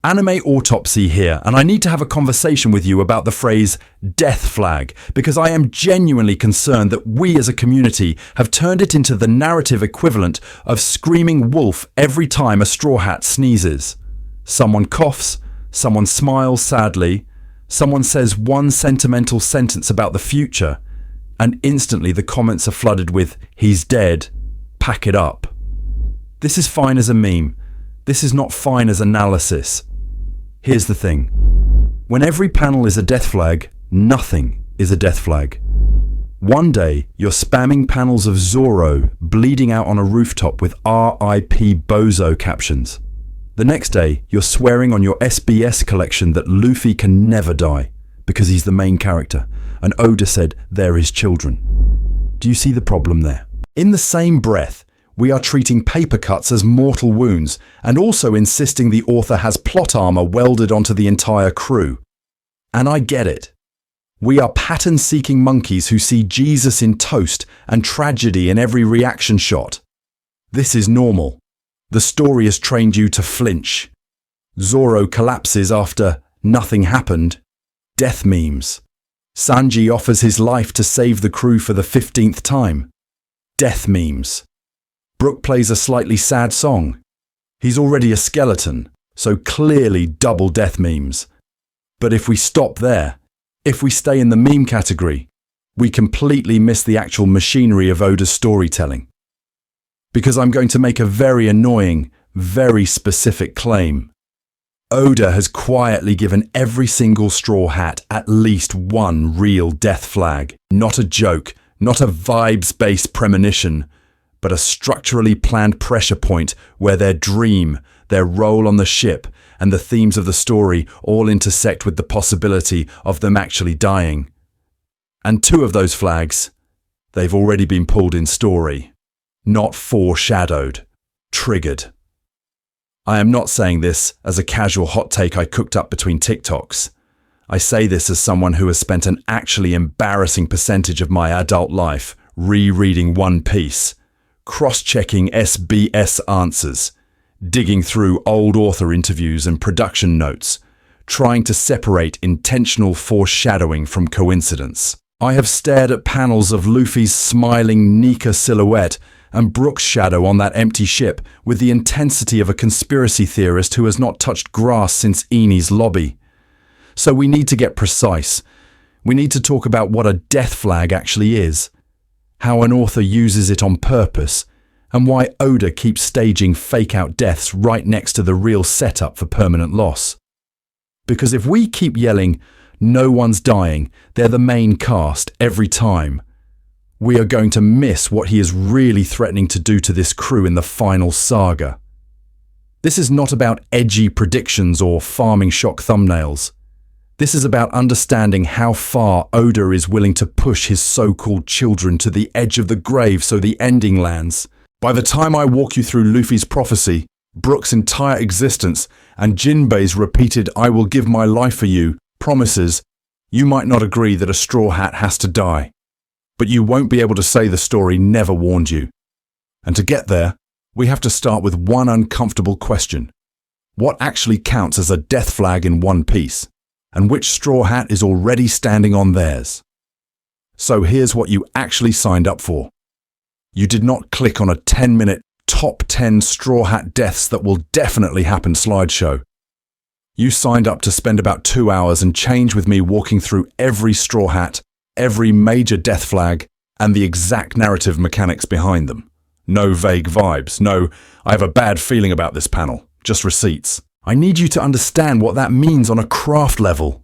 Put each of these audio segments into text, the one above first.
Anime Autopsy here, and I need to have a conversation with you about the phrase death flag, because I am genuinely concerned that we as a community have turned it into the narrative equivalent of screaming wolf every time a straw hat sneezes. Someone coughs, someone smiles sadly, someone says one sentimental sentence about the future, and instantly the comments are flooded with, "He's dead, pack it up." This is fine as a meme. This is not fine as analysis. Here's the thing. When every panel is a death flag, nothing is a death flag. One day, you're spamming panels of Zoro bleeding out on a rooftop with RIP Bozo captions. The next day, you're swearing on your SBS collection that Luffy can never die because he's the main character, and Oda said they're his children. Do you see the problem there? In the same breath, we are treating paper cuts as mortal wounds and also insisting the author has plot armor welded onto the entire crew. And I get it. We are pattern-seeking monkeys who see Jesus in toast and tragedy in every reaction shot. This is normal. The story has trained you to flinch. Zoro collapses after nothing happened. Death memes. Sanji offers his life to save the crew for the 15th time. Death memes. Brook plays a slightly sad song. He's already a skeleton, so clearly double death memes. But if we stop there, if we stay in the meme category, we completely miss the actual machinery of Oda's storytelling. Because I'm going to make a very annoying, very specific claim. Oda has quietly given every single Straw Hat at least one real death flag. Not a joke, not a vibes-based premonition, but a structurally planned pressure point where their dream, their role on the ship, and the themes of the story all intersect with the possibility of them actually dying. And two of those flags, they've already been pulled in story, not foreshadowed, triggered. I am not saying this as a casual hot take I cooked up between TikToks. I say this as someone who has spent an actually embarrassing percentage of my adult life rereading One Piece, cross-checking SBS answers, digging through old author interviews and production notes, trying to separate intentional foreshadowing from coincidence. I have stared at panels of Luffy's smiling Nika silhouette and Brook's shadow on that empty ship with the intensity of a conspiracy theorist who has not touched grass since Enies' lobby. So we need to get precise. We need to talk about what a death flag actually is, how an author uses it on purpose, and why Oda keeps staging fake-out deaths right next to the real setup for permanent loss. Because if we keep yelling, "No one's dying, they're the main cast," every time, we are going to miss what he is really threatening to do to this crew in the final saga. This is not about edgy predictions or farming shock thumbnails. This is about understanding how far Oda is willing to push his so-called children to the edge of the grave so the ending lands. By the time I walk you through Luffy's prophecy, Brook's entire existence, and Jinbei's repeated "I will give my life for you" promises, you might not agree that a Straw Hat has to die. But you won't be able to say the story never warned you. And to get there, we have to start with one uncomfortable question. What actually counts as a death flag in One Piece? And which Straw Hat is already standing on theirs? So here's what you actually signed up for. You did not click on a 10-minute top 10 Straw Hat deaths that will definitely happen slideshow. You signed up to spend about 2 hours and change with me walking through every Straw Hat, every major death flag, and the exact narrative mechanics behind them. No vague vibes, no, I have a bad feeling about this panel, just receipts. I need you to understand what that means on a craft level.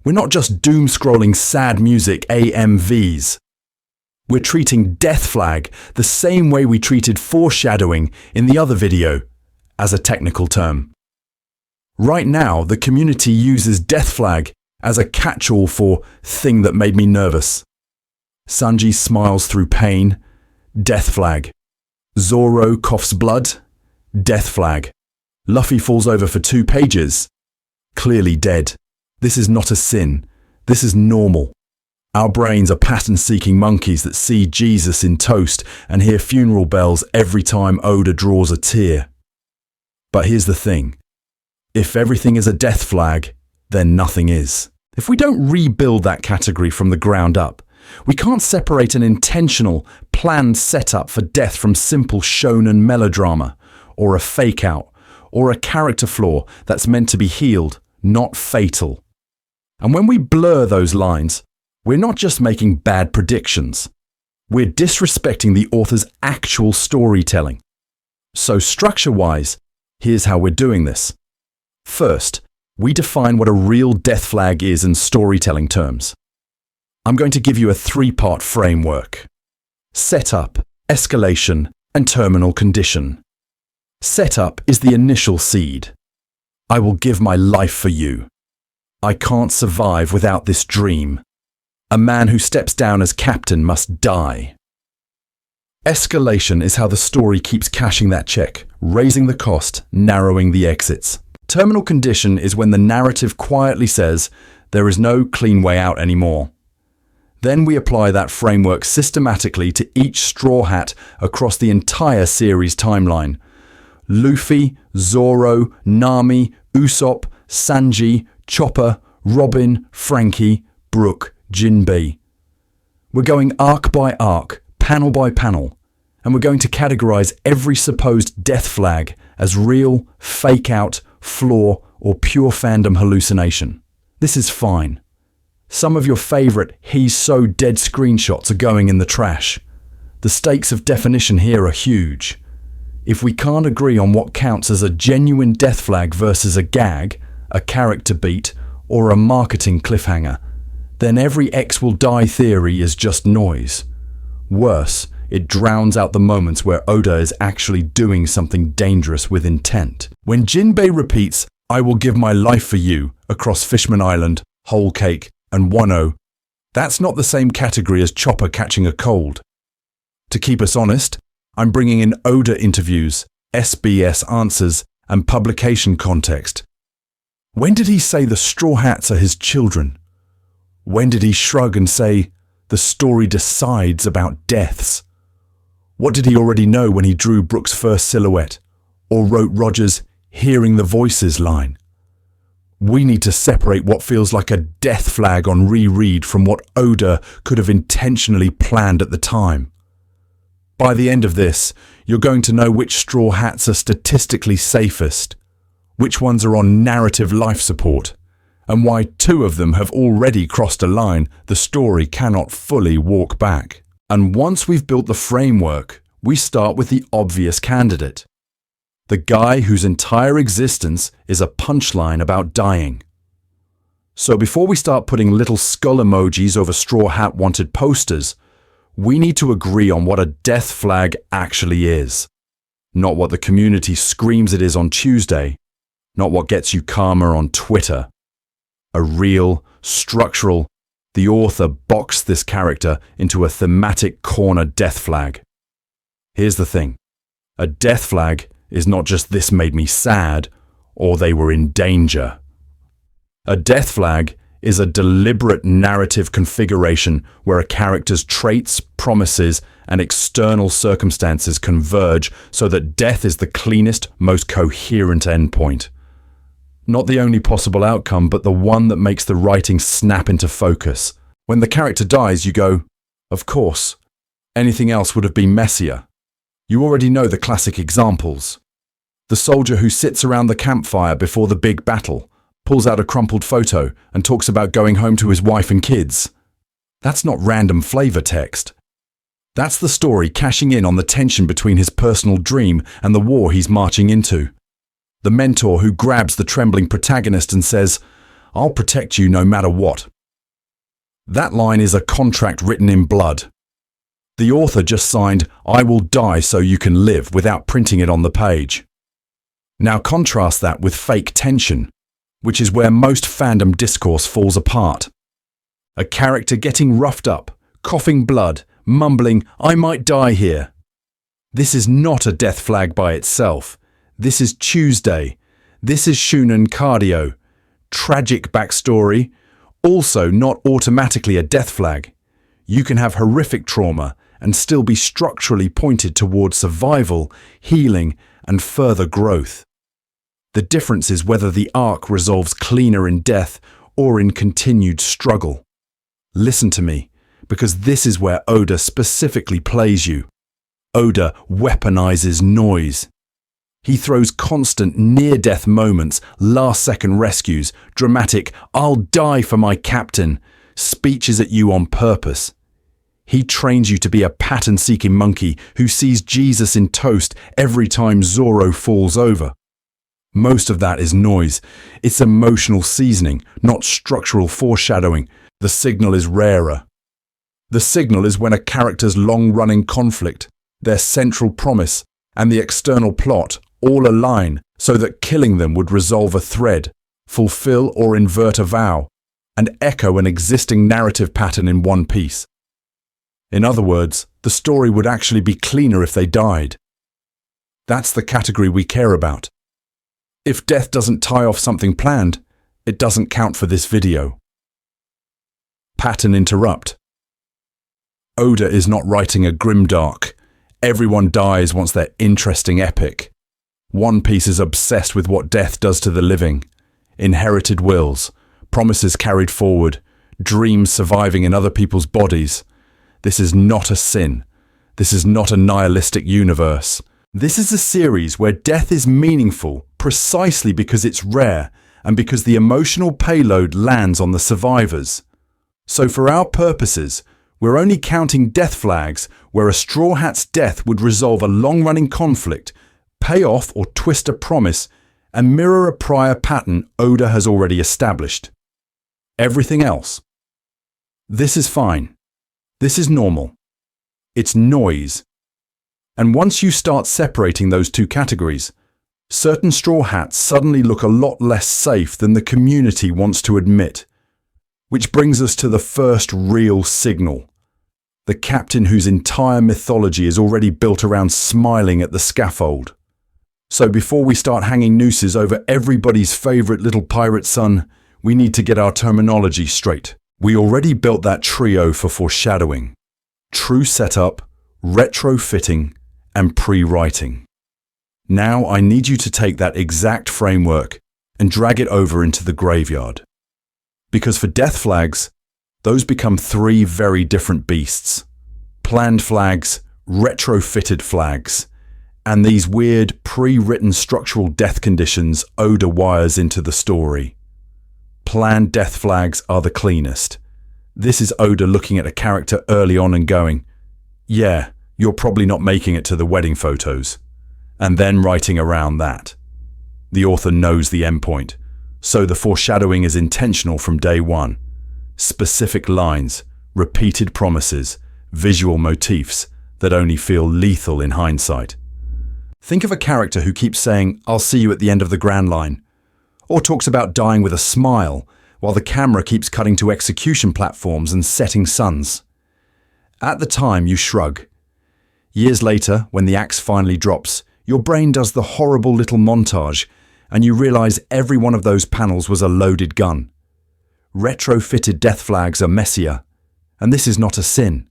We're not just doom-scrolling sad music AMVs. We're treating death flag the same way we treated foreshadowing in the other video, as a technical term. Right now, the community uses death flag as a catch-all for thing that made me nervous. Sanji smiles through pain, death flag. Zoro coughs blood, death flag. Luffy falls over for 2 pages, clearly dead. This is not a sin. This is normal. Our brains are pattern-seeking monkeys that see Jesus in toast and hear funeral bells every time Oda draws a tear. But here's the thing. If everything is a death flag, then nothing is. If we don't rebuild that category from the ground up, we can't separate an intentional, planned setup for death from simple shonen melodrama, or a fake-out, or a character flaw that's meant to be healed, not fatal. And when we blur those lines, we're not just making bad predictions. We're disrespecting the author's actual storytelling. So structure-wise, here's how we're doing this. First, we define what a real death flag is in storytelling terms. I'm going to give you a 3-part framework: setup, escalation, and terminal condition. Setup is the initial seed. I will give my life for you. I can't survive without this dream. A man who steps down as captain must die. Escalation is how the story keeps cashing that check, raising the cost, narrowing the exits. Terminal condition is when the narrative quietly says, there is no clean way out anymore. Then we apply that framework systematically to each Straw Hat across the entire series timeline. Luffy, Zoro, Nami, Usopp, Sanji, Chopper, Robin, Frankie, Brook, Jinbei. We're going arc by arc, panel by panel, and we're going to categorize every supposed death flag as real, fake out, flaw, or pure fandom hallucination. This is fine. Some of your favorite "he's so dead" screenshots are going in the trash. The stakes of definition here are huge. If we can't agree on what counts as a genuine death flag versus a gag, a character beat, or a marketing cliffhanger, then every X will die theory is just noise. Worse, it drowns out the moments where Oda is actually doing something dangerous with intent. When Jinbei repeats, "I will give my life for you," across Fishman Island, Whole Cake, and Wano, that's not the same category as Chopper catching a cold. To keep us honest, I'm bringing in Oda interviews, SBS answers, and publication context. When did he say the Straw Hats are his children? When did he shrug and say, the story decides about deaths? What did he already know when he drew Brook's first silhouette, or wrote Roger's "hearing the voices" line? We need to separate what feels like a death flag on reread from what Oda could have intentionally planned at the time. By the end of this, you're going to know which Straw Hats are statistically safest, which ones are on narrative life support, and why 2 of them have already crossed a line the story cannot fully walk back. And once we've built the framework, we start with the obvious candidate. The guy whose entire existence is a punchline about dying. So before we start putting little skull emojis over Straw Hat wanted posters, we need to agree on what a death flag actually is. Not what the community screams it is on Tuesday, not what gets you karma on Twitter. A real, structural, the author boxed this character into a thematic corner death flag. Here's the thing. A death flag is not just "this made me sad" or "they were in danger." A death flag is a deliberate narrative configuration where a character's traits, promises, and external circumstances converge so that death is the cleanest, most coherent endpoint. Not the only possible outcome, but the one that makes the writing snap into focus. When the character dies, you go, of course. Anything else would have been messier. You already know the classic examples. The soldier who sits around the campfire before the big battle, pulls out a crumpled photo, and talks about going home to his wife and kids. That's not random flavor text. That's the story cashing in on the tension between his personal dream and the war he's marching into. The mentor who grabs the trembling protagonist and says, "I'll protect you no matter what." That line is a contract written in blood. The author just signed, "I will die so you can live," without printing it on the page. Now contrast that with fake tension, which is where most fandom discourse falls apart. A character getting roughed up, coughing blood, mumbling, "I might die here." This is not a death flag by itself. This is Tuesday. This is Shunen cardio. Tragic backstory. Also not automatically a death flag. You can have horrific trauma and still be structurally pointed towards survival, healing, and further growth. The difference is whether the arc resolves cleaner in death or in continued struggle. Listen to me, because this is where Oda specifically plays you. Oda weaponizes noise. He throws constant near-death moments, last-second rescues, dramatic "I'll die for my captain" speeches at you on purpose. He trains you to be a pattern-seeking monkey who sees Jesus in toast every time Zoro falls over. Most of that is noise. It's emotional seasoning, not structural foreshadowing. The signal is rarer. The signal is when a character's long-running conflict, their central promise, and the external plot all align so that killing them would resolve a thread, fulfill or invert a vow, and echo an existing narrative pattern in one piece. In other words, the story would actually be cleaner if they died. That's the category we care about. If death doesn't tie off something planned, it doesn't count for this video. Pattern interrupt. Oda is not writing a grimdark. Everyone dies once they're interesting epic. One Piece is obsessed with what death does to the living. Inherited wills, promises carried forward, dreams surviving in other people's bodies. This is not a sin. This is not a nihilistic universe. This is a series where death is meaningful precisely because it's rare and because the emotional payload lands on the survivors. So for our purposes, we're only counting death flags where a Straw Hat's death would resolve a long-running conflict, pay off or twist a promise, and mirror a prior pattern Oda has already established. Everything else. This is fine. This is normal. It's noise. And once you start separating those two categories, certain Straw Hats suddenly look a lot less safe than the community wants to admit. Which brings us to the first real signal. The captain whose entire mythology is already built around smiling at the scaffold. So before we start hanging nooses over everybody's favourite little pirate son, we need to get our terminology straight. We already built that trio for foreshadowing. True setup, retrofitting, and pre-writing. Now I need you to take that exact framework and drag it over into the graveyard. Because for death flags, those become three very different beasts. Planned flags, retrofitted flags, and these weird pre-written structural death conditions Oda wires into the story. Planned death flags are the cleanest. This is Oda looking at a character early on and going, "Yeah, you're probably not making it to the wedding photos," and then writing around that. The author knows the endpoint, so the foreshadowing is intentional from day one. Specific lines, repeated promises, visual motifs that only feel lethal in hindsight. Think of a character who keeps saying, "I'll see you at the end of the Grand Line," or talks about dying with a smile while the camera keeps cutting to execution platforms and setting suns. At the time, you shrug. Years later, when the axe finally drops, your brain does the horrible little montage, and you realize every one of those panels was a loaded gun. Retrofitted death flags are messier, and this is not a sin.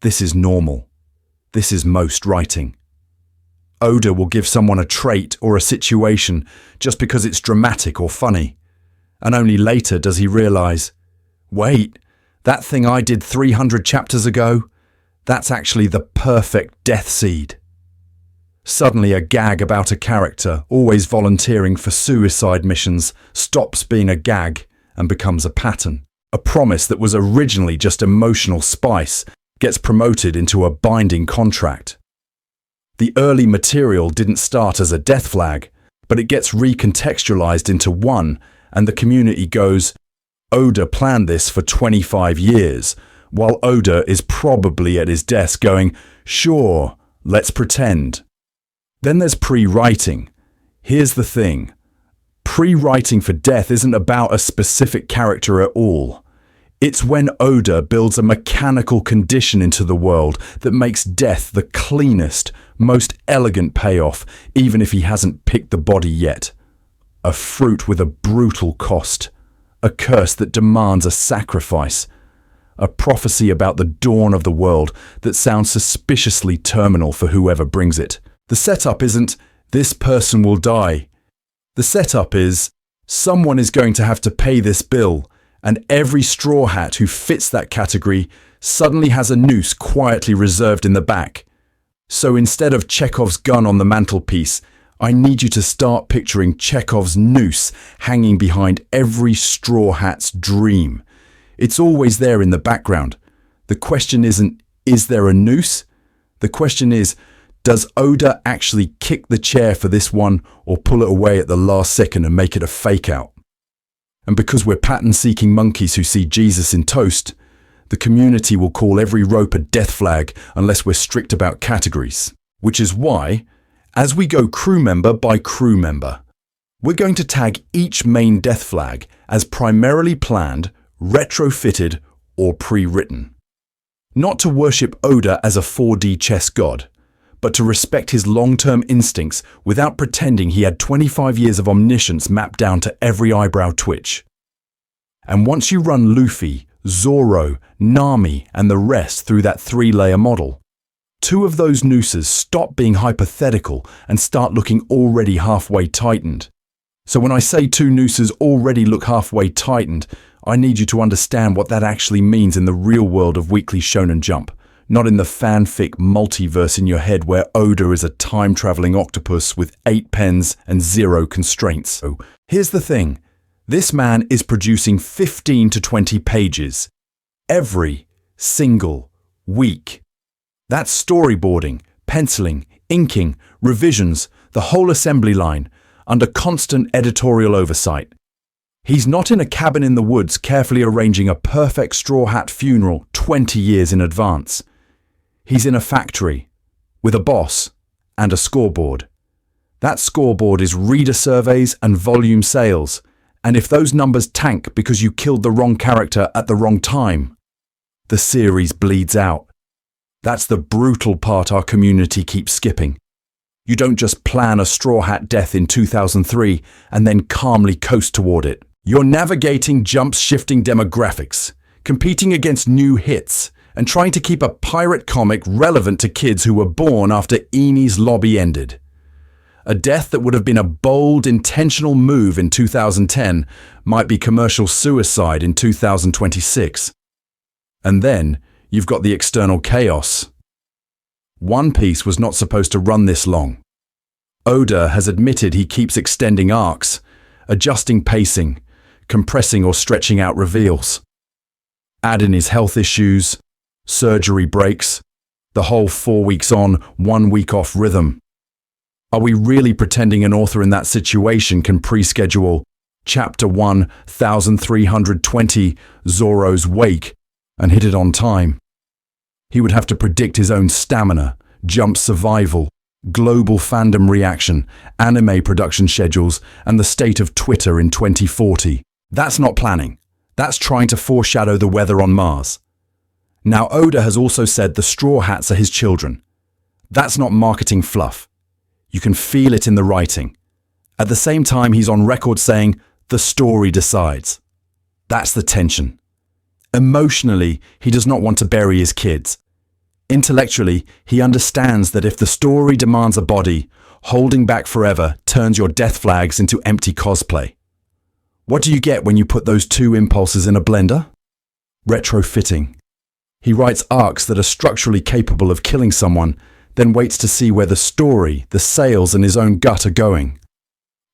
This is normal. This is most writing. Oda will give someone a trait or a situation just because it's dramatic or funny, and only later does he realize, wait, that thing I did 300 chapters ago, that's actually the perfect death seed. Suddenly a gag about a character always volunteering for suicide missions stops being a gag and becomes a pattern. A promise that was originally just emotional spice gets promoted into a binding contract. The early material didn't start as a death flag, but it gets recontextualized into one, and the community goes, Oda planned this for 25 years, while Oda is probably at his desk going, sure, let's pretend. Then there's pre-writing. Here's the thing. Pre-writing for death isn't about a specific character at all. It's when Oda builds a mechanical condition into the world that makes death the cleanest, most elegant payoff, even if he hasn't picked the body yet. A fruit with a brutal cost. A curse that demands a sacrifice. A prophecy about the dawn of the world that sounds suspiciously terminal for whoever brings it. The setup isn't, this person will die. The setup is, someone is going to have to pay this bill, and every straw hat who fits that category suddenly has a noose quietly reserved in the back. So instead of Chekhov's gun on the mantelpiece, I need you to start picturing Chekhov's noose hanging behind every straw hat's dream. It's always there in the background. The question isn't, is there a noose? The question is, does Oda actually kick the chair for this one or pull it away at the last second and make it a fake out? And because we're pattern-seeking monkeys who see Jesus in toast, the community will call every rope a death flag unless we're strict about categories. Which is why, as we go crew member by crew member, we're going to tag each main death flag as primarily planned, retrofitted, or pre-written. Not to worship Oda as a 4D chess god, but to respect his long-term instincts without pretending he had 25 years of omniscience mapped down to every eyebrow twitch. And once you run Luffy, Zoro, Nami, and the rest through that 3-layer model, 2 of those nooses stop being hypothetical and start looking already halfway tightened. So when I say 2 nooses already look halfway tightened, I need you to understand what that actually means in the real world of Weekly Shonen Jump, not in the fanfic multiverse in your head where Oda is a time-traveling octopus with 8 pens and 0 constraints. So here's the thing. This man is producing 15 to 20 pages every single week. That's storyboarding, penciling, inking, revisions, the whole assembly line, under constant editorial oversight. He's not in a cabin in the woods carefully arranging a perfect Straw Hat funeral 20 years in advance. He's in a factory, with a boss and a scoreboard. That scoreboard is reader surveys and volume sales, and if those numbers tank because you killed the wrong character at the wrong time, the series bleeds out. That's the brutal part our community keeps skipping. You don't just plan a Straw Hat death in 2003 and then calmly coast toward it. You're navigating Jump's shifting demographics, competing against new hits, and trying to keep a pirate comic relevant to kids who were born after Enies' lobby ended. A death that would have been a bold, intentional move in 2010 might be commercial suicide in 2026. And then you've got the external chaos. One Piece was not supposed to run this long. Oda has admitted he keeps extending arcs, adjusting pacing, compressing or stretching out reveals. Add in his health issues, surgery breaks, the whole 4 weeks on, 1 week off rhythm. Are we really pretending an author in that situation can pre-schedule Chapter 1, 1320, Zoro's Wake, and hit it on time? He would have to predict his own stamina, Jump's survival, global fandom reaction, anime production schedules, and the state of Twitter in 2040. That's not planning. That's trying to foreshadow the weather on Mars. Now, Oda has also said the Straw Hats are his children. That's not marketing fluff. You can feel it in the writing. At the same time, he's on record saying, the story decides. That's the tension. Emotionally, he does not want to bury his kids. Intellectually, he understands that if the story demands a body, holding back forever turns your death flags into empty cosplay. What do you get when you put those 2 impulses in a blender? Retrofitting. He writes arcs that are structurally capable of killing someone, then waits to see where the story, the sales, and his own gut are going.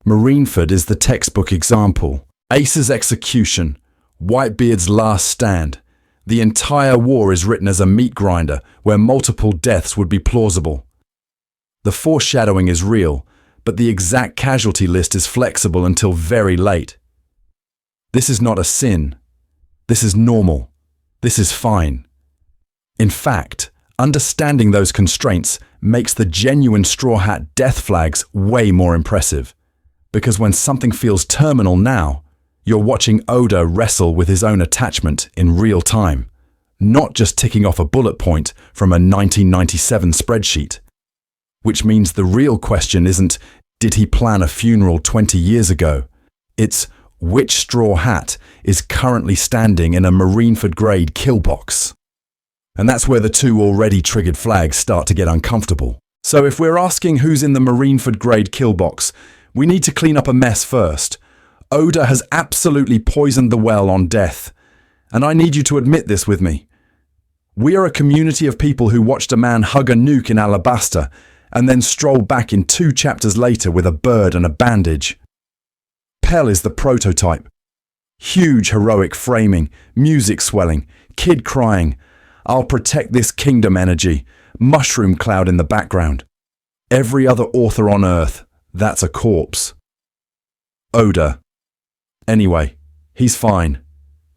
Marineford is the textbook example. Ace's execution, Whitebeard's last stand. The entire war is written as a meat grinder where multiple deaths would be plausible. The foreshadowing is real, but the exact casualty list is flexible until very late. This is not a sin. This is normal. This is fine. In fact, understanding those constraints makes the genuine Straw Hat death flags way more impressive. Because when something feels terminal now, you're watching Oda wrestle with his own attachment in real time, not just ticking off a bullet point from a 1997 spreadsheet. Which means the real question isn't, did he plan a funeral 20 years ago? It's, which Straw Hat is currently standing in a Marineford-grade kill box? And that's where the 2 already triggered flags start to get uncomfortable. So if we're asking who's in the Marineford-grade kill box, We need to clean up a mess first. Oda has absolutely poisoned the well on Death, and I need you to admit this with me. We are a community of people who watched a man hug a nuke in Alabasta and then stroll back in 2 chapters later with a bird and a bandage. Pell is the prototype. Huge heroic framing, music swelling, kid crying, "I'll protect this kingdom" energy, mushroom cloud in the background. Every other author on Earth, that's a corpse. Oda. Anyway, he's fine.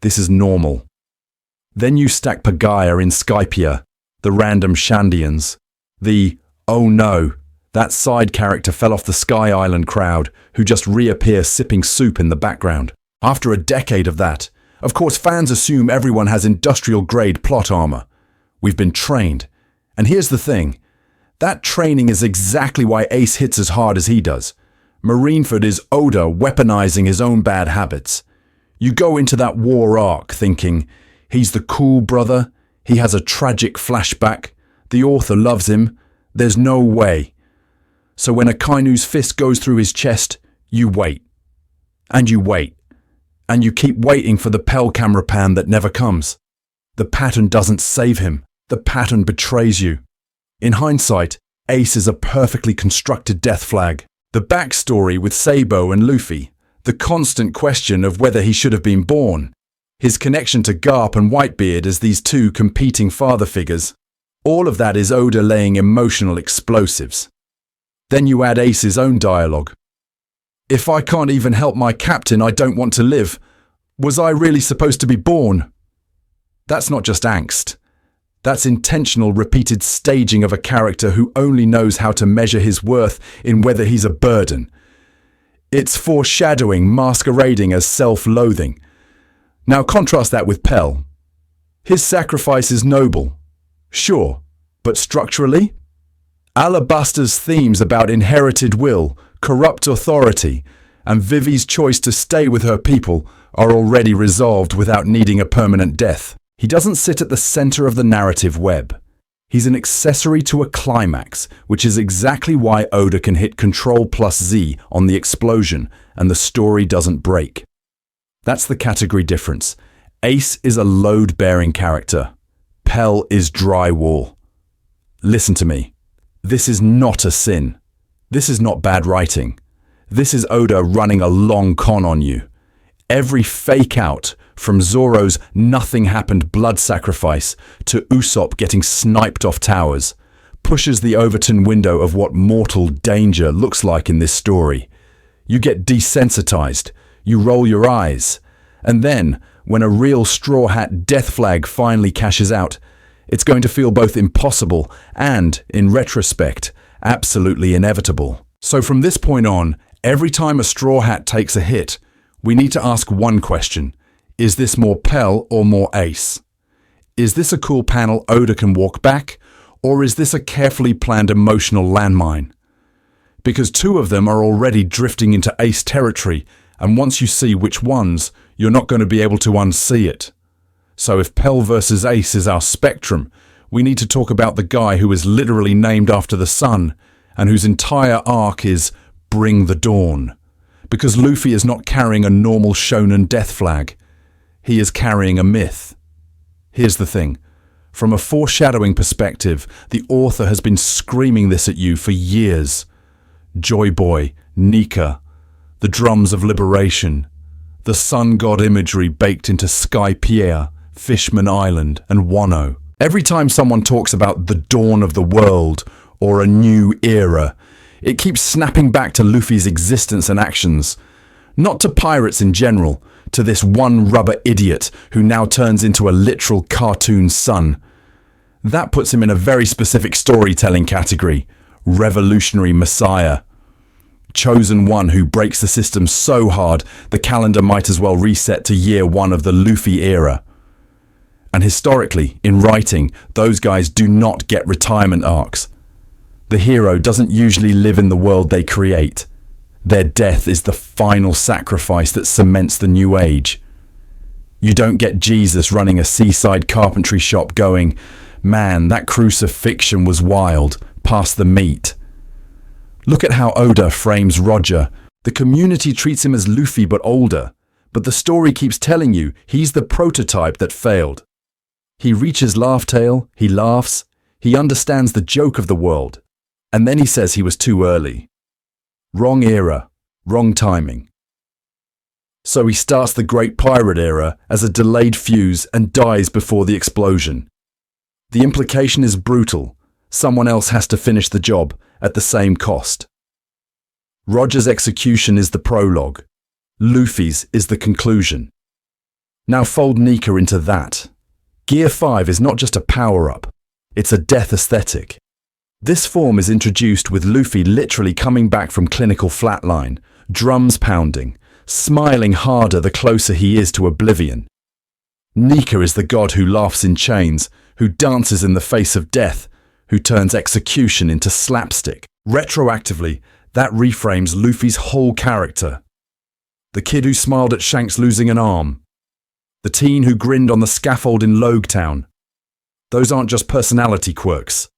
This is normal. Then you stack Pagaya in Skypia, the random Shandians, the "oh no, that side character fell off the Sky Island" crowd who just reappear sipping soup in the background. After a decade of that, of course fans assume everyone has industrial-grade plot armor. We've been trained. And here's the thing. That training is exactly why Ace hits as hard as he does. Marineford is Oda weaponizing his own bad habits. You go into that war arc thinking, he's the cool brother, he has a tragic flashback, the author loves him, there's no way. So when Akainu's fist goes through his chest, you wait. And you wait. And you keep waiting for the Pell camera pan that never comes. The pattern doesn't save him. The pattern betrays you. In hindsight, Ace is a perfectly constructed death flag. The backstory with Sabo and Luffy, the constant question of whether he should have been born, his connection to Garp and Whitebeard as these 2 competing father figures, all of that is Oda laying emotional explosives. Then you add Ace's own dialogue. "If I can't even help my captain, I don't want to live. Was I really supposed to be born?" That's not just angst. That's intentional repeated staging of a character who only knows how to measure his worth in whether he's a burden. It's foreshadowing masquerading as self-loathing. Now contrast that with Pell. His sacrifice is noble, sure, but structurally? Alabasta's themes about inherited will, corrupt authority, and Vivi's choice to stay with her people are already resolved without needing a permanent death. He doesn't sit at the center of the narrative web. He's an accessory to a climax, which is exactly why Oda can hit Ctrl+Z on the explosion and the story doesn't break. That's the category difference. Ace is a load-bearing character. Pell is drywall. Listen to me. This is not a sin. This is not bad writing. This is Oda running a long con on you. Every fake out, from Zoro's nothing happened blood sacrifice to Usopp getting sniped off towers, pushes the Overton window of what mortal danger looks like in this story. You get desensitized, you roll your eyes, and then, when a real Straw Hat death flag finally cashes out, it's going to feel both impossible and, in retrospect, absolutely inevitable. So from this point on, every time a Straw Hat takes a hit, we need to ask one question. Is this more Pell or more Ace? Is this a cool panel Oda can walk back, or is this a carefully planned emotional landmine? Because 2 of them are already drifting into Ace territory, and once you see which ones, you're not going to be able to unsee it. So if Pell versus Ace is our spectrum, we need to talk about the guy who is literally named after the sun, and whose entire arc is Bring the Dawn. Because Luffy is not carrying a normal shonen death flag. He is carrying a myth. Here's the thing. From a foreshadowing perspective, the author has been screaming this at you for years. Joy Boy, Nika, the drums of liberation, the sun god imagery baked into Skypiea, Fishman Island, and Wano. Every time someone talks about the dawn of the world or a new era, it keeps snapping back to Luffy's existence and actions. Not to pirates in general, to this one rubber idiot who now turns into a literal cartoon sun. That puts him in a very specific storytelling category, revolutionary messiah. Chosen one who breaks the system so hard the calendar might as well reset to year 1 of the Luffy era. And historically, in writing, those guys do not get retirement arcs. The hero doesn't usually live in the world they create. Their death is the final sacrifice that cements the new age. You don't get Jesus running a seaside carpentry shop going, "Man, that crucifixion was wild, pass the meat." Look at how Oda frames Roger The community treats him as Luffy but older, but the story keeps telling you he's the prototype that failed. He reaches Laugh Tale, he laughs, he understands the joke of the world, and then he says he was too early. Wrong era, wrong timing. So he starts the Great Pirate Era as a delayed fuse and dies before the explosion. The implication is brutal. Someone else has to finish the job at the same cost. Roger's execution is the prologue. Luffy's is the conclusion. Now fold Nika into that. Gear 5 is not just a power-up, it's a death aesthetic. This form is introduced with Luffy literally coming back from clinical flatline, drums pounding, smiling harder the closer he is to oblivion. Nika is the god who laughs in chains, who dances in the face of death, who turns execution into slapstick. Retroactively, that reframes Luffy's whole character. The kid who smiled at Shanks losing an arm. The teen who grinned on the scaffold in Loguetown. Those aren't just personality quirks.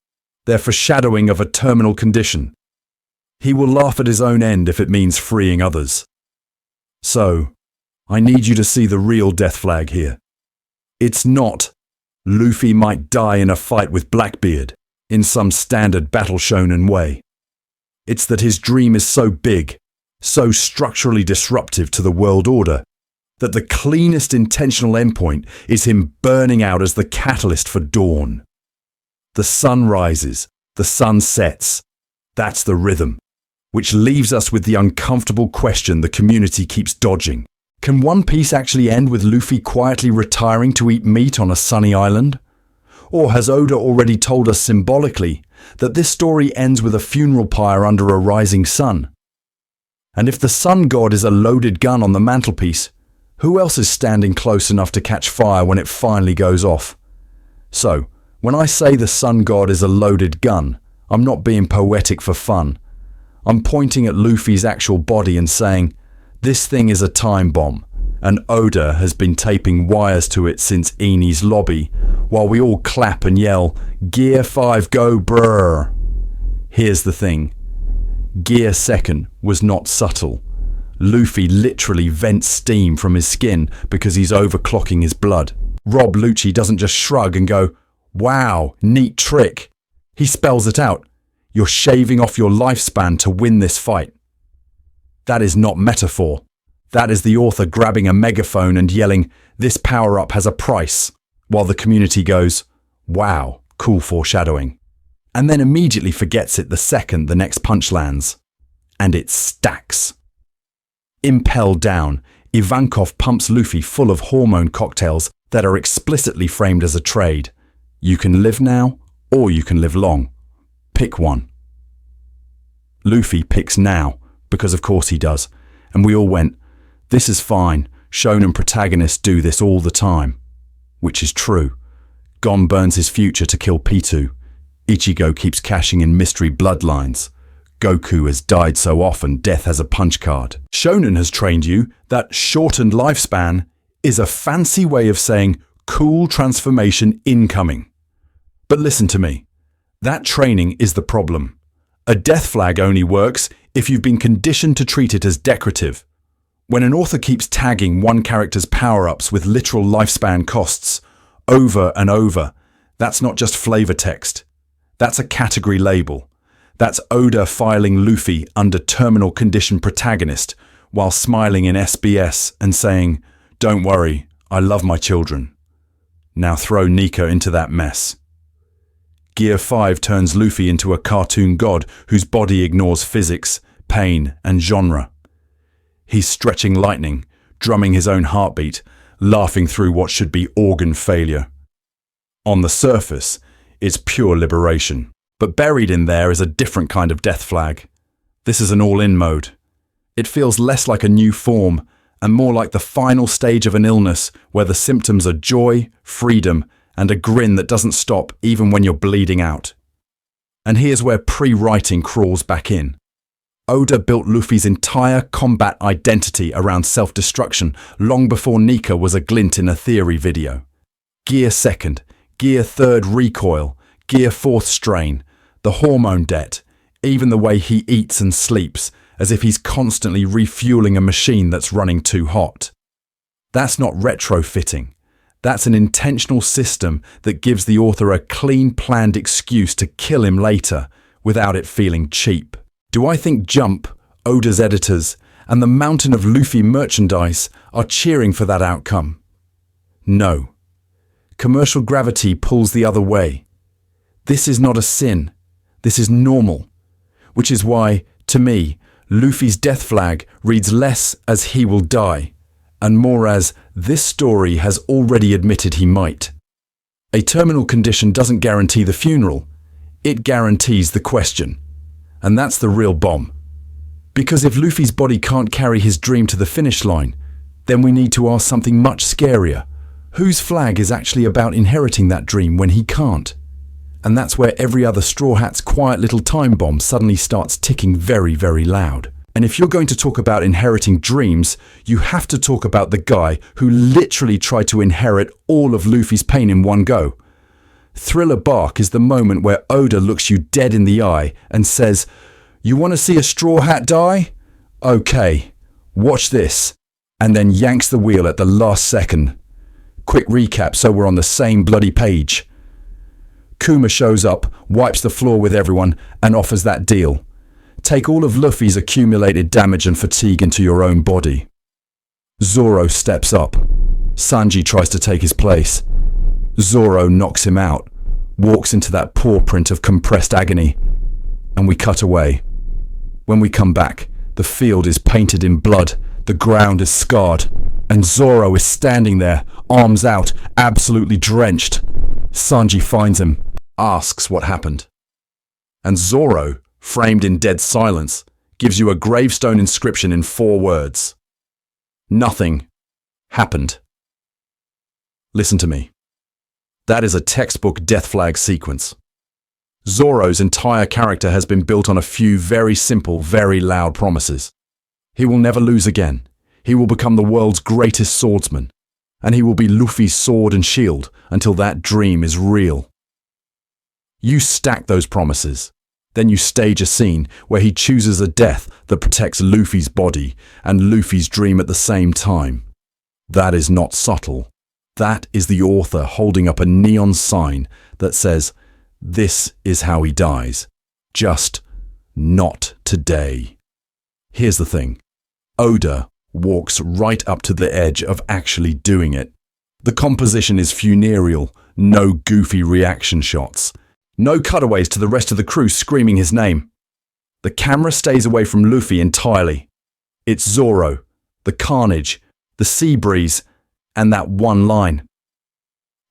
They're foreshadowing of a terminal condition. He will laugh at his own end if it means freeing others. So, I need you to see the real death flag here. It's not Luffy might die in a fight with Blackbeard in some standard battle shonen way. It's that his dream is so big, so structurally disruptive to the world order, that the cleanest intentional endpoint is him burning out as the catalyst for dawn. The sun rises, the sun sets. That's the rhythm, which leaves us with the uncomfortable question the community keeps dodging. Can One Piece actually end with Luffy quietly retiring to eat meat on a sunny island? Or has Oda already told us symbolically that this story ends with a funeral pyre under a rising sun? And if the sun god is a loaded gun on the mantelpiece, who else is standing close enough to catch fire when it finally goes off? So, when I say the sun god is a loaded gun, I'm not being poetic for fun. I'm pointing at Luffy's actual body and saying, this thing is a time bomb, and Oda has been taping wires to it since Enies' lobby, while we all clap and yell, Gear 5 go brrr. Here's the thing. Gear 2 was not subtle. Luffy literally vents steam from his skin because he's overclocking his blood. Rob Lucci doesn't just shrug and go, wow, neat trick. He spells it out. You're shaving off your lifespan to win this fight. That is not metaphor. That is the author grabbing a megaphone and yelling, this power-up has a price, while the community goes, wow, cool foreshadowing. And then immediately forgets it the second the next punch lands. And it stacks. Impelled down, Ivankov pumps Luffy full of hormone cocktails that are explicitly framed as a trade. You can live now, or you can live long. Pick one. Luffy picks now, because of course he does, and we all went, this is fine, shonen protagonists do this all the time. Which is true. Gon burns his future to kill Pitou. Ichigo keeps cashing in mystery bloodlines. Goku has died so often death has a punch card. Shonen has trained you that shortened lifespan is a fancy way of saying cool transformation incoming. But listen to me. That training is the problem. A death flag only works if you've been conditioned to treat it as decorative. When an author keeps tagging one character's power-ups with literal lifespan costs over and over, that's not just flavor text. That's a category label. That's Oda filing Luffy under terminal condition protagonist while smiling in SBS and saying, don't worry, I love my children. Now throw Nika into that mess. Gear 5 turns Luffy into a cartoon god whose body ignores physics, pain, and genre. He's stretching lightning, drumming his own heartbeat, laughing through what should be organ failure. On the surface, it's pure liberation. But buried in there is a different kind of death flag. This is an all-in mode. It feels less like a new form and more like the final stage of an illness where the symptoms are joy, freedom, and a grin that doesn't stop even when you're bleeding out. And here's where pre-writing crawls back in. Oda built Luffy's entire combat identity around self-destruction long before Nika was a glint in a theory video. Gear 2nd, Gear 3rd recoil, Gear 4th strain, the hormone debt, even the way he eats and sleeps, as if he's constantly refueling a machine that's running too hot. That's not retrofitting. That's an intentional system that gives the author a clean, planned excuse to kill him later without it feeling cheap. Do I think Jump, Oda's editors, and the mountain of Luffy merchandise are cheering for that outcome? No. Commercial gravity pulls the other way. This is not a sin. This is normal. Which is why, to me, Luffy's death flag reads less as he will die, and more as this story has already admitted he might. A terminal condition doesn't guarantee the funeral. It guarantees the question. And that's the real bomb. Because if Luffy's body can't carry his dream to the finish line, then we need to ask something much scarier. Whose flag is actually about inheriting that dream when he can't? And that's where every other Straw Hat's quiet little time bomb suddenly starts ticking very, very loud. And if you're going to talk about inheriting dreams, you have to talk about the guy who literally tried to inherit all of Luffy's pain in one go. Thriller Bark is the moment where Oda looks you dead in the eye and says, "You want to see a Straw Hat die? Okay, watch this," and then yanks the wheel at the last second. Quick recap so we're on the same bloody page. Kuma shows up, wipes the floor with everyone, and offers that deal. Take all of Luffy's accumulated damage and fatigue into your own body. Zoro steps up. Sanji tries to take his place. Zoro knocks him out, walks into that paw print of compressed agony, and we cut away. When we come back, the field is painted in blood, the ground is scarred, and Zoro is standing there, arms out, absolutely drenched. Sanji finds him, asks what happened. And Zoro, framed in dead silence, gives you a gravestone inscription in 4 words. Nothing happened. Listen to me. That is a textbook death flag sequence. Zoro's entire character has been built on a few very simple, very loud promises. He will never lose again. He will become the world's greatest swordsman. And he will be Luffy's sword and shield until that dream is real. You stack those promises. Then you stage a scene where he chooses a death that protects Luffy's body and Luffy's dream at the same time. That is not subtle. That is the author holding up a neon sign that says, "This is how he dies. Just not today." Here's the thing. Oda walks right up to the edge of actually doing it. The composition is funereal, no goofy reaction shots. No cutaways to the rest of the crew screaming his name. The camera stays away from Luffy entirely. It's Zoro, the carnage, the sea breeze, and that one line.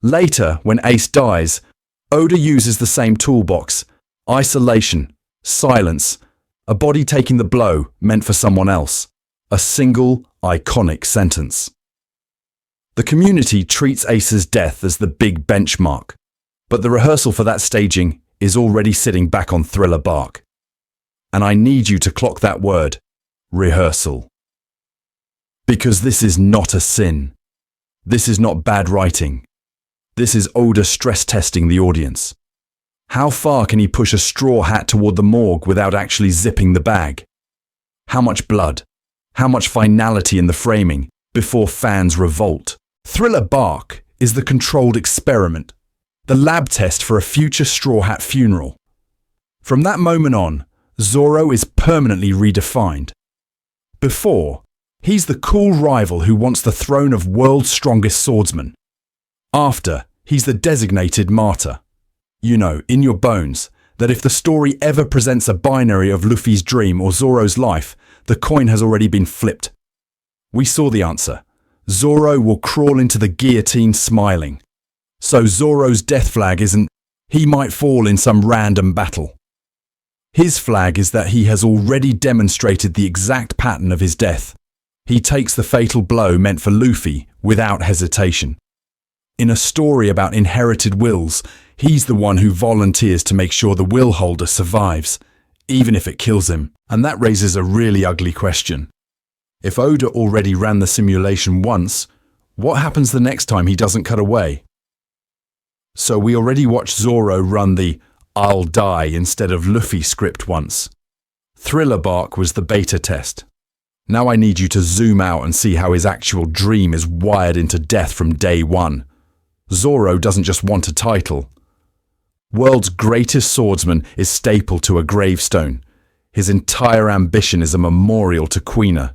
Later, when Ace dies, Oda uses the same toolbox: isolation, silence, a body taking the blow meant for someone else. A single, iconic sentence. The community treats Ace's death as the big benchmark, but the rehearsal for that staging is already sitting back on Thriller Bark. And I need you to clock that word, rehearsal. Because this is not a sin. This is not bad writing. This is Oda stress testing the audience. How far can he push a straw hat toward the morgue without actually zipping the bag? How much blood? How much finality in the framing before fans revolt? Thriller Bark is the controlled experiment, the lab test for a future Straw Hat funeral. From that moment on, Zoro is permanently redefined. Before, he's the cool rival who wants the throne of world's strongest swordsman. After, he's the designated martyr. You know, in your bones, that if the story ever presents a binary of Luffy's dream or Zoro's life, the coin has already been flipped. We saw the answer. Zoro will crawl into the guillotine smiling. So Zoro's death flag isn't, he might fall in some random battle. His flag is that he has already demonstrated the exact pattern of his death. He takes the fatal blow meant for Luffy without hesitation. In a story about inherited wills, he's the one who volunteers to make sure the will holder survives, even if it kills him. And that raises a really ugly question. If Oda already ran the simulation once, what happens the next time he doesn't cut away? So we already watched Zoro run the "I'll die" instead of Luffy script once. Thriller was the beta test. Now I need you to zoom out and see how his actual dream is wired into death from day one. Zoro doesn't just want a title. World's greatest swordsman is stapled to a gravestone. His entire ambition is a memorial to Quina.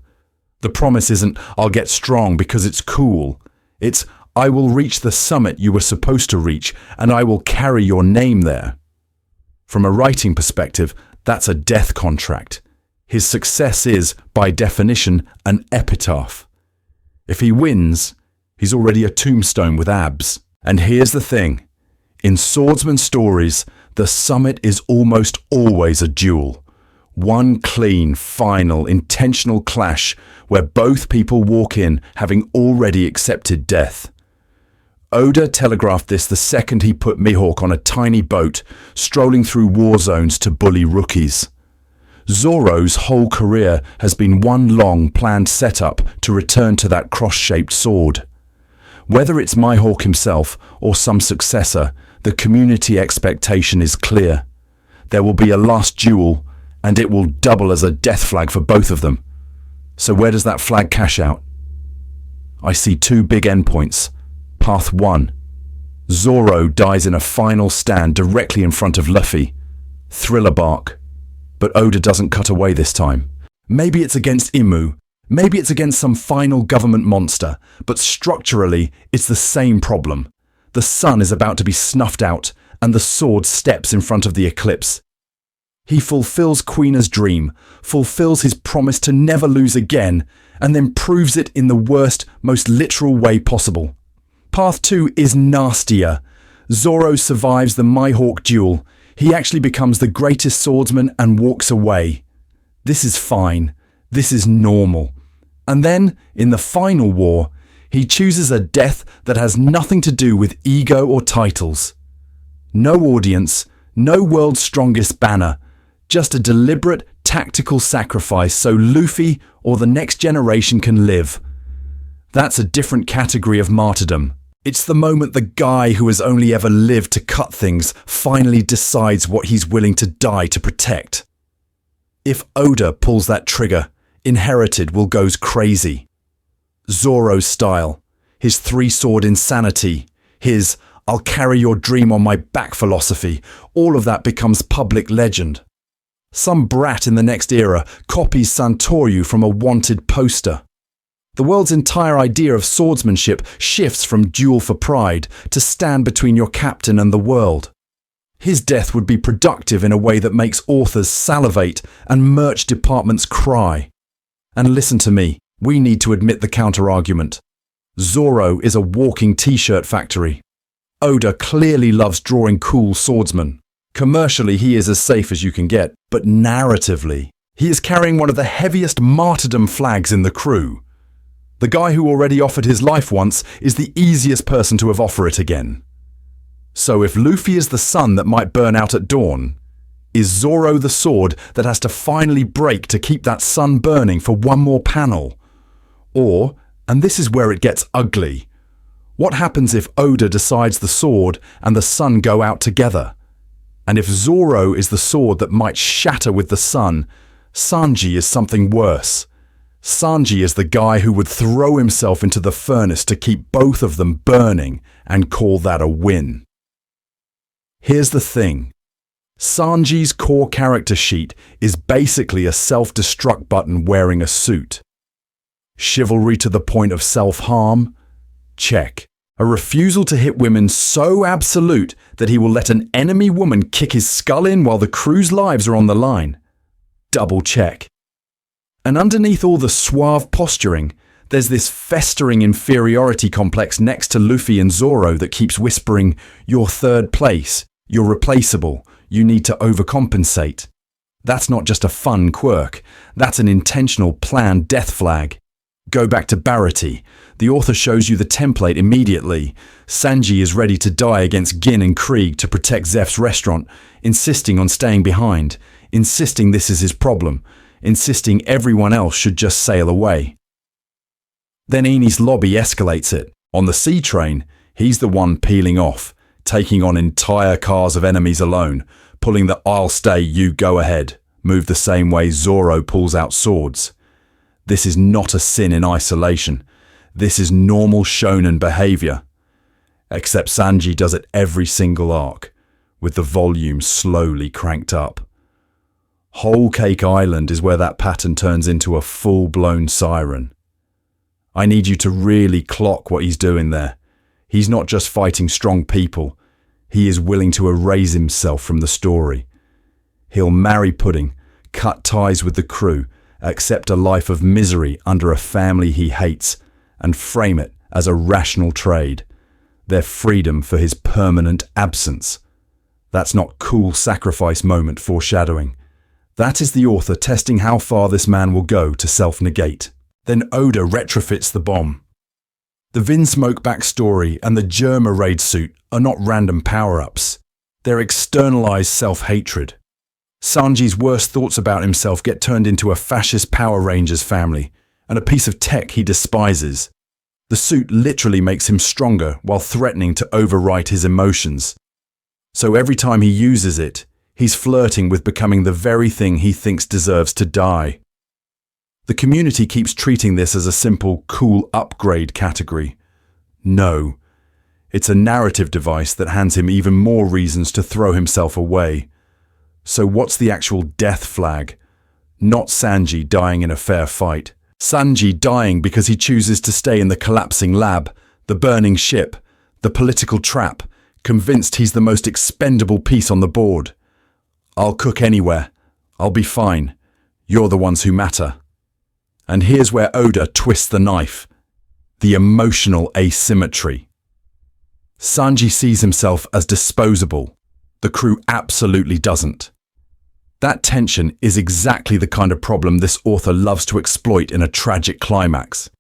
The promise isn't, I'll get strong because it's cool. It's, I will reach the summit you were supposed to reach, and I will carry your name there. From a writing perspective, that's a death contract. His success is, by definition, an epitaph. If he wins, he's already a tombstone with abs. And here's the thing. In swordsman stories, the summit is almost always a duel. One clean, final, intentional clash where both people walk in having already accepted death. Oda telegraphed this the second he put Mihawk on a tiny boat, strolling through war zones to bully rookies. Zoro's whole career has been one long, planned setup to return to that cross-shaped sword. Whether it's Mihawk himself or some successor, the community expectation is clear. There will be a last duel, and it will double as a death flag for both of them. So where does that flag cash out? I see two big endpoints. Path 1. Zoro dies in a final stand directly in front of Luffy. Thriller bark. But Oda doesn't cut away this time. Maybe it's against Imu. Maybe it's against some final government monster. But structurally, it's the same problem. The sun is about to be snuffed out, and the sword steps in front of the eclipse. He fulfills Quina's dream, fulfills his promise to never lose again, and then proves it in the worst, most literal way possible. Path 2 is nastier. Zoro survives the Mihawk duel. He actually becomes the greatest swordsman and walks away. This is fine. This is normal. And then, in the final war, he chooses a death that has nothing to do with ego or titles. No audience, no world's strongest banner, just a deliberate, tactical sacrifice so Luffy or the next generation can live. That's a different category of martyrdom. It's the moment the guy who has only ever lived to cut things finally decides what he's willing to die to protect. If Oda pulls that trigger, Inherited will go crazy. Zoro's style, his three-sword insanity, his I'll carry your dream on my back philosophy, all of that becomes public legend. Some brat in the next era copies Santoryu from a wanted poster. The world's entire idea of swordsmanship shifts from duel for pride to stand between your captain and the world. His death would be productive in a way that makes authors salivate and merch departments cry. And listen to me, we need to admit the counter-argument. Zoro is a walking t-shirt factory. Oda clearly loves drawing cool swordsmen. Commercially, he is as safe as you can get, but narratively, he is carrying one of the heaviest martyrdom flags in the crew. The guy who already offered his life once is the easiest person to have offer it again. So if Luffy is the sun that might burn out at dawn, is Zoro the sword that has to finally break to keep that sun burning for one more panel? Or, and this is where it gets ugly, what happens if Oda decides the sword and the sun go out together? And if Zoro is the sword that might shatter with the sun, Sanji is something worse. Sanji is the guy who would throw himself into the furnace to keep both of them burning and call that a win. Here's the thing. Sanji's core character sheet is basically a self-destruct button wearing a suit. Chivalry to the point of self-harm? Check. A refusal to hit women so absolute that he will let an enemy woman kick his skull in while the crew's lives are on the line? Double check. And underneath all the suave posturing, there's this festering inferiority complex next to Luffy and Zoro that keeps whispering, "You're third place, you're replaceable, you need to overcompensate." That's not just a fun quirk, that's an intentional planned death flag. Go back to Barity. The author shows you the template immediately. Sanji is ready to die against Gin and Krieg to protect Zeph's restaurant, insisting on staying behind, insisting this is his problem, insisting everyone else should just sail away. Then Enies' lobby escalates it. On the sea train, he's the one peeling off, taking on entire cars of enemies alone, pulling the "I'll stay, you go ahead" move the same way Zoro pulls out swords. This is not a sin in isolation. This is normal shonen behavior. Except Sanji does it every single arc, with the volume slowly cranked up. Whole Cake Island is where that pattern turns into a full-blown siren. I need you to really clock what he's doing there. He's not just fighting strong people. He is willing to erase himself from the story. He'll marry Pudding, cut ties with the crew, accept a life of misery under a family he hates, and frame it as a rational trade. Their freedom for his permanent absence. That's not cool sacrifice moment foreshadowing. That is the author testing how far this man will go to self-negate. Then Oda retrofits the bomb. The Vinsmoke backstory and the Germa raid suit are not random power-ups. They're externalized self-hatred. Sanji's worst thoughts about himself get turned into a fascist Power Rangers family and a piece of tech he despises. The suit literally makes him stronger while threatening to overwrite his emotions. So every time he uses it, he's flirting with becoming the very thing he thinks deserves to die. The community keeps treating this as a simple, cool upgrade category. No. It's a narrative device that hands him even more reasons to throw himself away. So what's the actual death flag? Not Sanji dying in a fair fight. Sanji dying because he chooses to stay in the collapsing lab, the burning ship, the political trap, convinced he's the most expendable piece on the board. I'll cook anywhere. I'll be fine. You're the ones who matter. And here's where Oda twists the knife. The emotional asymmetry. Sanji sees himself as disposable. The crew absolutely doesn't. That tension is exactly the kind of problem this author loves to exploit in a tragic climax.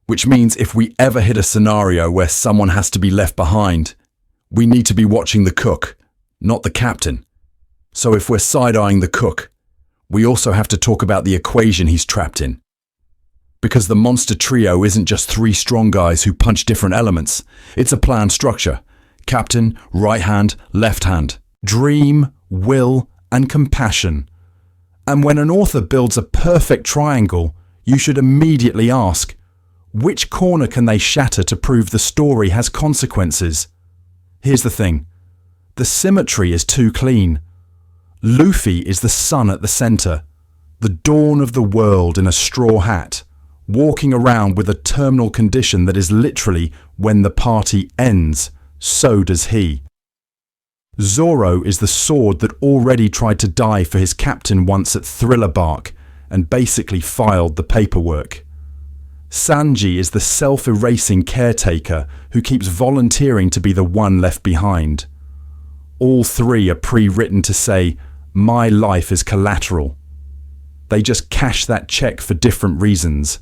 Which means if we ever hit a scenario where someone has to be left behind, we need to be watching the cook, not the captain. So if we're side-eyeing the cook, we also have to talk about the equation he's trapped in. Because the monster trio isn't just three strong guys who punch different elements. It's a planned structure. Captain, right hand, left hand. Dream, will, and compassion. And when an author builds a perfect triangle, you should immediately ask, which corner can they shatter to prove the story has consequences? Here's the thing. The symmetry is too clean. Luffy is the sun at the center, the dawn of the world in a straw hat, walking around with a terminal condition that is literally when the party ends, so does he. Zoro is the sword that already tried to die for his captain once at Thriller Bark and basically filed the paperwork. Sanji is the self-erasing caretaker who keeps volunteering to be the one left behind. All three are pre-written to say, my life is collateral. They just cash that check for different reasons.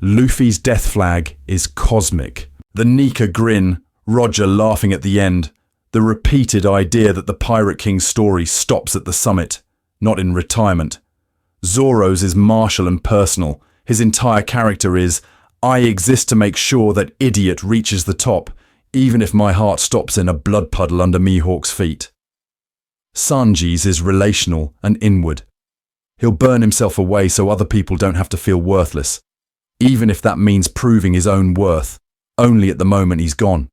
Luffy's death flag is cosmic. The Nika grin, Roger laughing at the end, the repeated idea that the Pirate King's story stops at the summit, not in retirement. Zoro's is martial and personal. His entire character is, I exist to make sure that idiot reaches the top, even if my heart stops in a blood puddle under Mihawk's feet. Sanji's is relational and inward. He'll burn himself away so other people don't have to feel worthless, even if that means proving his own worth, only at the moment he's gone.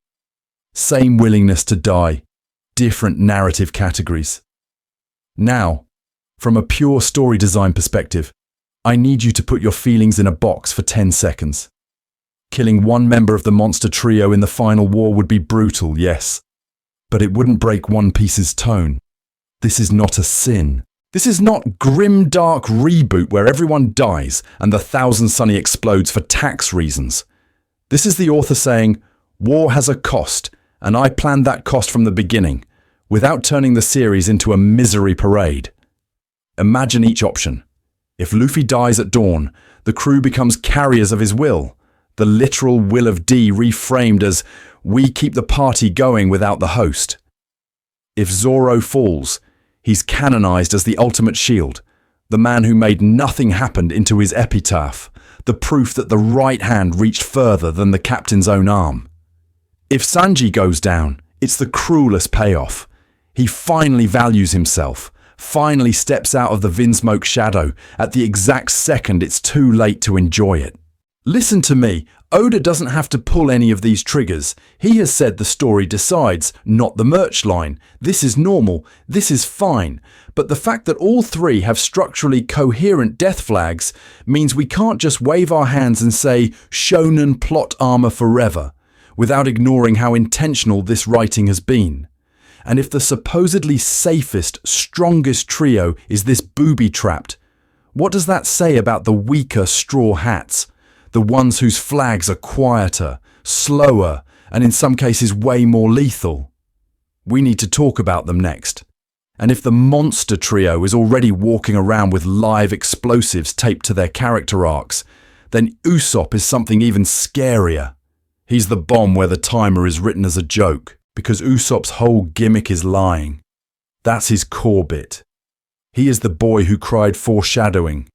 Same willingness to die, different narrative categories. Now, from a pure story design perspective, I need you to put your feelings in a box for 10 seconds. Killing one member of the monster trio in the final war would be brutal, yes, but it wouldn't break One Piece's tone. This is not a sin. This is not grim dark reboot where everyone dies and the Thousand Sunny explodes for tax reasons. This is the author saying, war has a cost, and I planned that cost from the beginning, without turning the series into a misery parade. Imagine each option. If Luffy dies at dawn, the crew becomes carriers of his will, the literal will of D reframed as, we keep the party going without the host. If Zoro falls, he's canonized as the ultimate shield, the man who made nothing happen into his epitaph, the proof that the right hand reached further than the captain's own arm. If Sanji goes down, it's the cruelest payoff. He finally values himself, finally steps out of the Vinsmoke shadow at the exact second it's too late to enjoy it. Listen to me, Oda doesn't have to pull any of these triggers. He has said the story decides, not the merch line. This is normal, this is fine. But the fact that all three have structurally coherent death flags means we can't just wave our hands and say shonen plot armor forever, without ignoring how intentional this writing has been. And if the supposedly safest, strongest trio is this booby-trapped, what does that say about the weaker Straw Hats? The ones whose flags are quieter, slower, and in some cases way more lethal? We need to talk about them next. And if the monster trio is already walking around with live explosives taped to their character arcs, then Usopp is something even scarier. He's the bomb where the timer is written as a joke, because Usopp's whole gimmick is lying. That's his core bit. He is the boy who cried foreshadowing.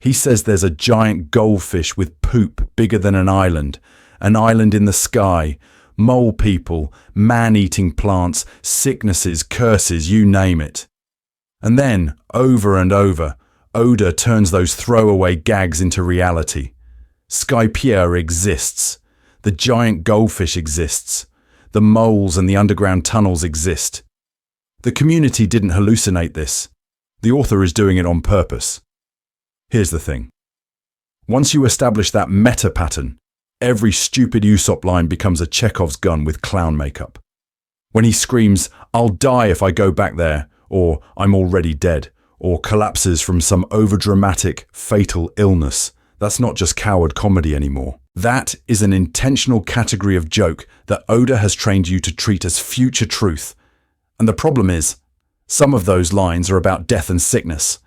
He says there's a giant goldfish with poop bigger than an island in the sky, mole people, man-eating plants, sicknesses, curses, you name it. And then, over and over, Oda turns those throwaway gags into reality. Skypiea exists. The giant goldfish exists. The moles and the underground tunnels exist. The community didn't hallucinate this. The author is doing it on purpose. Here's the thing. Once you establish that meta pattern, every stupid Usopp line becomes a Chekhov's gun with clown makeup. When he screams, "I'll die if I go back there," or "I'm already dead," or collapses from some overdramatic, fatal illness, that's not just coward comedy anymore. That is an intentional category of joke that Oda has trained you to treat as future truth. And the problem is, some of those lines are about death and sickness.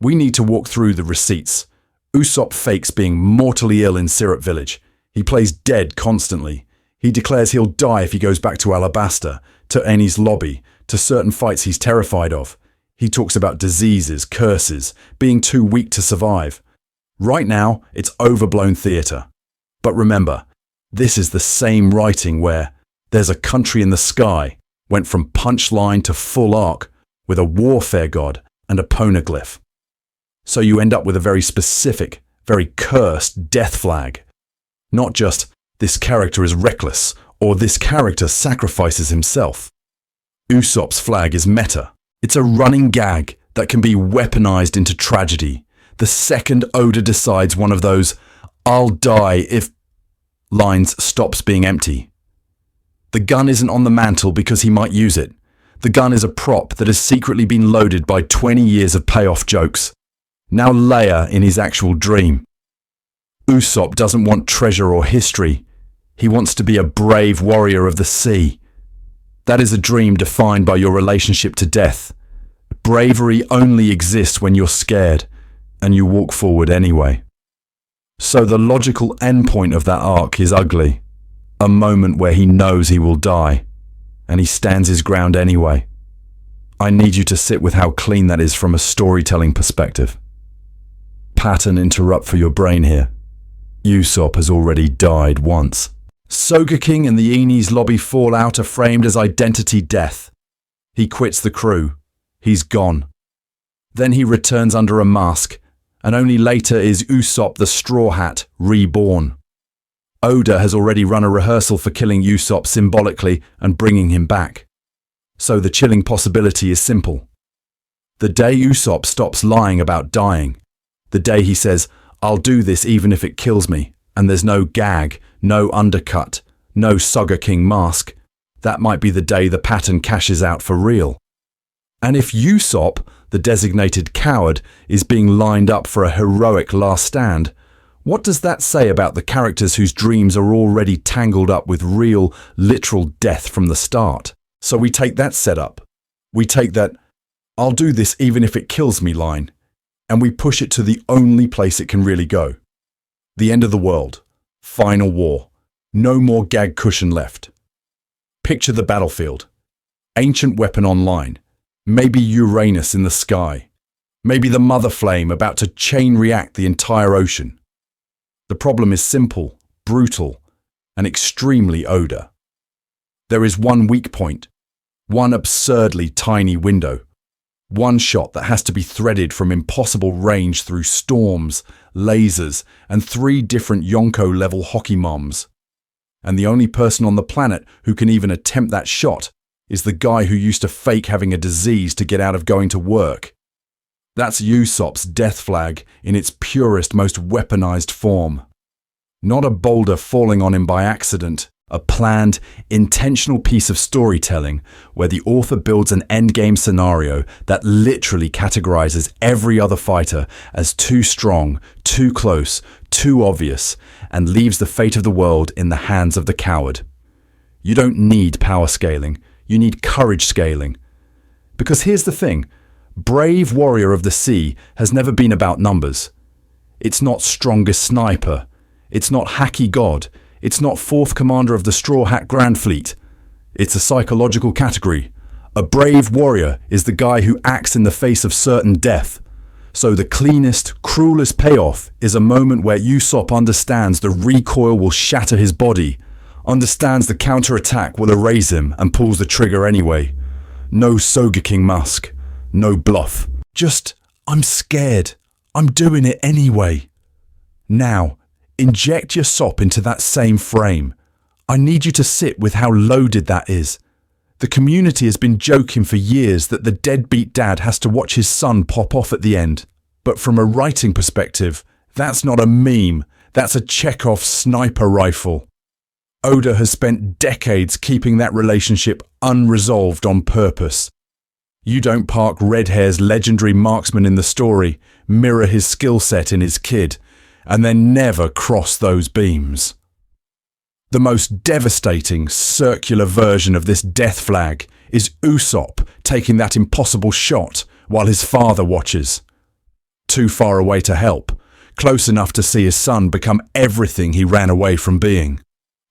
We need to walk through the receipts. Usopp fakes being mortally ill in Syrup Village. He plays dead constantly. He declares he'll die if he goes back to Alabasta, to Enies' lobby, to certain fights he's terrified of. He talks about diseases, curses, being too weak to survive. Right now, it's overblown theatre. But remember, this is the same writing where "there's a country in the sky" went from punchline to full arc with a warfare god and a poneglyph. So you end up with a very specific, very cursed death flag. Not just, this character is reckless, or this character sacrifices himself. Usopp's flag is meta. It's a running gag that can be weaponized into tragedy. The second Oda decides one of those "I'll die if" lines stops being empty. The gun isn't on the mantle because he might use it. The gun is a prop that has secretly been loaded by 20 years of payoff jokes. Now Leia in his actual dream. Usopp doesn't want treasure or history. He wants to be a brave warrior of the sea. That is a dream defined by your relationship to death. Bravery only exists when you're scared, and you walk forward anyway. So the logical endpoint of that arc is ugly. A moment where he knows he will die, and he stands his ground anyway. I need you to sit with how clean that is from a storytelling perspective. Pattern interrupt for your brain here. Usopp has already died once. Sogeking and the Enies lobby fallout are framed as identity death. He quits the crew. He's gone. Then he returns under a mask, and only later is Usopp the Straw Hat reborn. Oda has already run a rehearsal for killing Usopp symbolically and bringing him back. So the chilling possibility is simple. The day Usopp stops lying about dying, the day he says, "I'll do this even if it kills me," and there's no gag, no undercut, no Sogeking mask, that might be the day the pattern cashes out for real. And if Usopp, the designated coward, is being lined up for a heroic last stand, what does that say about the characters whose dreams are already tangled up with real, literal death from the start? So we take that setup. We take that "I'll do this even if it kills me" line, and we push it to the only place it can really go. The end of the world. Final war. No more gag cushion left. Picture the battlefield. Ancient weapon online. Maybe Uranus in the sky. Maybe the mother flame about to chain react the entire ocean. The problem is simple, brutal, and extremely Oda. There is one weak point, one absurdly tiny window. One shot that has to be threaded from impossible range through storms, lasers, and 3 different Yonko-level hockey moms. And the only person on the planet who can even attempt that shot is the guy who used to fake having a disease to get out of going to work. That's Usopp's death flag in its purest, most weaponized form. Not a boulder falling on him by accident, a planned, intentional piece of storytelling where the author builds an endgame scenario that literally categorizes every other fighter as too strong, too close, too obvious, and leaves the fate of the world in the hands of the coward. You don't need power scaling, you need courage scaling. Because here's the thing, brave warrior of the sea has never been about numbers. It's not strongest sniper, it's not hacky god, it's not 4th commander of the Straw Hat Grand Fleet. It's a psychological category. A brave warrior is the guy who acts in the face of certain death. So the cleanest, cruelest payoff is a moment where Usopp understands the recoil will shatter his body, understands the counterattack will erase him and pulls the trigger anyway. No Sogeking Musk, no bluff. Just, I'm scared. I'm doing it anyway. Now, inject your Usopp into that same frame. I need you to sit with how loaded that is. The community has been joking for years that the deadbeat dad has to watch his son pop off at the end. But from a writing perspective, that's not a meme, that's a Chekhov sniper rifle. Oda has spent decades keeping that relationship unresolved on purpose. You don't park Red Hair's legendary marksman in the story, mirror his skill set in his kid, and then never cross those beams. The most devastating, circular version of this death flag is Usopp taking that impossible shot while his father watches. Too far away to help, close enough to see his son become everything he ran away from being.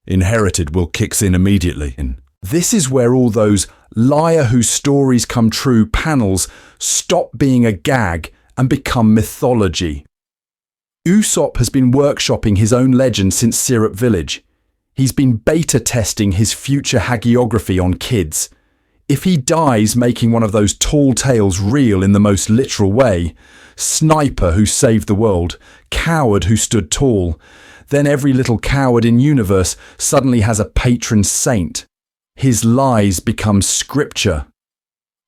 Inherited will kicks in immediately. This is where all those liar whose stories come true panels stop being a gag and become mythology. Usopp has been workshopping his own legend since Syrup Village. He's been beta testing his future hagiography on kids. If he dies making one of those tall tales real in the most literal way, sniper who saved the world, coward who stood tall, then every little coward in universe suddenly has a patron saint. His lies become scripture.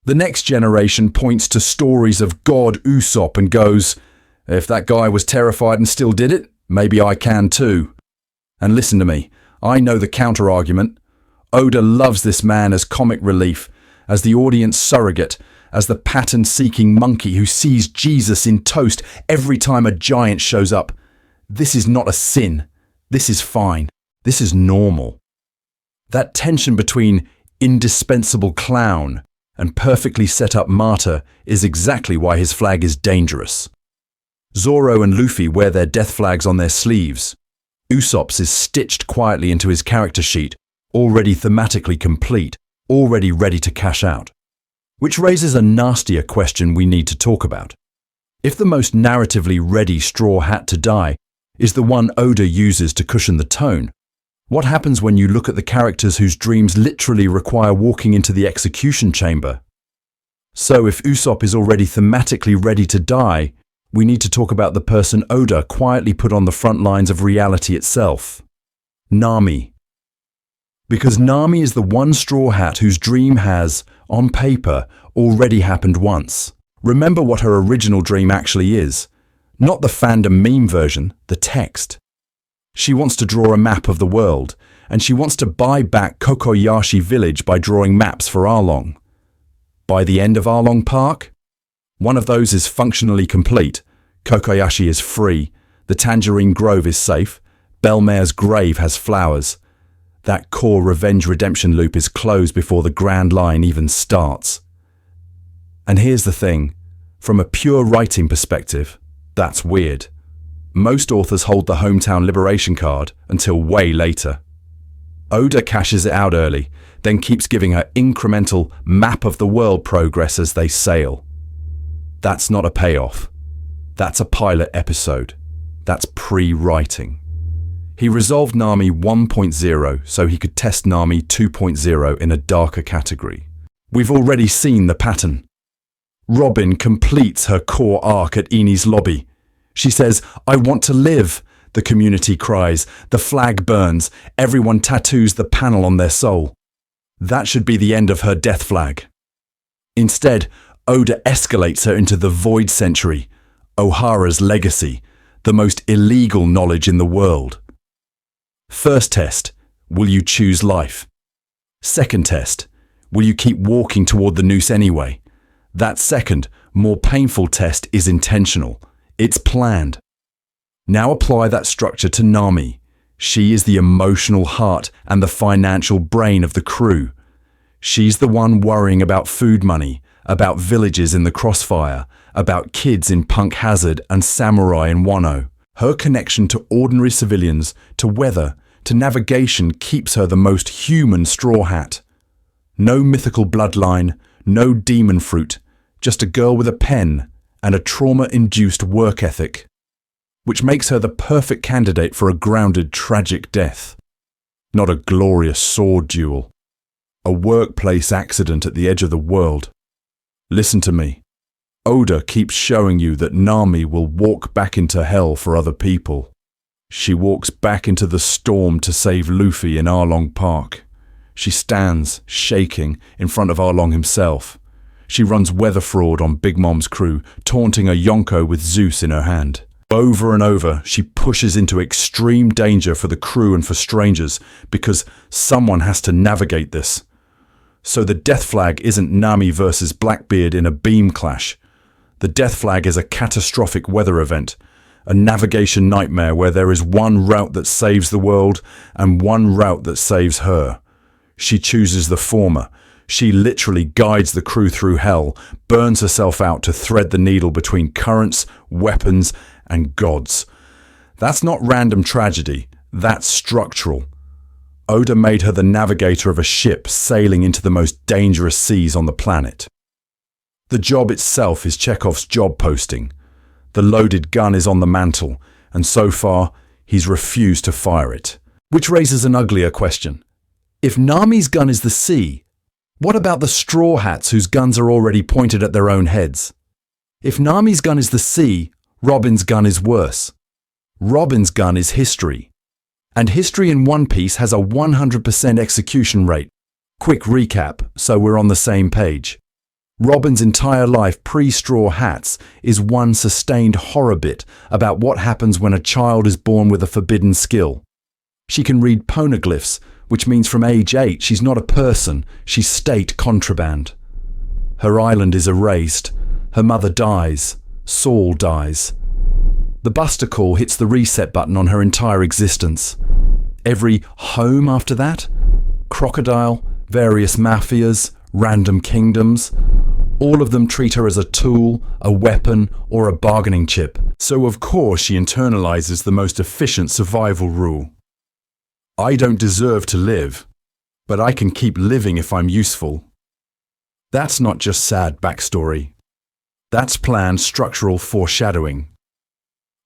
The next generation points to stories of God Usopp and goes, if that guy was terrified and still did it, maybe I can too. And listen to me, I know the counter-argument. Oda loves this man as comic relief, as the audience surrogate, as the pattern-seeking monkey who sees Jesus in toast every time a giant shows up. This is not a sin. This is fine. This is normal. That tension between indispensable clown and perfectly set up martyr is exactly why his flag is dangerous. Zoro and Luffy wear their death flags on their sleeves. Usopp's is stitched quietly into his character sheet, already thematically complete, already ready to cash out. Which raises a nastier question we need to talk about. If the most narratively ready Straw Hat to die is the one Oda uses to cushion the tone, what happens when you look at the characters whose dreams literally require walking into the execution chamber? So if Usopp is already thematically ready to die, we need to talk about the person Oda quietly put on the front lines of reality itself. Nami. Because Nami is the one Straw Hat whose dream has, on paper, already happened once. Remember what her original dream actually is. Not the fandom meme version, the text. She wants to draw a map of the world, and she wants to buy back Kokoyashi Village by drawing maps for Arlong. By the end of Arlong Park, one of those is functionally complete. Kokoyashi is free. The Tangerine Grove is safe. Belmare's grave has flowers. That core revenge redemption loop is closed before the Grand Line even starts. And here's the thing. From a pure writing perspective, that's weird. Most authors hold the hometown liberation card until way later. Oda cashes it out early, then keeps giving her incremental map of the world progress as they sail. That's not a payoff. That's a pilot episode. That's pre-writing. He resolved Nami 1.0 so he could test Nami 2.0 in a darker category. We've already seen the pattern. Robin completes her core arc at Enies' lobby. She says, "I want to live." The community cries, the flag burns, everyone tattoos the panel on their soul. That should be the end of her death flag. Instead, Oda escalates her into the Void Century, O'Hara's legacy, the most illegal knowledge in the world. First test, will you choose life? Second test, will you keep walking toward the noose anyway? That second, more painful test is intentional. It's planned. Now apply that structure to Nami. She is the emotional heart and the financial brain of the crew. She's the one worrying about food money, about villages in the crossfire, about kids in Punk Hazard and Samurai in Wano. Her connection to ordinary civilians, to weather, to navigation keeps her the most human Straw Hat. No mythical bloodline, no demon fruit, just a girl with a pen and a trauma-induced work ethic, which makes her the perfect candidate for a grounded, tragic death. Not a glorious sword duel. A workplace accident at the edge of the world. Listen to me. Oda keeps showing you that Nami will walk back into hell for other people. She walks back into the storm to save Luffy in Arlong Park. She stands, shaking, in front of Arlong himself. She runs weather fraud on Big Mom's crew, taunting a Yonko with Zeus in her hand. Over and over, she pushes into extreme danger for the crew and for strangers, because someone has to navigate this. So the death flag isn't Nami versus Blackbeard in a beam clash. The death flag is a catastrophic weather event, a navigation nightmare where there is one route that saves the world and one route that saves her. She chooses the former. She literally guides the crew through hell, burns herself out to thread the needle between currents, weapons, and gods. That's not random tragedy, that's structural. Oda made her the navigator of a ship sailing into the most dangerous seas on the planet. The job itself is Chekhov's job posting. The loaded gun is on the mantle, and so far, he's refused to fire it. Which raises an uglier question. If Nami's gun is the sea, what about the Straw Hats whose guns are already pointed at their own heads? If Nami's gun is the sea, Robin's gun is worse. Robin's gun is history. And history in One Piece has a 100% execution rate. Quick recap, so we're on the same page. Robin's entire life pre-Straw Hats is one sustained horror bit about what happens when a child is born with a forbidden skill. She can read poneglyphs, which means from age 8 she's not a person, she's state contraband. Her island is erased. Her mother dies. Saul dies. The Buster Call hits the reset button on her entire existence. Every home after that? Crocodile, various mafias, random kingdoms. All of them treat her as a tool, a weapon, or a bargaining chip. So of course she internalizes the most efficient survival rule. I don't deserve to live, but I can keep living if I'm useful. That's not just sad backstory. That's planned structural foreshadowing.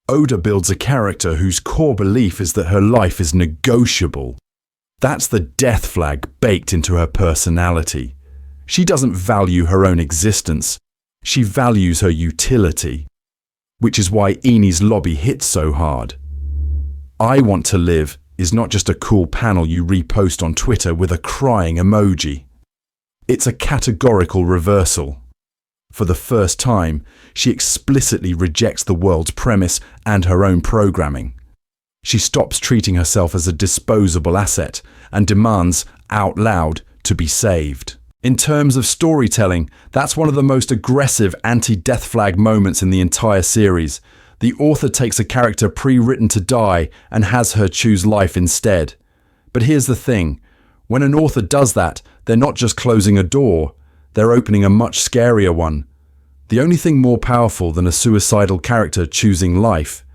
Oda builds a character whose core belief is that her life is negotiable. That's the death flag baked into her personality. She doesn't value her own existence. She values her utility. Which is why Enies' lobby hits so hard. I want to live is not just a cool panel you repost on Twitter with a crying emoji. It's a categorical reversal. For the first time, she explicitly rejects the world's premise and her own programming. She stops treating herself as a disposable asset and demands, out loud, to be saved. In terms of storytelling, that's one of the most aggressive anti-death flag moments in the entire series. The author takes a character pre-written to die and has her choose life instead. But here's the thing. When an author does that, they're not just closing a door, they're opening a much scarier one. The only thing more powerful than a suicidal character choosing life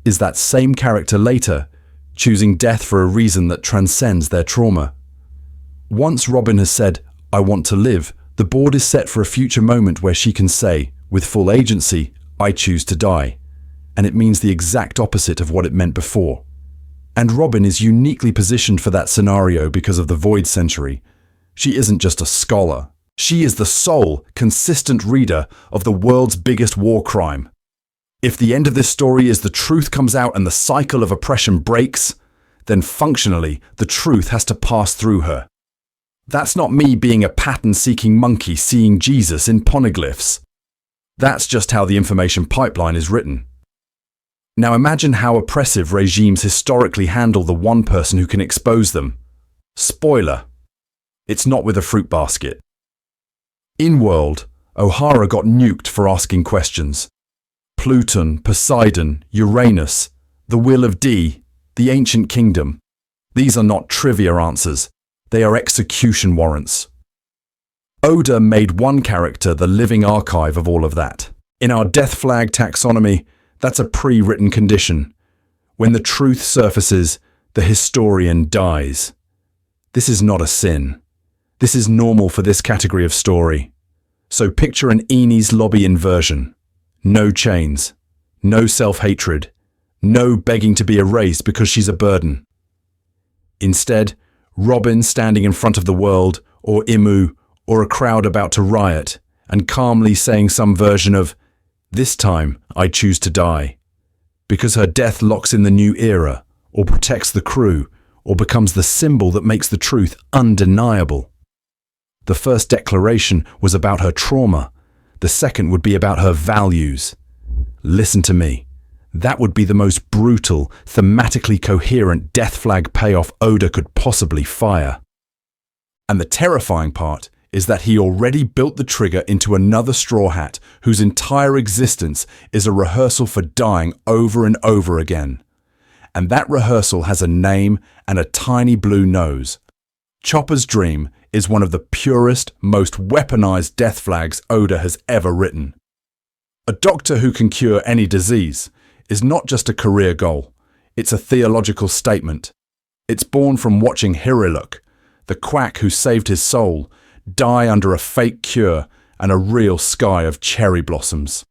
is that same character later choosing death for a reason that transcends their trauma. Once Robin has said, "I want to live," the board is set for a future moment where she can say, with full agency, "I choose to die." And it means the exact opposite of what it meant before. And Robin is uniquely positioned for that scenario because of the Void Century. She isn't just a scholar. She is the sole, consistent reader of the world's biggest war crime. If the end of this story is the truth comes out and the cycle of oppression breaks, then functionally, the truth has to pass through her. That's not me being a pattern-seeking monkey seeing Jesus in poneglyphs. That's just how the information pipeline is written. Now imagine how oppressive regimes historically handle the one person who can expose them. Spoiler: it's not with a fruit basket. In World, O'Hara got nuked for asking questions. Pluton, Poseidon, Uranus, the will of D, the ancient kingdom. These are not trivia answers. They are execution warrants. Oda made one character the living archive of all of that. In our death flag taxonomy, that's a pre-written condition. When the truth surfaces, the historian dies. This is not a sin. This is normal for this category of story. So picture an Enies lobby inversion. No chains. No self-hatred. No begging to be erased because she's a burden. Instead, Robin standing in front of the world, or Imu, or a crowd about to riot, and calmly saying some version of, "This time I choose to die," because her death locks in the new era, or protects the crew, or becomes the symbol that makes the truth undeniable. The first declaration was about her trauma. The second would be about her values. Listen to me. That would be the most brutal, thematically coherent death flag payoff Oda could possibly fire. And the terrifying part is that he already built the trigger into another Straw Hat whose entire existence is a rehearsal for dying over and over again. And that rehearsal has a name and a tiny blue nose. Chopper's Dream is one of the purest, most weaponized death flags Oda has ever written. A doctor who can cure any disease is not just a career goal, it's a theological statement. It's born from watching Hiriluk, the quack who saved his soul, die under a fake cure and a real sky of cherry blossoms.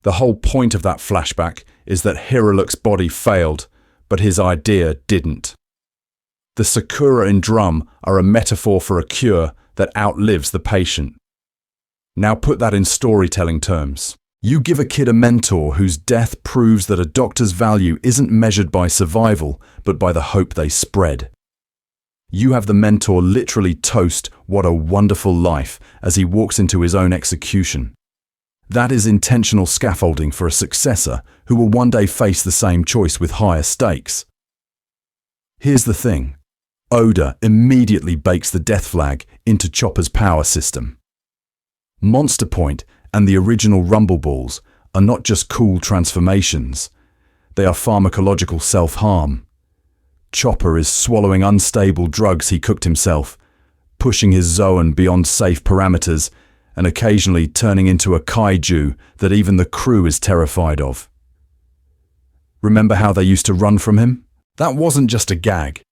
The whole point of that flashback is that Hiriluk's body failed, but his idea didn't. The sakura in drum are a metaphor for a cure that outlives the patient. Now put that in storytelling terms. You give a kid a mentor whose death proves that a doctor's value isn't measured by survival, but by the hope they spread. You have the mentor literally toast "what a wonderful life" as he walks into his own execution. That is intentional scaffolding for a successor who will one day face the same choice with higher stakes. Here's the thing. Oda immediately bakes the death flag into Chopper's power system. Monster Point and the original Rumble Balls are not just cool transformations. They are pharmacological self-harm. Chopper is swallowing unstable drugs he cooked himself, pushing his Zoan beyond safe parameters, and occasionally turning into a kaiju that even the crew is terrified of. Remember how they used to run from him? That wasn't just a gag.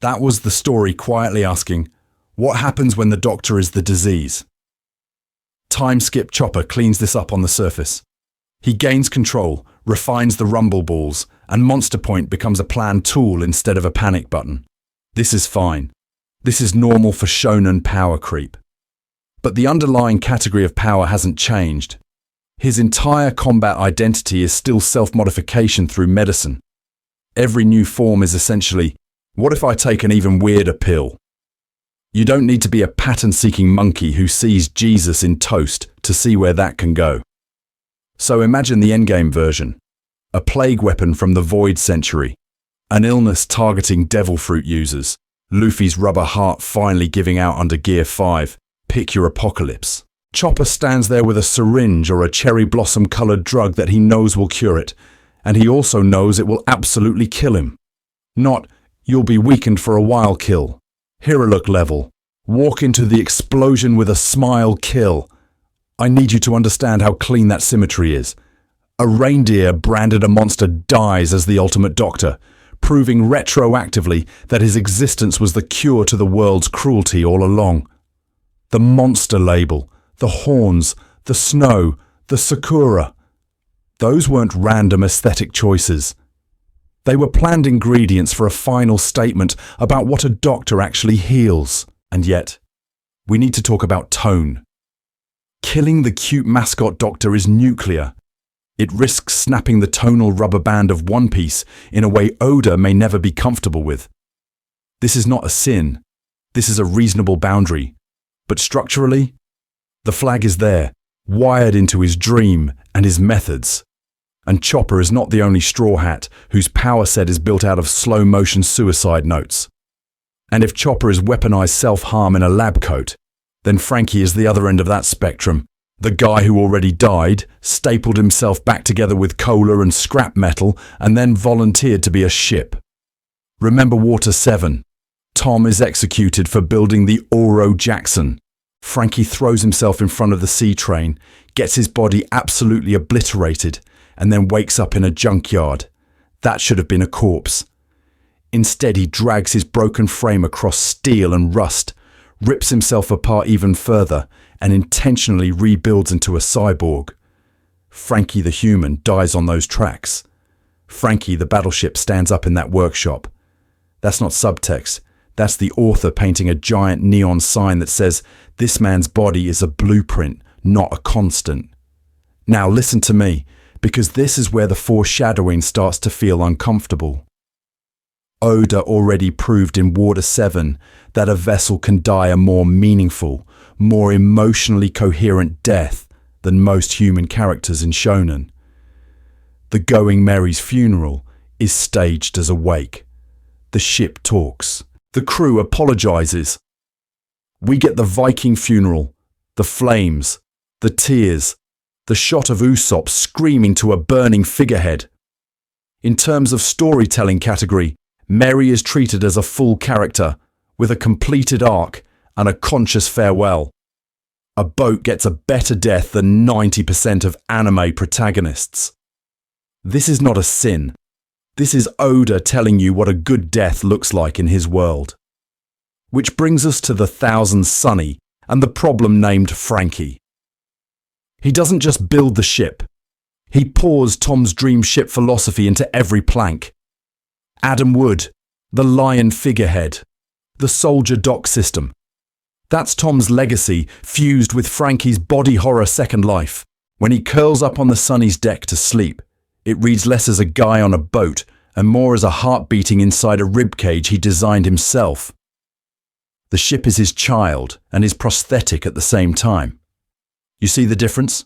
That was the story quietly asking, what happens when the doctor is the disease? Time skip Chopper cleans this up on the surface. He gains control, refines the Rumble Balls, and Monster Point becomes a planned tool instead of a panic button. This is fine. This is normal for shonen power creep. But the underlying category of power hasn't changed. His entire combat identity is still self-modification through medicine. Every new form is essentially, what if I take an even weirder pill? You don't need to be a pattern-seeking monkey who sees Jesus in toast to see where that can go. So imagine the endgame version. A plague weapon from the Void Century. An illness targeting devil fruit users. Luffy's rubber heart finally giving out under Gear 5. Pick your apocalypse. Chopper stands there with a syringe or a cherry blossom-coloured drug that he knows will cure it. And he also knows it will absolutely kill him. Not, you'll be weakened for a while kill. Hiriluk level. Walk into the explosion with a smile kill. I need you to understand how clean that symmetry is. A reindeer branded a monster dies as the ultimate doctor, proving retroactively that his existence was the cure to the world's cruelty all along. The monster label, the horns, the snow, the sakura. Those weren't random aesthetic choices. They were planned ingredients for a final statement about what a doctor actually heals. And yet, We need to talk about tone. Killing the cute mascot doctor is nuclear. It risks snapping the tonal rubber band of One Piece in a way Oda may never be comfortable with. This is not a sin. This is a reasonable boundary. But structurally, the flag is there, wired into his dream and his methods. And Chopper is not the only Straw Hat whose power set is built out of slow-motion suicide notes. And if Chopper is weaponized self-harm in a lab coat, then Franky is the other end of that spectrum. The guy who already died, stapled himself back together with cola and scrap metal, and then volunteered to be a ship. Remember Water 7? Tom is executed for building the Oro Jackson. Franky throws himself in front of the sea train, gets his body absolutely obliterated, and then wakes up in a junkyard. That should have been a corpse. Instead, he drags his broken frame across steel and rust, rips himself apart even further, and intentionally rebuilds into a cyborg. Franky the human dies on those tracks. Franky the battleship stands up in that workshop. That's not subtext. That's the author painting a giant neon sign that says, this man's body is a blueprint, not a constant. Now listen to me, because this is where the foreshadowing starts to feel uncomfortable. Oda already proved in Water 7 that a vessel can die a more meaningful, more emotionally coherent death than most human characters in shonen. The Going Merry's funeral is staged as a wake. The ship talks. The crew apologizes. We get the Viking funeral, the flames, the tears, the shot of Usopp screaming to a burning figurehead. In terms of storytelling category, Merry is treated as a full character, with a completed arc and a conscious farewell. A boat gets a better death than 90% of anime protagonists. This is not a sin. This is Oda telling you what a good death looks like in his world. Which brings us to the Thousand Sunny and the problem named Franky. He doesn't just build the ship. He pours Tom's dream ship philosophy into every plank. Adam Wood, the lion figurehead, the soldier dock system. That's Tom's legacy fused with Franky's body horror second life. When he curls up on the Sunny's deck to sleep, it reads less as a guy on a boat and more as a heart beating inside a ribcage he designed himself. The ship is his child and his prosthetic at the same time. You see the difference?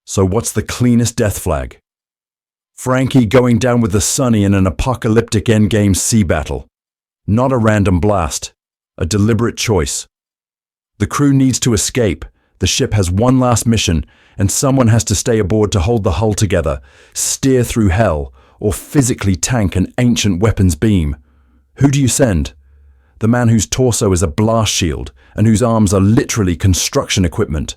So what's the cleanest death flag? Franky going down with the Sunny in an apocalyptic endgame sea battle. Not a random blast, a deliberate choice. The crew needs to escape, the ship has one last mission, and someone has to stay aboard to hold the hull together, steer through hell, or physically tank an ancient weapons beam. Who do you send? The man whose torso is a blast shield and whose arms are literally construction equipment.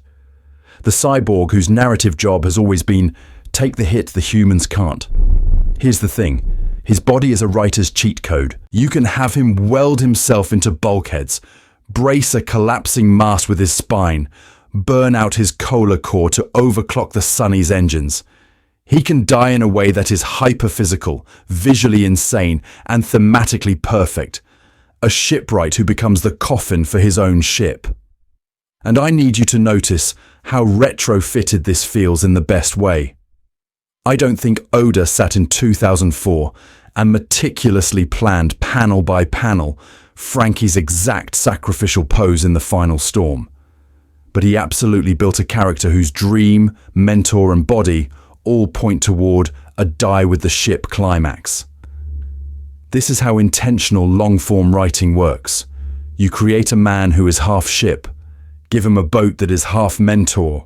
The cyborg whose narrative job has always been, take the hit the humans can't. Here's the thing. His body is a writer's cheat code. You can have him weld himself into bulkheads, brace a collapsing mast with his spine, burn out his cola core to overclock the Sunny's engines. He can die in a way that is hyper-physical, visually insane, and thematically perfect. A shipwright who becomes the coffin for his own ship. And I need you to notice how retrofitted this feels in the best way. I don't think Oda sat in 2004 and meticulously planned panel by panel Franky's exact sacrificial pose in the final storm. But he absolutely built a character whose dream, mentor and body all point toward a die with the ship climax. This is how intentional long-form writing works. You create a man who is half ship, give him a boat that is half mentor,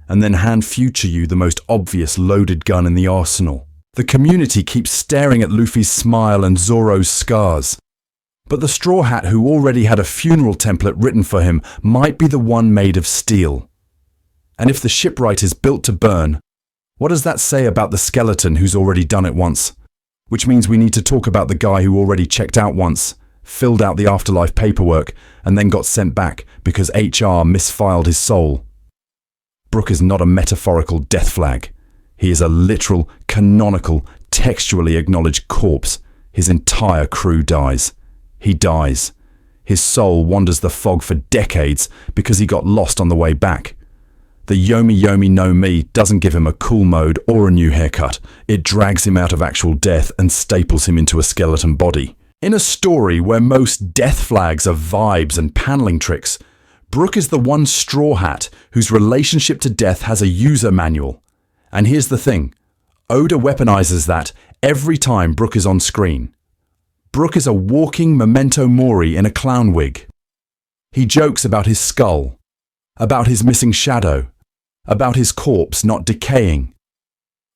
and then hand future you the most obvious loaded gun in the arsenal. The community keeps staring at Luffy's smile and Zoro's scars. But the Straw Hat who already had a funeral template written for him might be the one made of steel. And if the shipwright is built to burn, what does that say about the skeleton who's already done it once? Which means we need to talk about the guy who already checked out once, filled out the afterlife paperwork, and then got sent back because HR misfiled his soul. Brook is not a metaphorical death flag. He is a literal, canonical, textually acknowledged corpse. His entire crew dies. He dies. His soul wanders the fog for decades because he got lost on the way back. The Yomi Yomi no Mi doesn't give him a cool mode or a new haircut. It drags him out of actual death and staples him into a skeleton body. In a story where most death flags are vibes and paneling tricks, Brooke is the one straw hat whose relationship to death has a user manual. And here's the thing, Oda weaponizes that every time Brooke is on screen. Brooke is a walking memento mori in a clown wig. He jokes about his skull, about his missing shadow, about his corpse not decaying.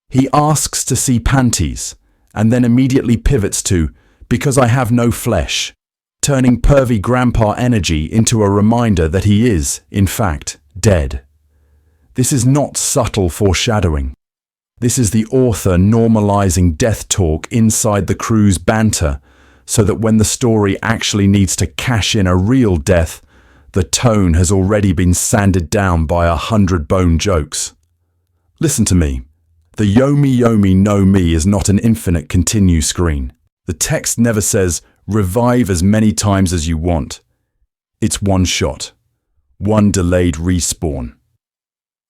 He asks to see panties, and then immediately pivots to, because I have no flesh, turning pervy grandpa energy into a reminder that he is, in fact, dead. This is not subtle foreshadowing. This is the author normalizing death talk inside the crew's banter, so that when the story actually needs to cash in a real death, the tone has already been sanded down by 100 bone jokes. Listen to me. The Yomi Yomi no Mi is not an infinite continue screen. The text never says, revive as many times as you want. It's one shot. One delayed respawn.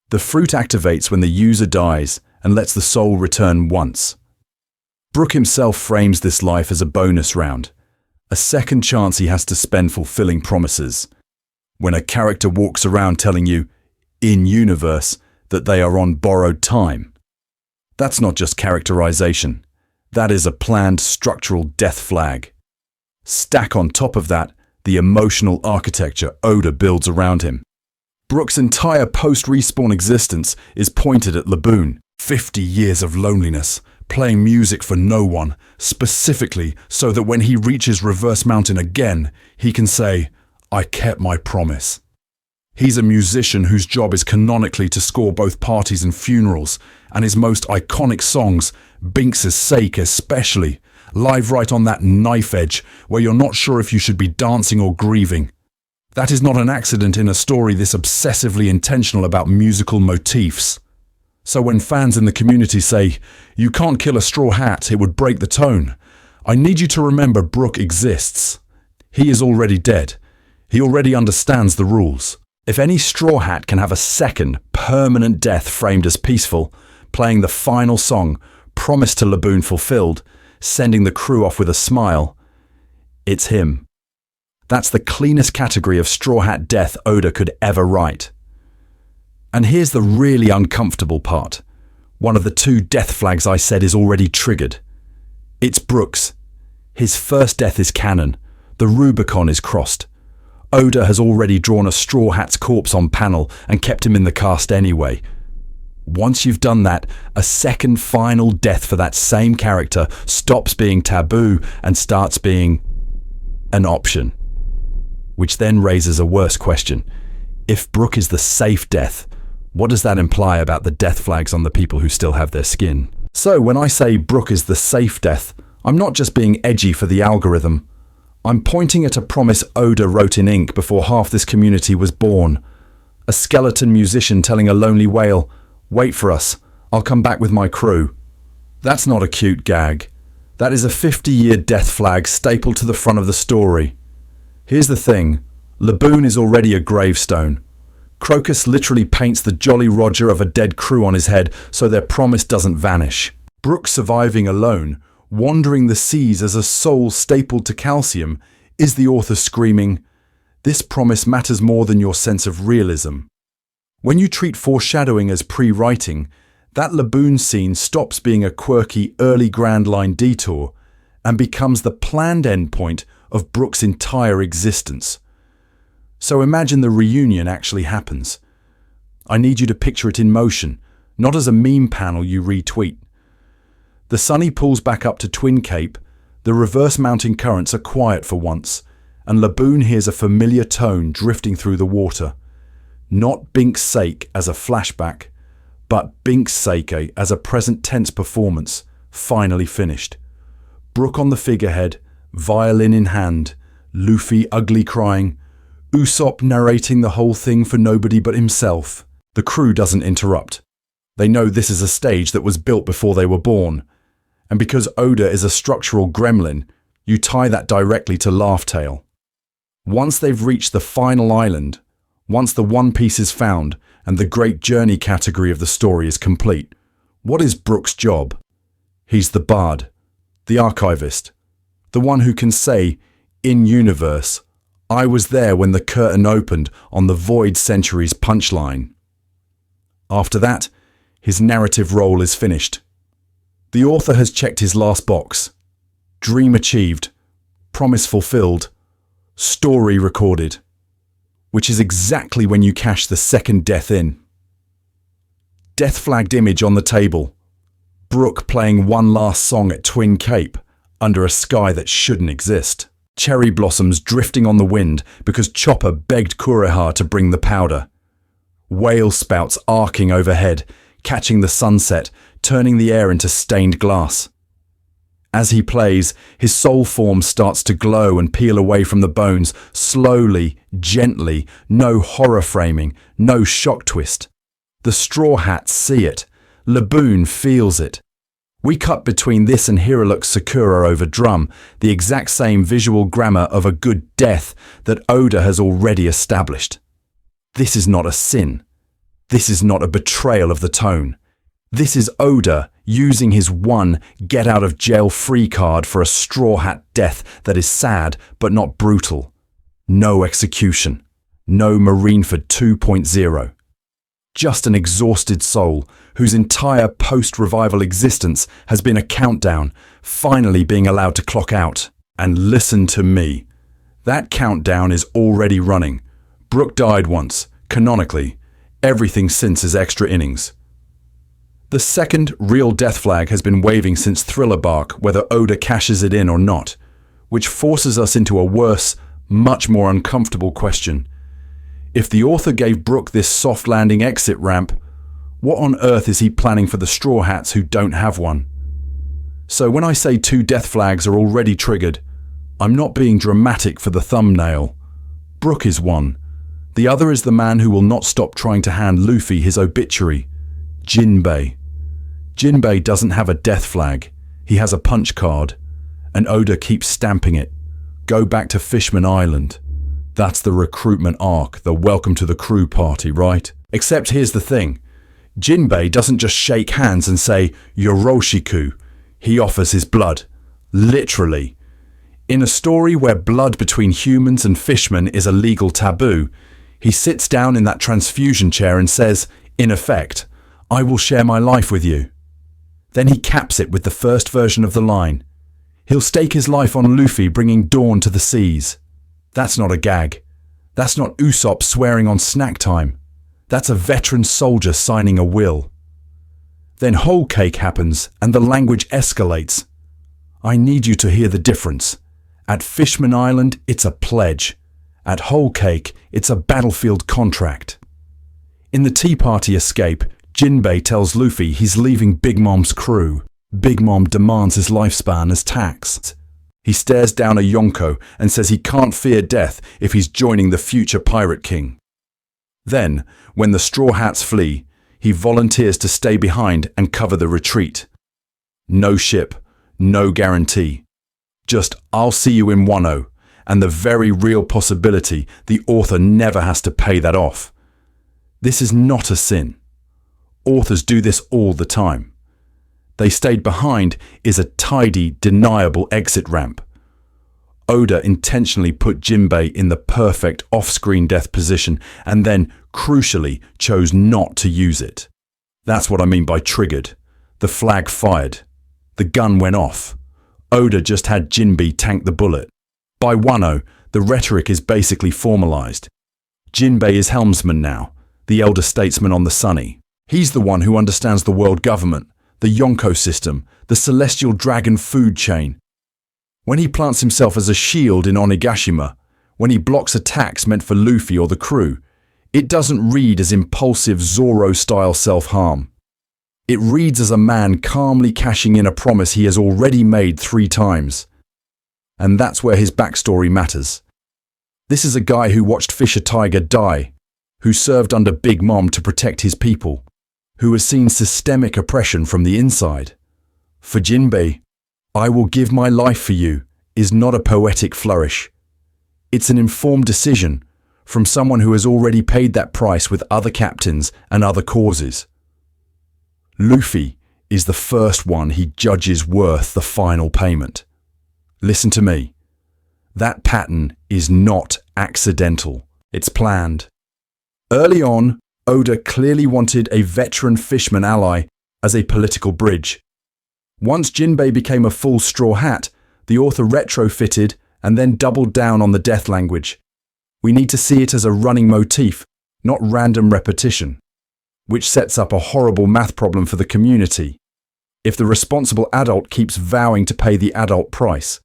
The fruit activates when the user dies and lets the soul return once. Brooke himself frames this life as a bonus round, a second chance he has to spend fulfilling promises. When a character walks around telling you, in-universe, that they are on borrowed time. That's not just characterization. That is a planned structural death flag. Stack on top of that the emotional architecture Oda builds around him. Brooke's entire post-respawn existence is pointed at Laboon. 50 years of loneliness, playing music for no one, specifically so that when he reaches Reverse Mountain again, he can say, I kept my promise. He's a musician whose job is canonically to score both parties and funerals, and his most iconic songs, Binks' Sake especially, live right on that knife edge where you're not sure if you should be dancing or grieving. That is not an accident in a story this obsessively intentional about musical motifs. So when fans in the community say, you can't kill a straw hat, it would break the tone, I need you to remember Brooke exists. He is already dead. He already understands the rules. If any straw hat can have a second, permanent death framed as peaceful, playing the final song, promise to Laboon fulfilled, sending the crew off with a smile, it's him. That's the cleanest category of straw hat death Oda could ever write. And here's the really uncomfortable part. One of the two death flags I said is already triggered. It's Brooke's. His first death is canon. The Rubicon is crossed. Oda has already drawn a straw hat's corpse on panel and kept him in the cast anyway. Once you've done that, a second final death for that same character stops being taboo and starts being an option. Which then raises a worse question. If Brooke is the safe death, what does that imply about the death flags on the people who still have their skin? So when I say Brooke is the safe death, I'm not just being edgy for the algorithm. I'm pointing at a promise Oda wrote in ink before half this community was born. A skeleton musician telling a lonely whale, wait for us, I'll come back with my crew. That's not a cute gag. That is a 50-year death flag stapled to the front of the story. Here's the thing, Laboon is already a gravestone. Crocus literally paints the Jolly Roger of a dead crew on his head so their promise doesn't vanish. Brooke surviving alone, wandering the seas as a soul stapled to calcium, is the author screaming, this promise matters more than your sense of realism. When you treat foreshadowing as pre-writing, that Laboon scene stops being a quirky early Grand Line detour and becomes the planned endpoint of Brooke's entire existence. So imagine the reunion actually happens. I need you to picture it in motion, not as a meme panel you retweet. The Sunny pulls back up to Twin Cape, the reverse mounting currents are quiet for once, and Laboon hears a familiar tone drifting through the water. Not Binks' Sake as a flashback, but Binks' Sake as a present tense performance, finally finished. Brooke on the figurehead, violin in hand, Luffy ugly crying, Usopp narrating the whole thing for nobody but himself. The crew doesn't interrupt. They know this is a stage that was built before they were born. And because Oda is a structural gremlin, you tie that directly to Laugh Tale. Once they've reached the final island, once the One Piece is found and the great journey category of the story is complete, what is Brook's job? He's the bard, the archivist, the one who can say, in universe, I was there when the curtain opened on the Void Century's punchline. After that, his narrative role is finished. The author has checked his last box. Dream achieved, promise fulfilled, story recorded, which is exactly when you cash the second death in. Death flagged image on the table. Brook playing one last song at Twin Cape under a sky that shouldn't exist. Cherry blossoms drifting on the wind because Chopper begged Kureha to bring the powder. Whale spouts arcing overhead, catching the sunset, turning the air into stained glass. As he plays, his soul form starts to glow and peel away from the bones, slowly, gently, no horror framing, no shock twist. The Straw Hats see it. Laboon feels it. We cut between this and Hiruluk's Sakura over drum, the exact same visual grammar of a good death that Oda has already established. This is not a sin. This is not a betrayal of the tone. This is Oda using his one get-out-of-jail-free card for a Straw Hat death that is sad but not brutal. No execution. No Marineford 2.0. Just an exhausted soul whose entire post-revival existence has been a countdown, finally being allowed to clock out. And listen to me. That countdown is already running. Brook died once, canonically. Everything since is extra innings. The second real death flag has been waving since Thriller Bark, whether Oda cashes it in or not, which forces us into a worse, much more uncomfortable question. If the author gave Brook this soft landing exit ramp, what on earth is he planning for the Straw Hats who don't have one? So when I say 2 death flags are already triggered, I'm not being dramatic for the thumbnail. Brook is one. The other is the man who will not stop trying to hand Luffy his obituary. Jinbei. Jinbei doesn't have a death flag. He has a punch card. And Oda keeps stamping it. Go back to Fishman Island. That's the recruitment arc, the welcome to the crew party, right? Except here's the thing. Jinbei doesn't just shake hands and say, Yoroshiku. He offers his blood. Literally. In a story where blood between humans and fishmen is a legal taboo, he sits down in that transfusion chair and says, in effect, I will share my life with you. Then he caps it with the first version of the line. He'll stake his life on Luffy bringing dawn to the seas. That's not a gag. That's not Usopp swearing on snack time. That's a veteran soldier signing a will. Then Whole Cake happens and the language escalates. I need you to hear the difference. At Fishman Island, it's a pledge. At Whole Cake, it's a battlefield contract. In the Tea Party escape, Jinbei tells Luffy he's leaving Big Mom's crew. Big Mom demands his lifespan as tax. He stares down a Yonko and says he can't fear death if he's joining the future Pirate King. Then, when the Straw Hats flee, he volunteers to stay behind and cover the retreat. No ship, no guarantee. Just, I'll see you in Wano, and the very real possibility the author never has to pay that off. This is not a sin. Authors do this all the time. They stayed behind is a tidy, deniable exit ramp. Oda intentionally put Jinbei in the perfect off-screen death position and then, crucially, chose not to use it. That's what I mean by triggered. The flag fired. The gun went off. Oda just had Jinbei tank the bullet. By Wano, the rhetoric is basically formalized. Jinbei is helmsman now, the elder statesman on the Sunny. He's the one who understands the world government, the Yonko system, the celestial dragon food chain. When he plants himself as a shield in Onigashima, when he blocks attacks meant for Luffy or the crew, it doesn't read as impulsive Zoro-style self-harm. It reads as a man calmly cashing in a promise he has already made 3 times. And that's where his backstory matters. This is a guy who watched Fisher Tiger die, who served under Big Mom to protect his people, who has seen systemic oppression from the inside. For Jinbei, I will give my life for you is not a poetic flourish. It's an informed decision from someone who has already paid that price with other captains and other causes. Luffy is the first one he judges worth the final payment. Listen to me. That pattern is not accidental. It's planned. Early on, Oda clearly wanted a veteran fisherman ally as a political bridge. Once Jinbei became a full Straw Hat, the author retrofitted and then doubled down on the death language. We need to see it as a running motif, not random repetition, which sets up a horrible math problem for the community. If the responsible adult keeps vowing to pay the adult price,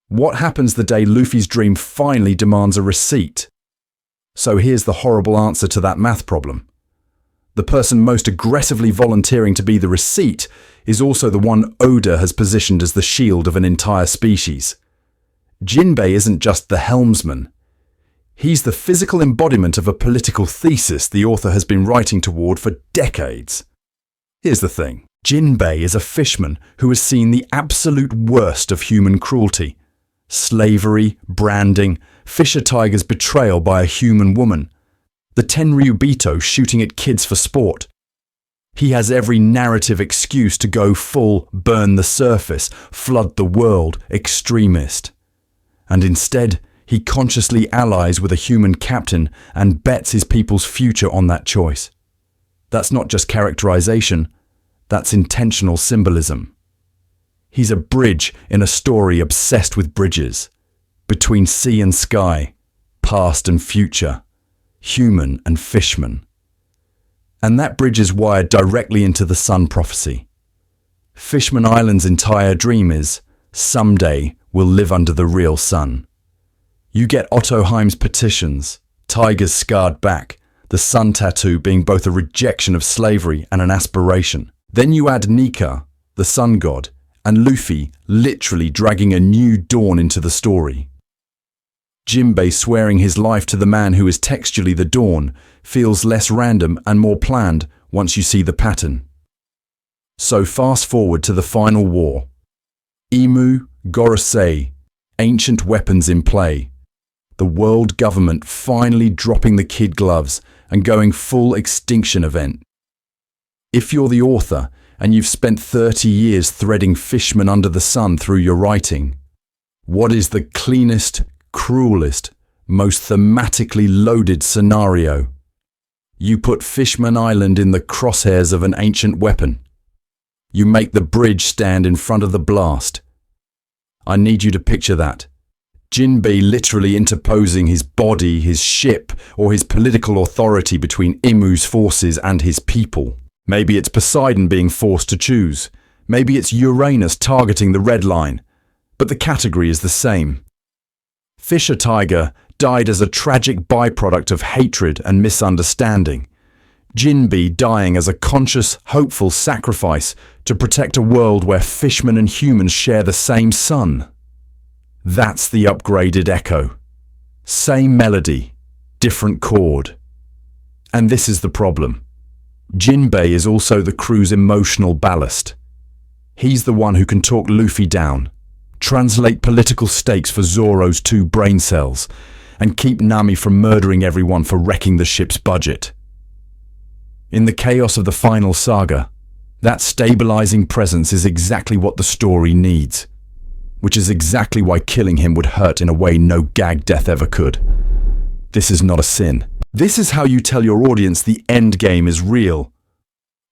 what happens the day Luffy's dream finally demands a receipt? So here's the horrible answer to that math problem. The person most aggressively volunteering to be the receipt is also the one Oda has positioned as the shield of an entire species. Jinbei isn't just the helmsman. He's the physical embodiment of a political thesis the author has been writing toward for decades. Here's the thing. Jinbei is a fisherman who has seen the absolute worst of human cruelty. Slavery, branding, fisher tiger's betrayal by a human woman, the Tenryubito shooting at kids for sport. He has every narrative excuse to go full burn the surface, flood the world extremist. And instead, he consciously allies with a human captain and bets his people's future on that choice. That's not just characterization, that's intentional symbolism. He's a bridge in a story obsessed with bridges, between sea and sky, past and future, human and fishman. And that bridge is wired directly into the sun prophecy. Fishman Island's entire dream is, someday we'll live under the real sun. You get Otto Heim's petitions, Tiger's scarred back, the sun tattoo being both a rejection of slavery and an aspiration. Then you add Nika, the sun god, and Luffy literally dragging a new dawn into the story. Jinbei swearing his life to the man who is textually the dawn feels less random and more planned once you see the pattern. So fast forward to the final war. Imu, Gorosei, ancient weapons in play. The world government finally dropping the kid gloves and going full extinction event. If you're the author and you've spent 30 years threading fishmen under the sun through your writing, what is the cleanest, cruelest, most thematically loaded scenario? You put Fishman Island in the crosshairs of an ancient weapon. You make the bridge stand in front of the blast. I need you to picture that. Jinbei literally interposing his body, his ship, or his political authority between Imu's forces and his people. Maybe it's Poseidon being forced to choose. Maybe it's Uranus targeting the red line. But the category is the same. Fisher Tiger died as a tragic byproduct of hatred and misunderstanding. Jinbei dying as a conscious, hopeful sacrifice to protect a world where fishmen and humans share the same sun. That's the upgraded echo. Same melody, different chord. And this is the problem. Jinbei is also the crew's emotional ballast. He's the one who can talk Luffy down, translate political stakes for Zoro's 2 brain cells, and keep Nami from murdering everyone for wrecking the ship's budget. In the chaos of the final saga, that stabilizing presence is exactly what the story needs, which is exactly why killing him would hurt in a way no gag death ever could. This is not a sin. This is how you tell your audience the end game is real.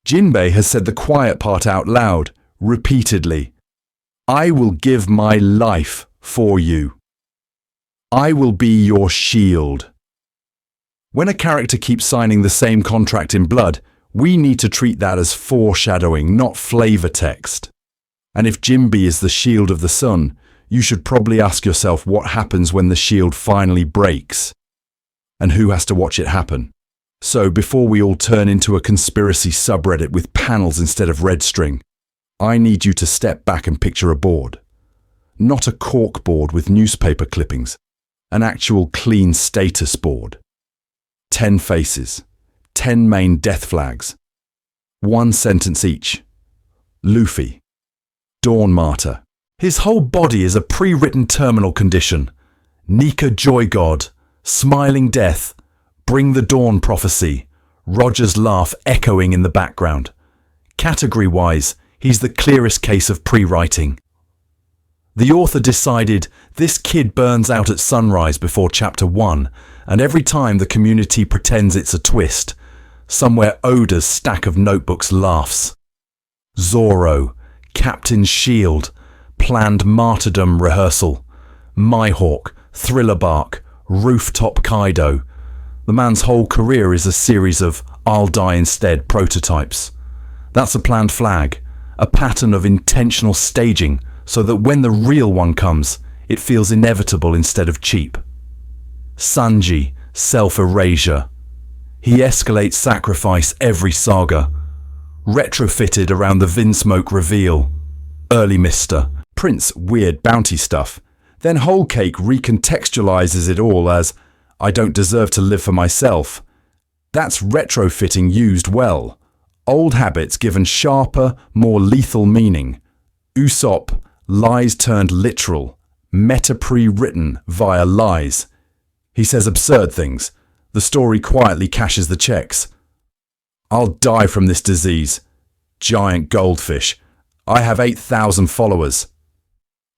Jinbei has said the quiet part out loud, repeatedly. I will give my life for you. I will be your shield. When a character keeps signing the same contract in blood, we need to treat that as foreshadowing, not flavor text. And if Jinbei is the shield of the sun, you should probably ask yourself what happens when the shield finally breaks, and who has to watch it happen. So before we all turn into a conspiracy subreddit with panels instead of red string, I need you to step back and picture a board. Not a cork board with newspaper clippings, an actual clean status board. 10 faces, 10 main death flags, 1 sentence each. Luffy, Dawn Martyr. His whole body is a pre-written terminal condition. Nika Joy God, Smiling Death, Bring the Dawn Prophecy, Roger's laugh echoing in the background. Category-wise, he's the clearest case of pre-writing. The author decided this kid burns out at sunrise before chapter 1, and every time the community pretends it's a twist, somewhere Oda's stack of notebooks laughs. Zoro, Captain's Shield, Planned Martyrdom Rehearsal, Mihawk, Thriller Bark, Rooftop Kaido. The man's whole career is a series of I'll die instead prototypes. That's a planned flag, a pattern of intentional staging, so that when the real one comes, it feels inevitable instead of cheap. Sanji, self-erasure. He escalates sacrifice every saga. Retrofitted around the Vinsmoke reveal. Early Mister. Prince weird bounty stuff. Then Whole Cake recontextualizes it all as, I don't deserve to live for myself. That's retrofitting used well. Old habits given sharper, more lethal meaning. Usopp, lies turned literal. Meta pre-written via lies. He says absurd things. The story quietly cashes the checks. I'll die from this disease. Giant goldfish. I have 8,000 followers.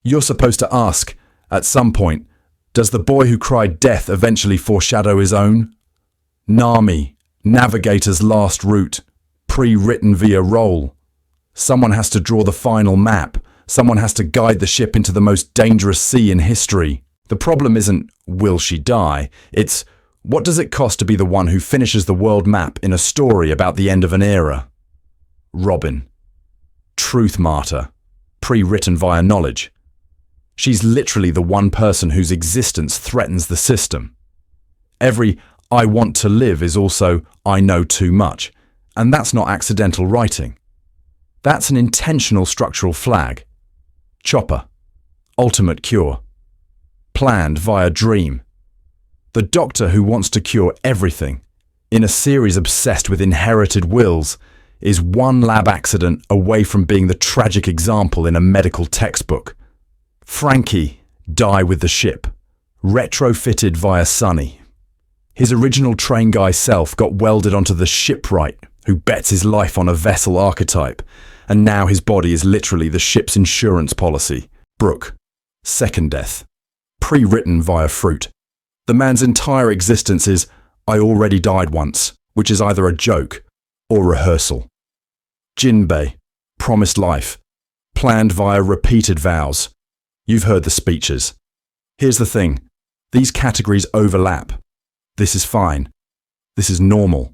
You're supposed to ask, at some point, does the boy who cried death eventually foreshadow his own? Nami, navigator's last route, pre-written via roll. Someone has to draw the final map. Someone has to guide the ship into the most dangerous sea in history. The problem isn't, will she die? It's, what does it cost to be the one who finishes the world map in a story about the end of an era? Robin. Truth martyr. Pre-written via knowledge. She's literally the one person whose existence threatens the system. Every I want to live is also I know too much, and that's not accidental writing. That's an intentional structural flag. Chopper. Ultimate cure. Planned via dream. The doctor who wants to cure everything, in a series obsessed with inherited wills, is one lab accident away from being the tragic example in a medical textbook. Frankie, die with the ship, retrofitted via Sunny. His original train guy self got welded onto the shipwright who bets his life on a vessel archetype, and now his body is literally the ship's insurance policy. Brooke, second death, pre-written via fruit. The man's entire existence is, I already died once, which is either a joke or rehearsal. Jinbei, promised life, planned via repeated vows. You've heard the speeches. Here's the thing. These categories overlap. This is fine. This is normal.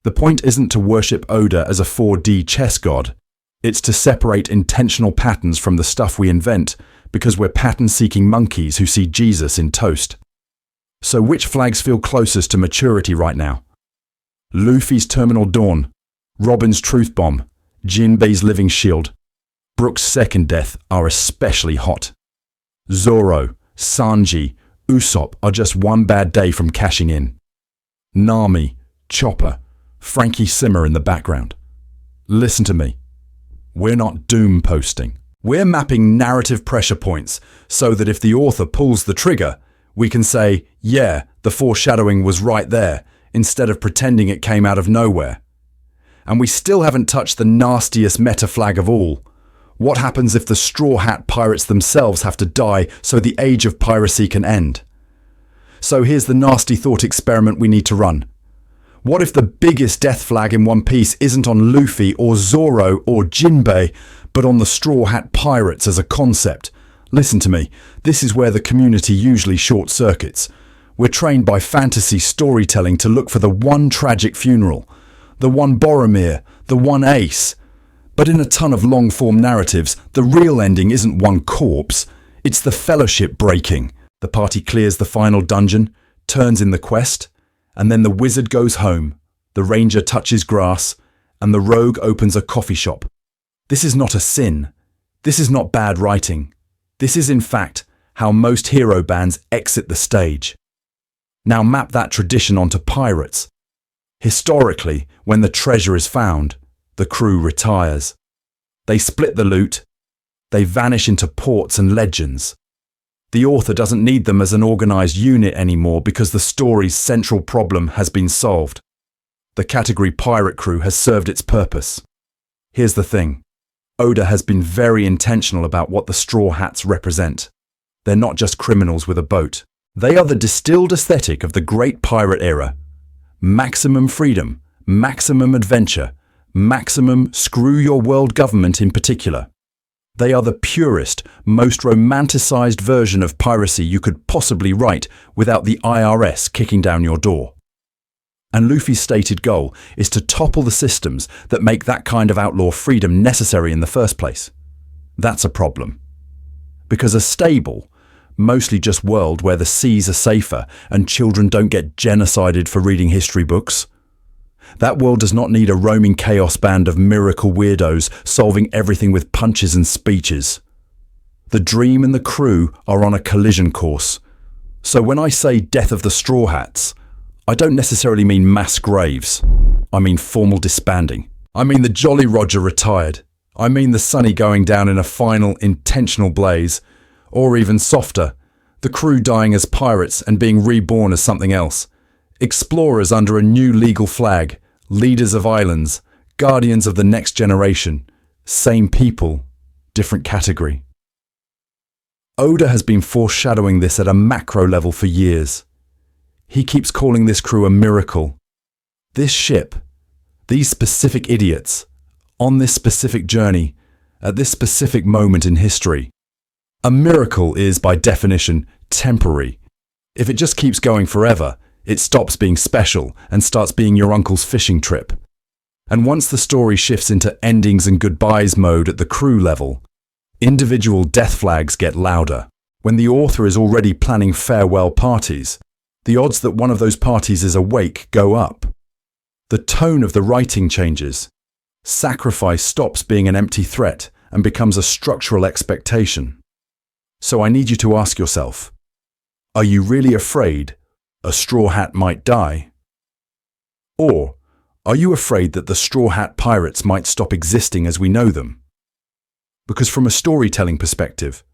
The point isn't to worship Oda as a 4D chess god. It's to separate intentional patterns from the stuff we invent because we're pattern-seeking monkeys who see Jesus in toast. So which flags feel closest to maturity right now? Luffy's Terminal Dawn, Robin's Truth Bomb, Jinbei's Living Shield, Brooke's second death are especially hot. Zoro, Sanji, Usopp are just one bad day from cashing in. Nami, Chopper, Frankie simmer in the background. Listen to me. We're not doom posting. We're mapping narrative pressure points so that if the author pulls the trigger, we can say, yeah, the foreshadowing was right there, instead of pretending it came out of nowhere. And we still haven't touched the nastiest meta flag of all. What happens if the Straw Hat pirates themselves have to die so the age of piracy can end? So here's the nasty thought experiment we need to run. What if the biggest death flag in One Piece isn't on Luffy or Zoro or Jinbei, but on the Straw Hat pirates as a concept? Listen to me, this is where the community usually short circuits. We're trained by fantasy storytelling to look for the one tragic funeral, the one Boromir, the one ace. But in a ton of long-form narratives, the real ending isn't one corpse, it's the fellowship breaking. The party clears the final dungeon, turns in the quest, and then the wizard goes home, the ranger touches grass, and the rogue opens a coffee shop. This is not a sin. This is not bad writing. This is, in fact, how most hero bands exit the stage. Now map that tradition onto pirates. Historically, when the treasure is found, the crew retires. They split the loot. They vanish into ports and legends. The author doesn't need them as an organized unit anymore because the story's central problem has been solved. The category pirate crew has served its purpose. Here's the thing. Oda has been very intentional about what the Straw Hats represent. They're not just criminals with a boat. They are the distilled aesthetic of the great pirate era. Maximum freedom, maximum adventure, maximum screw your world government in particular. They are the purest, most romanticized version of piracy you could possibly write without the IRS kicking down your door. And Luffy's stated goal is to topple the systems that make that kind of outlaw freedom necessary in the first place. That's a problem. Because a stable, mostly just world where the seas are safer and children don't get genocided for reading history books, that world does not need a roaming chaos band of miracle weirdos solving everything with punches and speeches. The Dream and the crew are on a collision course. So when I say death of the Straw Hats, I don't necessarily mean mass graves. I mean formal disbanding. I mean the Jolly Roger retired. I mean the Sunny going down in a final intentional blaze. Or even softer, the crew dying as pirates and being reborn as something else. Explorers under a new legal flag, leaders of islands, guardians of the next generation. Same people, different category. Oda has been foreshadowing this at a macro level for years. He keeps calling this crew a miracle. This ship, these specific idiots, on this specific journey, at this specific moment in history. A miracle is, by definition, temporary. If it just keeps going forever, it stops being special and starts being your uncle's fishing trip. And once the story shifts into endings and goodbyes mode at the crew level, individual death flags get louder. When the author is already planning farewell parties, the odds that one of those parties is awake go up. The tone of the writing changes. Sacrifice stops being an empty threat and becomes a structural expectation. So I need you to ask yourself, are you really afraid a straw hat might die? Or are you afraid that the Straw Hat pirates might stop existing as we know them? Because from a storytelling perspective,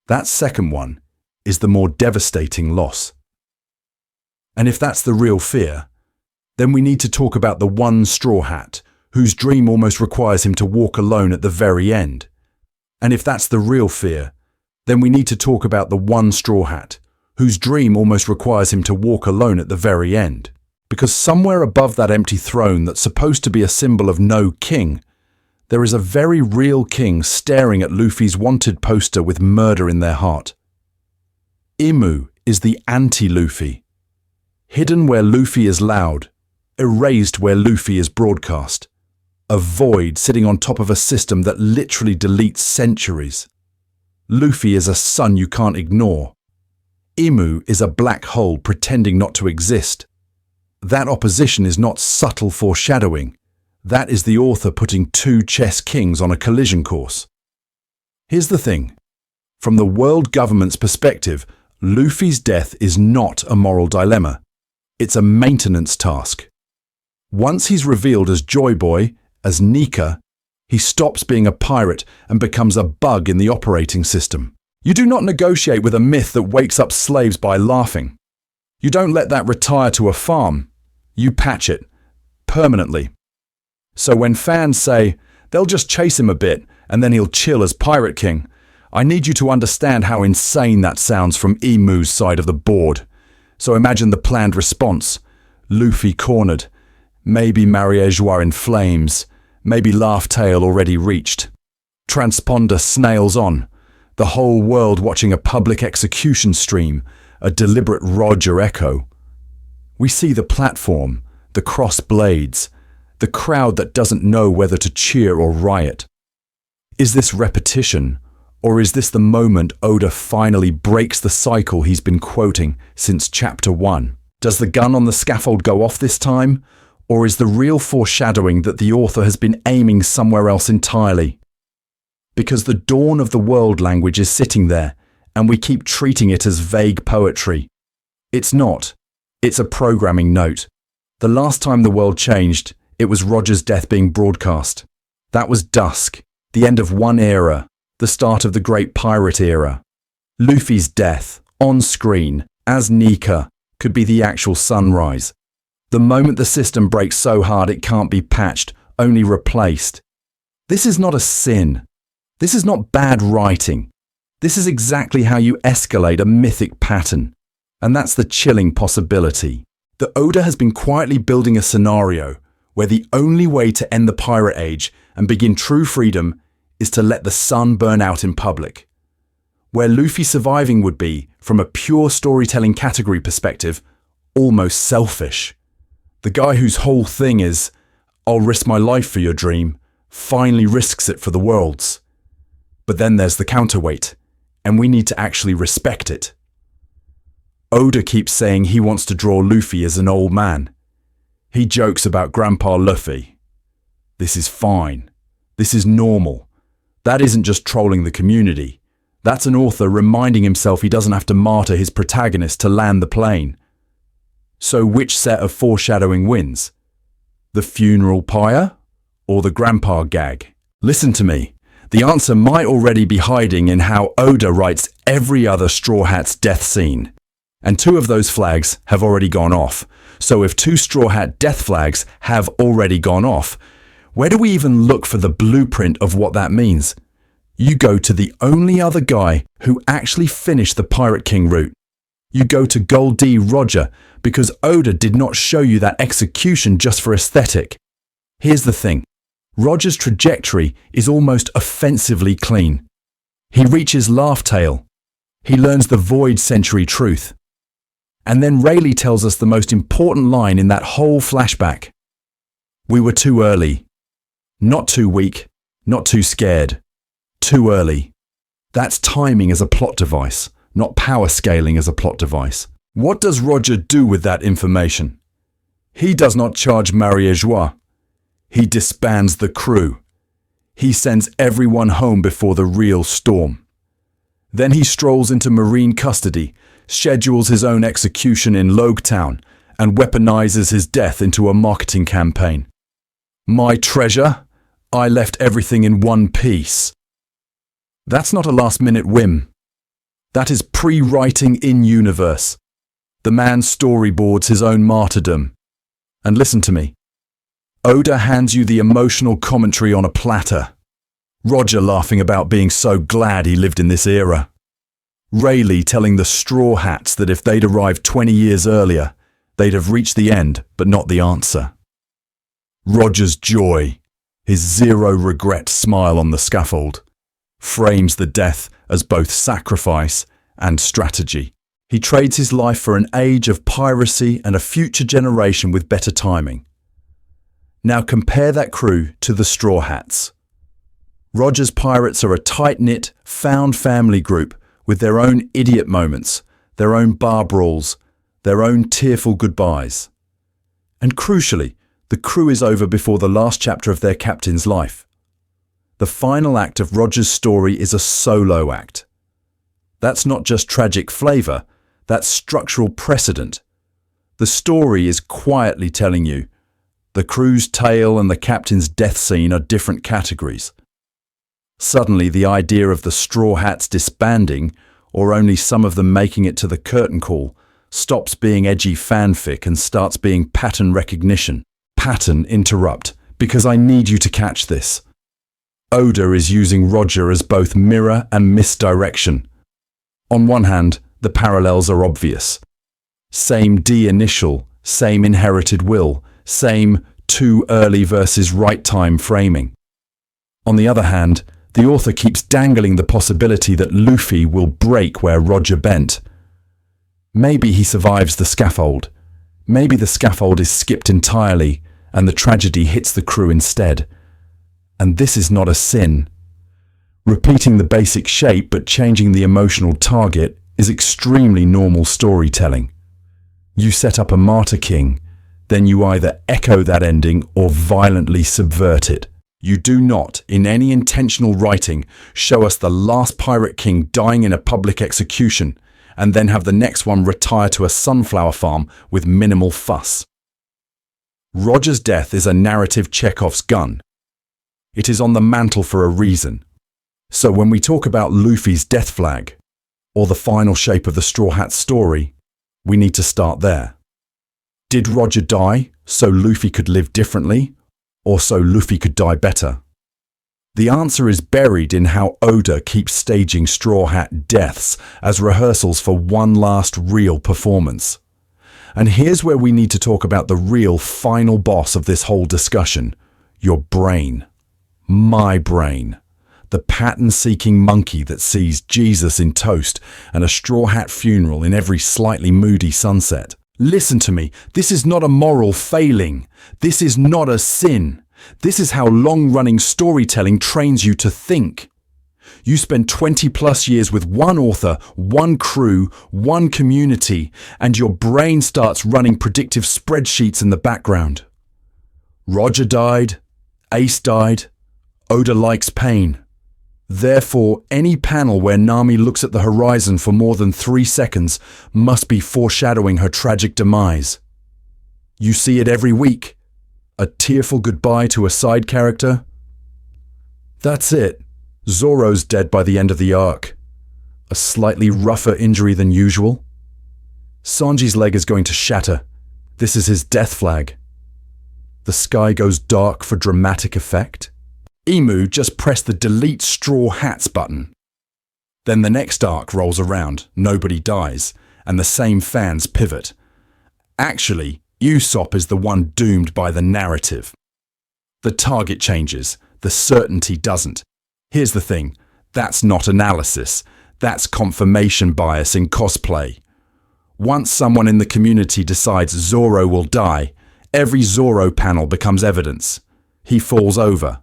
that second one is the more devastating loss. And if that's the real fear, then we need to talk about the one Straw Hat whose dream almost requires him to walk alone at the very end. And if that's the real fear, then we need to talk about the one Straw Hat whose dream almost requires him to walk alone at the very end. Because somewhere above that empty throne that's supposed to be a symbol of no king, there is a very real king staring at Luffy's wanted poster with murder in their heart. Imu is the anti-Luffy. Hidden where Luffy is loud, erased where Luffy is broadcast. A void sitting on top of a system that literally deletes centuries. Luffy is a sun you can't ignore. Imu is a black hole pretending not to exist. That opposition is not subtle foreshadowing. That is the author putting two chess kings on a collision course. Here's the thing. From the world government's perspective, Luffy's death is not a moral dilemma. It's a maintenance task. Once he's revealed as Joy Boy, as Nika, he stops being a pirate and becomes a bug in the operating system. You do not negotiate with a myth that wakes up slaves by laughing. You don't let that retire to a farm. You patch it. Permanently. So when fans say, they'll just chase him a bit and then he'll chill as Pirate King, I need you to understand how insane that sounds from Imu's side of the board. So imagine the planned response. Luffy cornered. Maybe Mariejois in flames. Maybe Laugh Tale already reached. Transponder snails on. The whole world watching a public execution stream. A deliberate Roger echo. We see the platform, the crossed blades, the crowd that doesn't know whether to cheer or riot. Is this repetition, or is this the moment Oda finally breaks the cycle he's been quoting since chapter 1? Does the gun on the scaffold go off this time, or is the real foreshadowing that the author has been aiming somewhere else entirely? Because the dawn of the world language is sitting there, and we keep treating it as vague poetry. It's not. It's a programming note. The last time the world changed, it was Roger's death being broadcast. That was dusk, the end of one era, the start of the Great Pirate Era. Luffy's death, on screen, as Nika, could be the actual sunrise. The moment the system breaks so hard it can't be patched, only replaced. This is not a sin. This is not bad writing. This is exactly how you escalate a mythic pattern. And that's the chilling possibility. The Oda has been quietly building a scenario where the only way to end the pirate age and begin true freedom is to let the sun burn out in public. Where Luffy surviving would be, from a pure storytelling category perspective, almost selfish. The guy whose whole thing is, I'll risk my life for your dream, finally risks it for the world's. But then there's the counterweight, and we need to actually respect it. Oda keeps saying he wants to draw Luffy as an old man. He jokes about Grandpa Luffy. This is fine. This is normal. That isn't just trolling the community. That's an author reminding himself he doesn't have to martyr his protagonist to land the plane. So which set of foreshadowing wins? The funeral pyre or the grandpa gag? Listen to me. The answer might already be hiding in how Oda writes every other Straw Hat's death scene. And 2 of those flags have already gone off. So if 2 Straw Hat death flags have already gone off, where do we even look for the blueprint of what that means? You go to the only other guy who actually finished the Pirate King route. You go to Gold D Roger, because Oda did not show you that execution just for aesthetic. Here's the thing. Roger's trajectory is almost offensively clean. He reaches Laugh Tale. He learns the Void Century truth. And then Rayleigh tells us the most important line in that whole flashback. We were too early. Not too weak, not too scared. Too early. That's timing as a plot device, not power scaling as a plot device. What does Roger do with that information? He does not charge Marineford. He disbands the crew. He sends everyone home before the real storm. Then he strolls into Marine custody, schedules his own execution in Loguetown, and weaponizes his death into a marketing campaign. My treasure? I left everything in one piece. That's not a last-minute whim. That is pre-writing in-universe. The man storyboards his own martyrdom. And listen to me. Oda hands you the emotional commentary on a platter. Roger laughing about being so glad he lived in this era. Rayleigh telling the Straw Hats that if they'd arrived 20 years earlier, they'd have reached the end, but not the answer. Roger's joy, his zero-regret smile on the scaffold, frames the death as both sacrifice and strategy. He trades his life for an age of piracy and a future generation with better timing. Now compare that crew to the Straw Hats. Roger's pirates are a tight-knit, found family group with their own idiot moments, their own bar brawls, their own tearful goodbyes. And crucially, the crew is over before the last chapter of their captain's life. The final act of Roger's story is a solo act. That's not just tragic flavour, that's structural precedent. The story is quietly telling you the crew's tale and the captain's death scene are different categories. Suddenly, the idea of the Straw Hats disbanding, or only some of them making it to the curtain call, stops being edgy fanfic and starts being pattern recognition. Pattern interrupt, because I need you to catch this. Oda is using Roger as both mirror and misdirection. On one hand, the parallels are obvious. Same D initial, same inherited will, same too early versus right time framing. On the other hand, the author keeps dangling the possibility that Luffy will break where Roger bent. Maybe he survives the scaffold. Maybe the scaffold is skipped entirely and the tragedy hits the crew instead. And this is not a sin. Repeating the basic shape but changing the emotional target is extremely normal storytelling. You set up a martyr king, then you either echo that ending or violently subvert it. You do not, in any intentional writing, show us the last pirate king dying in a public execution and then have the next one retire to a sunflower farm with minimal fuss. Roger's death is a narrative Chekhov's gun. It is on the mantle for a reason. So when we talk about Luffy's death flag, or the final shape of the Straw Hat story, we need to start there. Did Roger die so Luffy could live differently, or so Luffy could die better? The answer is buried in how Oda keeps staging Straw Hat deaths as rehearsals for one last real performance. And here's where we need to talk about the real final boss of this whole discussion: your brain. My brain. The pattern-seeking monkey that sees Jesus in toast and a straw hat funeral in every slightly moody sunset. Listen to me, this is not a moral failing. This is not a sin. This is how long-running storytelling trains you to think. You spend 20+ years with one author, one crew, one community, and your brain starts running predictive spreadsheets in the background. Roger died, Ace died, Oda likes pain. Therefore, any panel where Nami looks at the horizon for more than 3 seconds must be foreshadowing her tragic demise. You see it every week. A tearful goodbye to a side character. That's it. Zoro's dead by the end of the arc. A slightly rougher injury than usual. Sanji's leg is going to shatter. This is his death flag. The sky goes dark for dramatic effect. Emu just pressed the delete straw hats button. Then the next arc rolls around, nobody dies, and the same fans pivot. Actually, Usopp is the one doomed by the narrative. The target changes, the certainty doesn't. Here's the thing, that's not analysis, that's confirmation bias in cosplay. Once someone in the community decides Zoro will die, every Zoro panel becomes evidence. He falls over.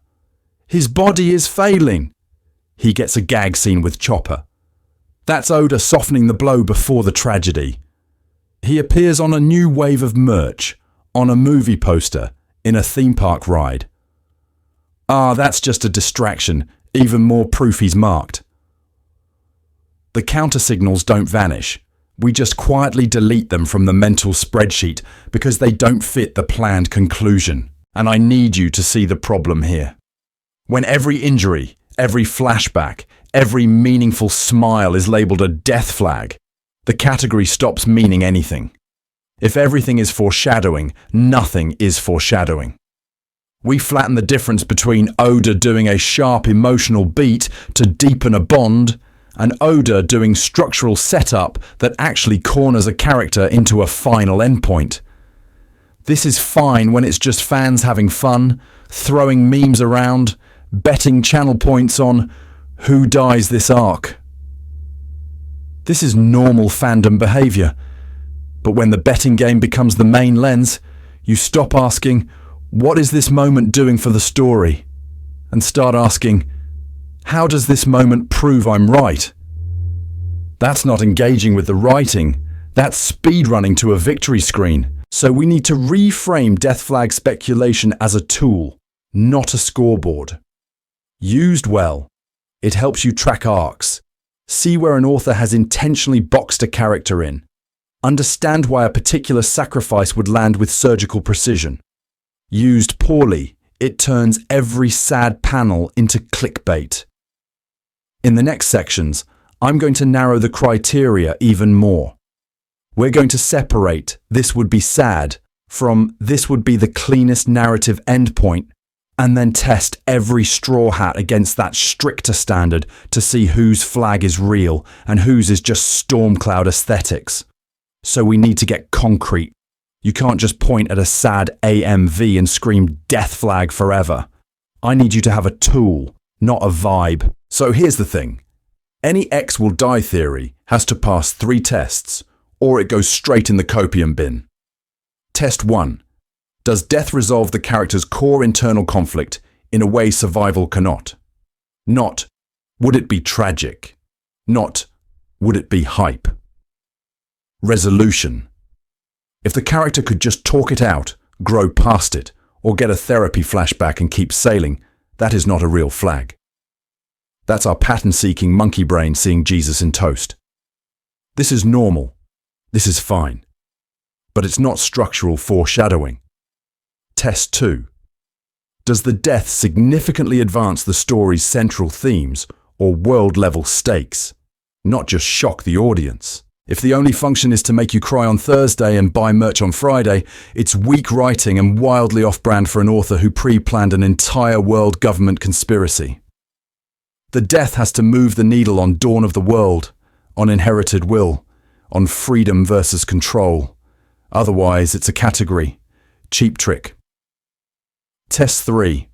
His body is failing. He gets a gag scene with Chopper. That's Oda softening the blow before the tragedy. He appears on a new wave of merch, on a movie poster, in a theme park ride. That's just a distraction, even more proof he's marked. The counter signals don't vanish. We just quietly delete them from the mental spreadsheet because they don't fit the planned conclusion. And I need you to see the problem here. When every injury, every flashback, every meaningful smile is labelled a death flag, the category stops meaning anything. If everything is foreshadowing, nothing is foreshadowing. We flatten the difference between Oda doing a sharp emotional beat to deepen a bond, and Oda doing structural setup that actually corners a character into a final endpoint. This is fine when it's just fans having fun, throwing memes around, betting channel points on who dies this arc. This is normal fandom behaviour. But when the betting game becomes the main lens, you stop asking, what is this moment doing for the story? And start asking, how does this moment prove I'm right? That's not engaging with the writing. That's speedrunning to a victory screen. So we need to reframe death flag speculation as a tool, not a scoreboard. Used well, it helps you track arcs, see where an author has intentionally boxed a character in, understand why a particular sacrifice would land with surgical precision. Used poorly, it turns every sad panel into clickbait. In the next sections, I'm going to narrow the criteria even more. We're going to separate this would be sad from this would be the cleanest narrative endpoint, and then test every straw hat against that stricter standard to see whose flag is real and whose is just storm cloud aesthetics. So we need to get concrete. You can't just point at a sad AMV and scream death flag forever. I need you to have a tool, not a vibe. So here's the thing. Any X will die theory has to pass 3 tests, or it goes straight in the copium bin. Test 1. Does death resolve the character's core internal conflict in a way survival cannot? Not, would it be tragic? Not, would it be hype? Resolution. If the character could just talk it out, grow past it, or get a therapy flashback and keep sailing, that is not a real flag. That's our pattern-seeking monkey brain seeing Jesus in toast. This is normal. This is fine. But it's not structural foreshadowing. Test 2. Does the death significantly advance the story's central themes or world-level stakes? not just shock the audience. If the only function is to make you cry on Thursday and buy merch on Friday, it's weak writing and wildly off-brand for an author who pre-planned an entire world government conspiracy. The death has to move the needle on Dawn of the World, on inherited will, on freedom versus control. Otherwise, it's a category. Cheap trick. Test 3.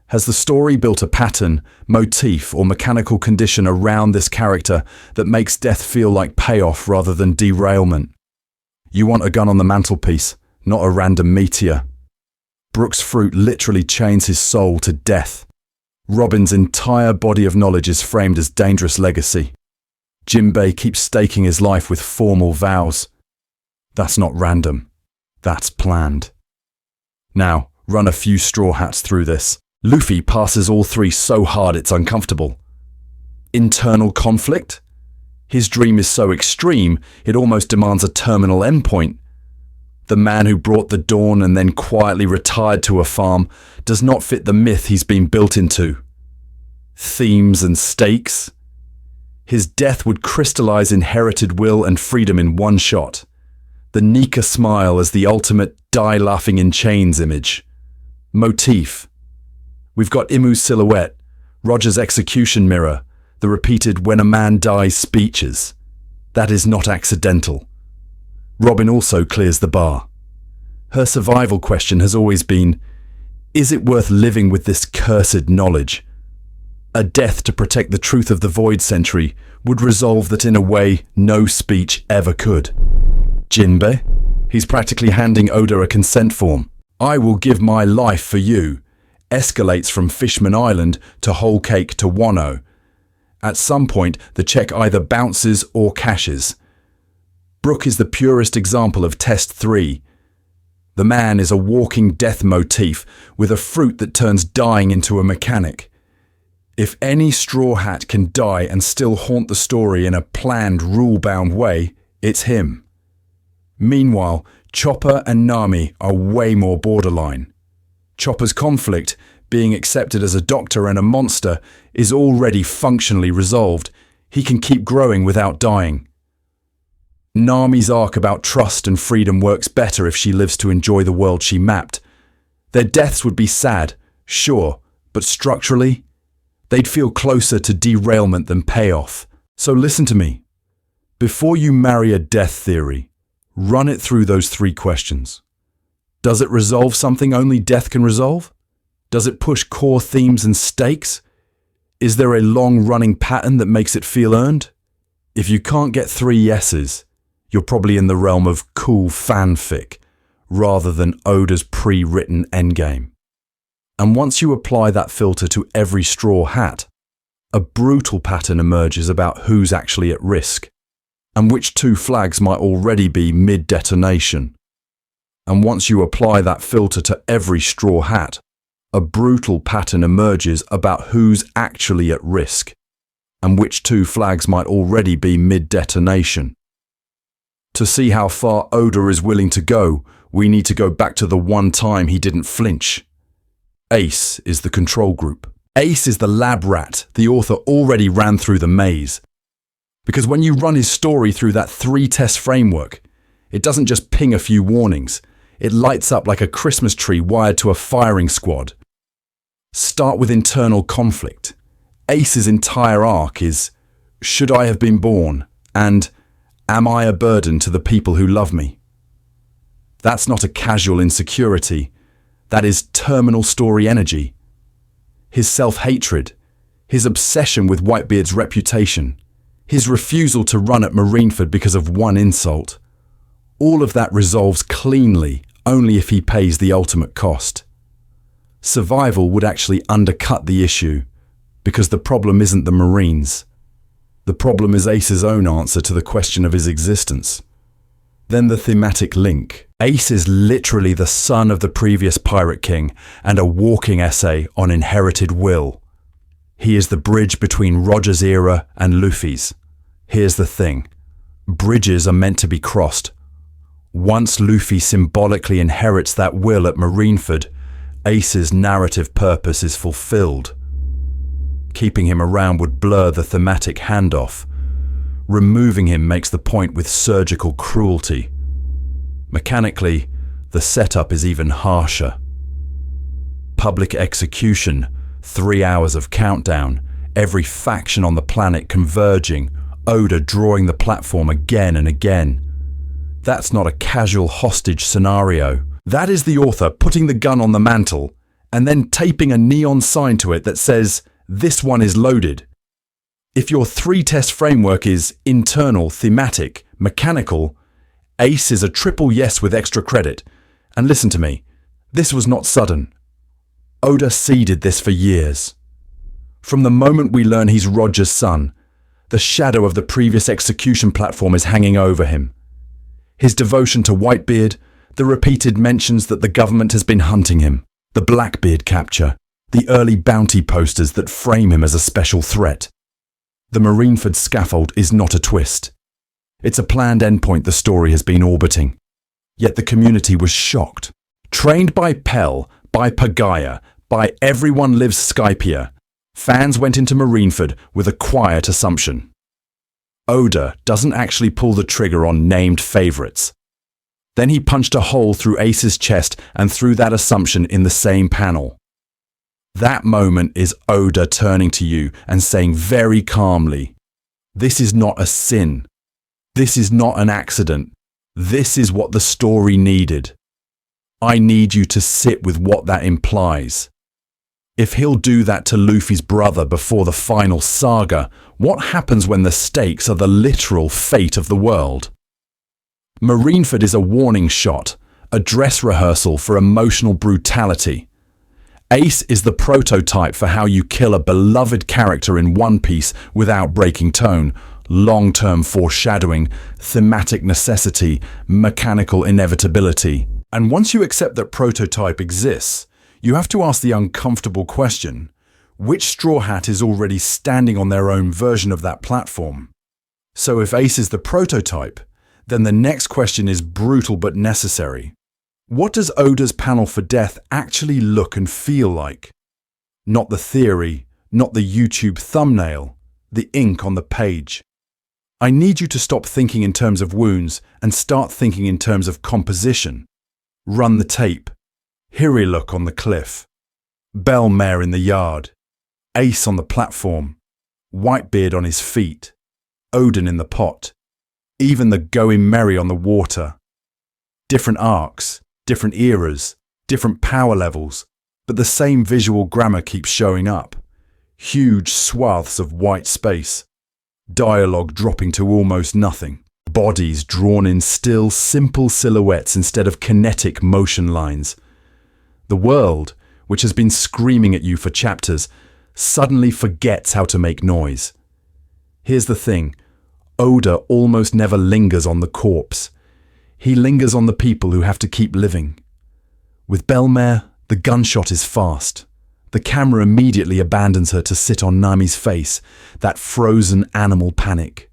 Has the story built a pattern, motif, or mechanical condition around this character that makes death feel like payoff rather than derailment? You want a gun on the mantelpiece, not a random meteor. Brooke's fruit literally chains his soul to death. Robin's entire body of knowledge is framed as dangerous legacy. Jinbei keeps staking his life with formal vows. That's not random. That's planned. Now, run a few straw hats through this. Luffy passes all three so hard it's uncomfortable. Internal conflict? His dream is so extreme, it almost demands a terminal endpoint. The man who brought the dawn and then quietly retired to a farm does not fit the myth he's been built into. Themes and stakes? His death would crystallize inherited will and freedom in one shot. The Nika smile as the ultimate die laughing in chains image. Motif. We've got Imu's silhouette, Roger's execution mirror, the repeated when a man dies speeches. That is not accidental. Robin also clears the bar. Her survival question has always been, is it worth living with this cursed knowledge? A death to protect the truth of the Void Century would resolve that in a way no speech ever could. Jinbei? He's practically handing Oda a consent form. I will give my life for you. Escalates from Fishman Island to Whole Cake to Wano. At some point, the check either bounces or cashes. Brooke is the purest example of Test 3. The man is a walking death motif with a fruit that turns dying into a mechanic. If any straw hat can die and still haunt the story in a planned, rule-bound way, it's him. Meanwhile, Chopper and Nami are way more borderline. Chopper's conflict, being accepted as a doctor and a monster, is already functionally resolved. He can keep growing without dying. Nami's arc about trust and freedom works better if she lives to enjoy the world she mapped. Their deaths would be sad, sure, but structurally, they'd feel closer to derailment than payoff. So listen to me. Before you marry a death theory, run it through those 3 questions. Does it resolve something only death can resolve? Does it push core themes and stakes? Is there a long-running pattern that makes it feel earned? If you can't get 3 yeses, you're probably in the realm of cool fanfic, rather than Oda's pre-written endgame. And once you apply that filter to every straw hat, a brutal pattern emerges about who's actually at risk, and which 2 flags might already be mid-detonation. And once you apply that filter to every straw hat, a brutal pattern emerges about who's actually at risk, and which 2 flags might already be mid-detonation. To see how far Oda is willing to go, we need to go back to the one time he didn't flinch. Ace is the control group. Ace is the lab rat the author already ran through the maze. Because when you run his story through that 3-test framework, it doesn't just ping a few warnings. It lights up like a Christmas tree wired to a firing squad. Start with internal conflict. Ace's entire arc is, should I have been born? And, am I a burden to the people who love me? That's not a casual insecurity. That is terminal story energy. His self-hatred, his obsession with Whitebeard's reputation, his refusal to run at Marineford because of one insult. All of that resolves cleanly only if he pays the ultimate cost. Survival would actually undercut the issue, because the problem isn't the Marines. The problem is Ace's own answer to the question of his existence. Then the thematic link. Ace is literally the son of the previous Pirate King and a walking essay on inherited will. He is the bridge between Roger's era and Luffy's. Here's the thing. Bridges are meant to be crossed. Once Luffy symbolically inherits that will at Marineford, Ace's narrative purpose is fulfilled. Keeping him around would blur the thematic handoff. Removing him makes the point with surgical cruelty. Mechanically, the setup is even harsher. Public execution, 3 hours of countdown, every faction on the planet converging, Oda drawing the platform again and again. That's not a casual hostage scenario. That is the author putting the gun on the mantle and then taping a neon sign to it that says, "This one is loaded." If your 3-test framework is internal, thematic, mechanical, Ace is a triple yes with extra credit. And listen to me, this was not sudden. Oda seeded this for years. From the moment we learn he's Roger's son, the shadow of the previous execution platform is hanging over him. His devotion to Whitebeard, the repeated mentions that the government has been hunting him, the Blackbeard capture, the early bounty posters that frame him as a special threat. The Marineford scaffold is not a twist. It's a planned endpoint the story has been orbiting. Yet the community was shocked. Trained by Pell, by Pagaya, by Everyone Lives Skypiea, fans went into Marineford with a quiet assumption. Oda doesn't actually pull the trigger on named favourites. Then he punched a hole through Ace's chest and threw that assumption in the same panel. That moment is Oda turning to you and saying very calmly, "This is not a sin. This is not an accident. This is what the story needed. I need you to sit with what that implies." If he'll do that to Luffy's brother before the final saga, what happens when the stakes are the literal fate of the world? Marineford is a warning shot, a dress rehearsal for emotional brutality. Ace is the prototype for how you kill a beloved character in One Piece without breaking tone, long-term foreshadowing, thematic necessity, mechanical inevitability. And once you accept that prototype exists, you have to ask the uncomfortable question, which Straw Hat is already standing on their own version of that platform? So if Ace is the prototype, then the next question is brutal but necessary. What does Oda's panel for death actually look and feel like? Not the theory, not the YouTube thumbnail, the ink on the page. I need you to stop thinking in terms of wounds and start thinking in terms of composition. Run the tape. Hiriluk on the cliff. Bellmare in the yard. Ace on the platform. Whitebeard on his feet. Odin in the pot. Even the Going Merry on the water. Different arcs, different eras, different power levels, but the same visual grammar keeps showing up. Huge swaths of white space. Dialogue dropping to almost nothing. Bodies drawn in still, simple silhouettes instead of kinetic motion lines. The world, which has been screaming at you for chapters, suddenly forgets how to make noise. Here's the thing. Oda almost never lingers on the corpse. He lingers on the people who have to keep living. With Bellmare, the gunshot is fast. The camera immediately abandons her to sit on Nami's face, that frozen animal panic.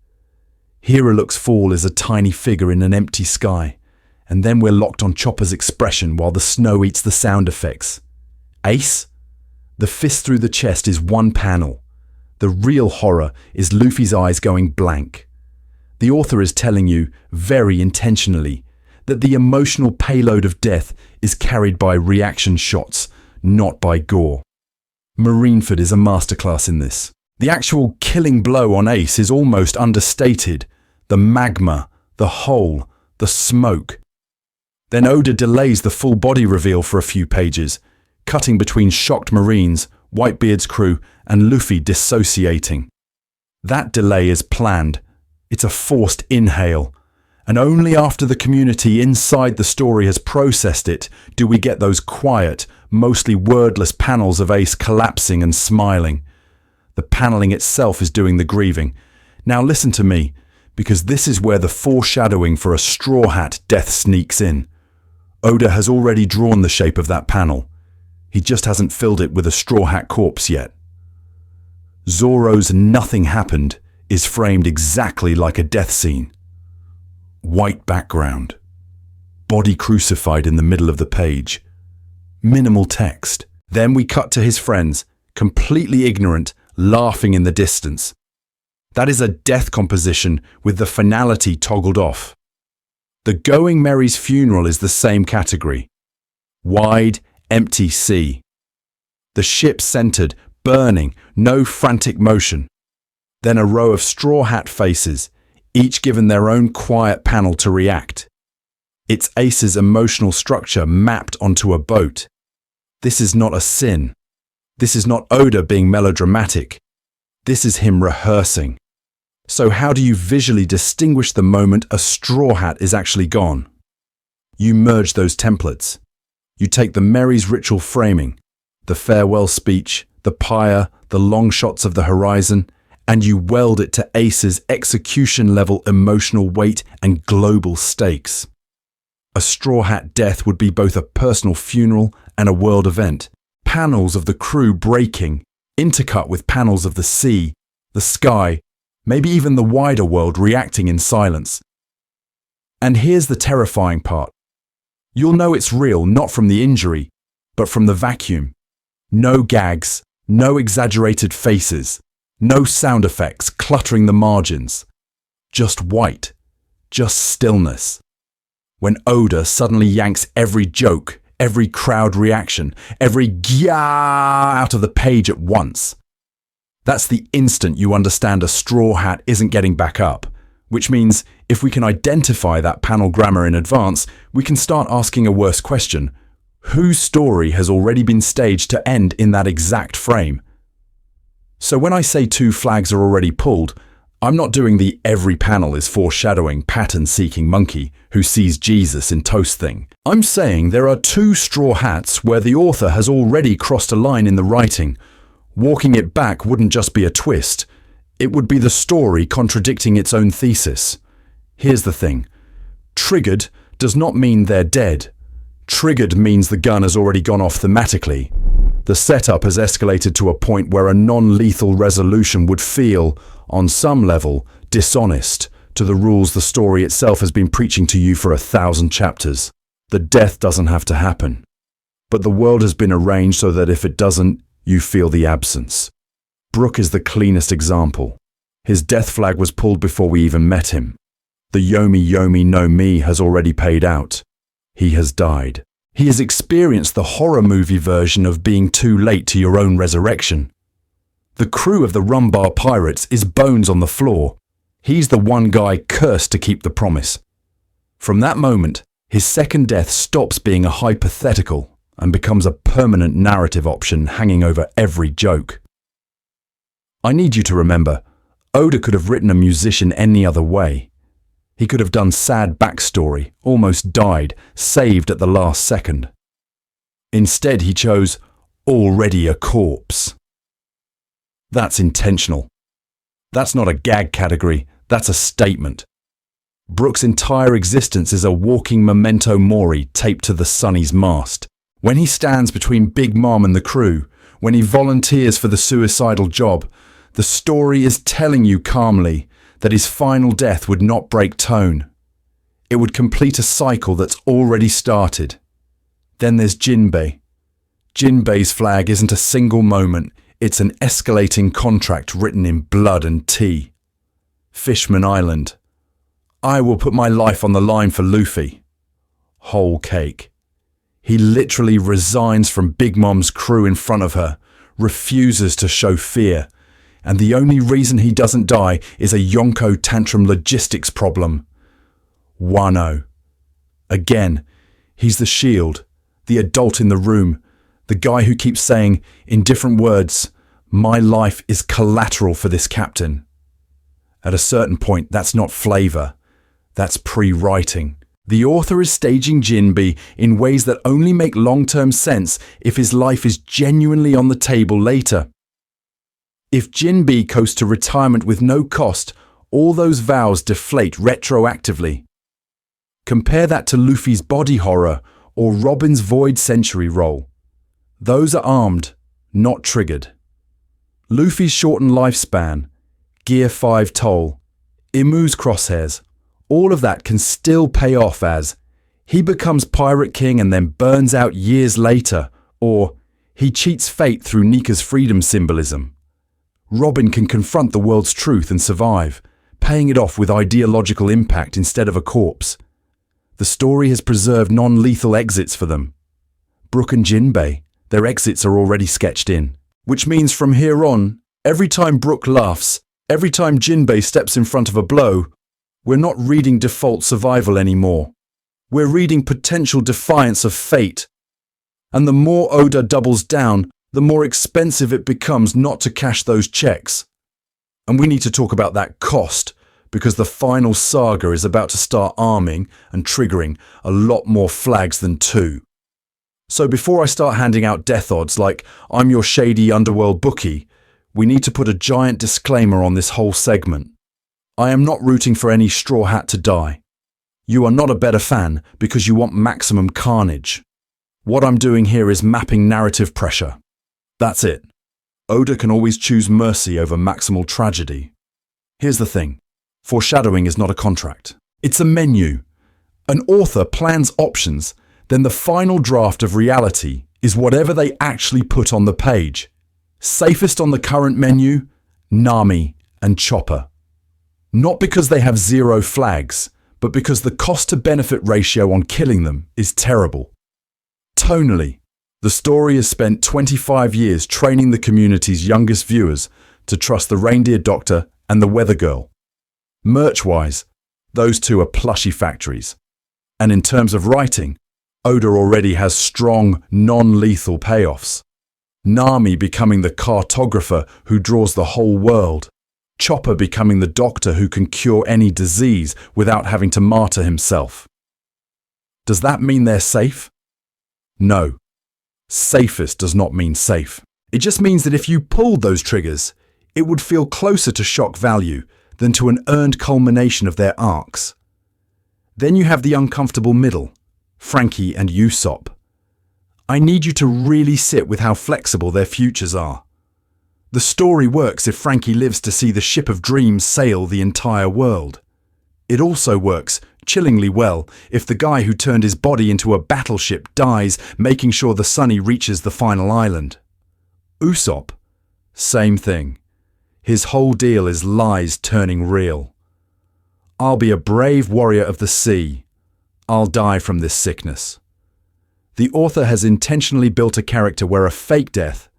Hiriluk's fall is a tiny figure in an empty sky, and then we're locked on Chopper's expression while the snow eats the sound effects. Ace? The fist through the chest is one panel. The real horror is Luffy's eyes going blank. The author is telling you, very intentionally, that the emotional payload of death is carried by reaction shots, not by gore. Marineford is a masterclass in this. The actual killing blow on Ace is almost understated. The magma, the hole, the smoke. Then Oda delays the full body reveal for a few pages, cutting between shocked Marines, Whitebeard's crew, and Luffy dissociating. That delay is planned. It's a forced inhale. And only after the community inside the story has processed it do we get those quiet, mostly wordless panels of Ace collapsing and smiling. The paneling itself is doing the grieving. Now listen to me, because this is where the foreshadowing for a Straw Hat death sneaks in. Oda has already drawn the shape of that panel. He just hasn't filled it with a Straw Hat corpse yet. Zoro's "nothing happened" is framed exactly like a death scene. White background. Body crucified in the middle of the page. Minimal text. Then we cut to his friends, completely ignorant, laughing in the distance. That is a death composition with the finality toggled off. The Going Merry's funeral is the same category. Wide, empty sea. The ship centered, burning, no frantic motion. Then a row of straw hat faces, each given their own quiet panel to react. It's Ace's emotional structure mapped onto a boat. This is not a sin. This is not Oda being melodramatic. This is him rehearsing. So how do you visually distinguish the moment a straw hat is actually gone? You merge those templates. You take the Merry's ritual framing, the farewell speech, the pyre, the long shots of the horizon, and you weld it to Ace's execution-level emotional weight and global stakes. A straw hat death would be both a personal funeral and a world event. Panels of the crew breaking, intercut with panels of the sea, the sky, maybe even the wider world reacting in silence. And here's the terrifying part. You'll know it's real not from the injury, but from the vacuum. No gags, no exaggerated faces, no sound effects cluttering the margins. Just white, just stillness. When Oda suddenly yanks every joke, every crowd reaction, every gyah out of the page at once. That's the instant you understand a straw hat isn't getting back up, which means if we can identify that panel grammar in advance, we can start asking a worse question. Whose story has already been staged to end in that exact frame? So when I say 2 flags are already pulled, I'm not doing the every panel is foreshadowing pattern-seeking monkey who sees Jesus in toast thing. I'm saying there are 2 straw hats where the author has already crossed a line in the writing. Walking it back wouldn't just be a twist. It would be the story contradicting its own thesis. Here's the thing. Triggered does not mean they're dead. Triggered means the gun has already gone off thematically. The setup has escalated to a point where a non-lethal resolution would feel, on some level, dishonest to the rules the story itself has been preaching to you for 1,000 chapters. The death doesn't have to happen. But the world has been arranged so that if it doesn't, you feel the absence. Brook is the cleanest example. His death flag was pulled before we even met him. The Yomi Yomi no Mi has already paid out. He has died. He has experienced the horror movie version of being too late to your own resurrection. The crew of the Rumbar Pirates is bones on the floor. He's the one guy cursed to keep the promise. From that moment, his second death stops being a hypothetical and becomes a permanent narrative option hanging over every joke. I need you to remember, Oda could have written a musician any other way. He could have done sad backstory, almost died, saved at the last second. Instead, he chose already a corpse. That's intentional. That's not a gag category, that's a statement. Brook's entire existence is a walking memento mori taped to the Sunny's mast. When he stands between Big Mom and the crew, when he volunteers for the suicidal job, the story is telling you calmly that his final death would not break tone. It would complete a cycle that's already started. Then there's Jinbei. Jinbei's flag isn't a single moment, it's an escalating contract written in blood and tea. Fishman Island. I will put my life on the line for Luffy. Whole cake. He literally resigns from Big Mom's crew in front of her, refuses to show fear, and the only reason he doesn't die is a Yonko tantrum logistics problem. Wano. Again, he's the shield, the adult in the room, the guy who keeps saying, in different words, my life is collateral for this captain. At a certain point, that's not flavor, that's pre-writing. The author is staging Jinbei in ways that only make long-term sense if his life is genuinely on the table later. If Jinbei coasts to retirement with no cost, all those vows deflate retroactively. Compare that to Luffy's body horror or Robin's Void Century role. Those are armed, not triggered. Luffy's shortened lifespan, Gear 5 toll, Imu's crosshairs, all of that can still pay off as he becomes Pirate King and then burns out years later, or he cheats fate through Nika's freedom symbolism. Robin can confront the world's truth and survive, paying it off with ideological impact instead of a corpse. The story has preserved non-lethal exits for them. Brooke and Jinbei, their exits are already sketched in, which means from here on, every time Brooke laughs, every time Jinbei steps in front of a blow, we're not reading default survival anymore. We're reading potential defiance of fate. And the more Oda doubles down, the more expensive it becomes not to cash those checks. And we need to talk about that cost, because the final saga is about to start arming and triggering a lot more flags than two. So before I start handing out death odds like I'm your shady underworld bookie, we need to put a giant disclaimer on this whole segment. I am not rooting for any Straw Hat to die. You are not a better fan because you want maximum carnage. What I'm doing here is mapping narrative pressure. That's it. Oda can always choose mercy over maximal tragedy. Here's the thing. Foreshadowing is not a contract. It's a menu. An author plans options, then the final draft of reality is whatever they actually put on the page. Safest on the current menu, Nami and Chopper. Not because they have zero flags, but because the cost-to-benefit ratio on killing them is terrible. Tonally, the story has spent 25 years training the community's youngest viewers to trust the reindeer doctor and the weather girl. Merch-wise, those two are plushy factories. And in terms of writing, Oda already has strong, non-lethal payoffs. Nami becoming the cartographer who draws the whole world. Chopper becoming the doctor who can cure any disease without having to martyr himself. Does that mean they're safe? No. Safest does not mean safe. It just means that if you pulled those triggers, it would feel closer to shock value than to an earned culmination of their arcs. Then you have the uncomfortable middle, Frankie and Usopp. I need you to really sit with how flexible their futures are. The story works if Frankie lives to see the ship of dreams sail the entire world. It also works chillingly well if the guy who turned his body into a battleship dies, making sure the Sunny reaches the final island. Usopp, same thing. His whole deal is lies turning real. I'll be a brave warrior of the sea. I'll die from this sickness. The author has intentionally built a character where a fake death,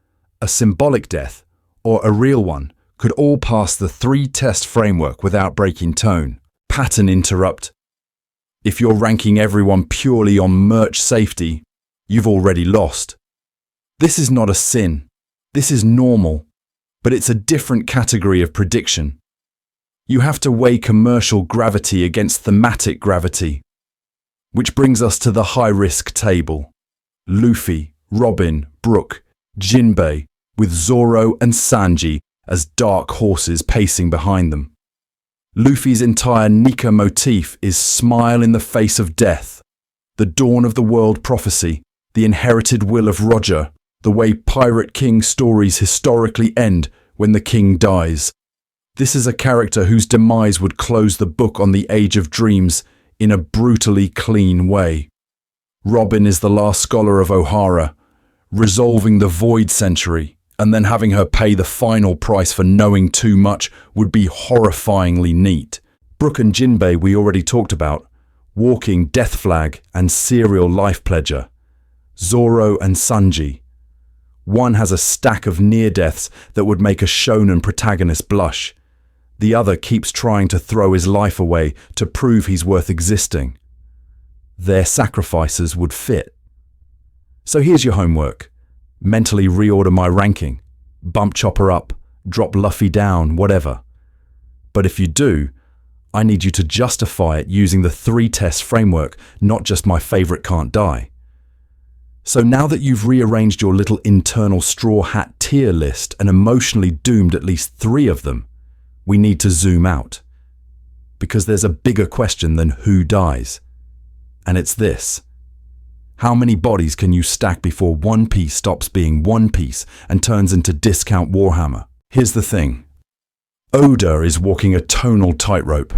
a symbolic death, or a real one could all pass the 3-test framework without breaking tone. Pattern interrupt. If you're ranking everyone purely on merch safety, you've already lost. This is not a sin. This is normal. But it's a different category of prediction. You have to weigh commercial gravity against thematic gravity. Which brings us to the high-risk table. Luffy, Robin, Brooke, Jinbei, with Zoro and Sanji as dark horses pacing behind them. Luffy's entire Nika motif is smile in the face of death, the dawn of the world prophecy, the inherited will of Roger, the way Pirate King stories historically end when the king dies. This is a character whose demise would close the book on the Age of Dreams in a brutally clean way. Robin is the last scholar of Ohara, resolving the Void Century, and then having her pay the final price for knowing too much would be horrifyingly neat. Brooke and Jinbei we already talked about, walking death flag and serial life pledger. Zoro and Sanji. One has a stack of near-deaths that would make a shonen protagonist blush. The other keeps trying to throw his life away to prove he's worth existing. Their sacrifices would fit. So here's your homework. Mentally reorder my ranking. Bump Chopper up, drop Luffy down, whatever. But if you do, I need you to justify it using the 3-test framework, not just my favorite can't die. So now that you've rearranged your little internal Straw Hat tier list and emotionally doomed at least 3 of them, we need to zoom out. Because there's a bigger question than who dies. And it's this. How many bodies can you stack before One Piece stops being One Piece and turns into discount Warhammer? Here's the thing. Oda is walking a tonal tightrope.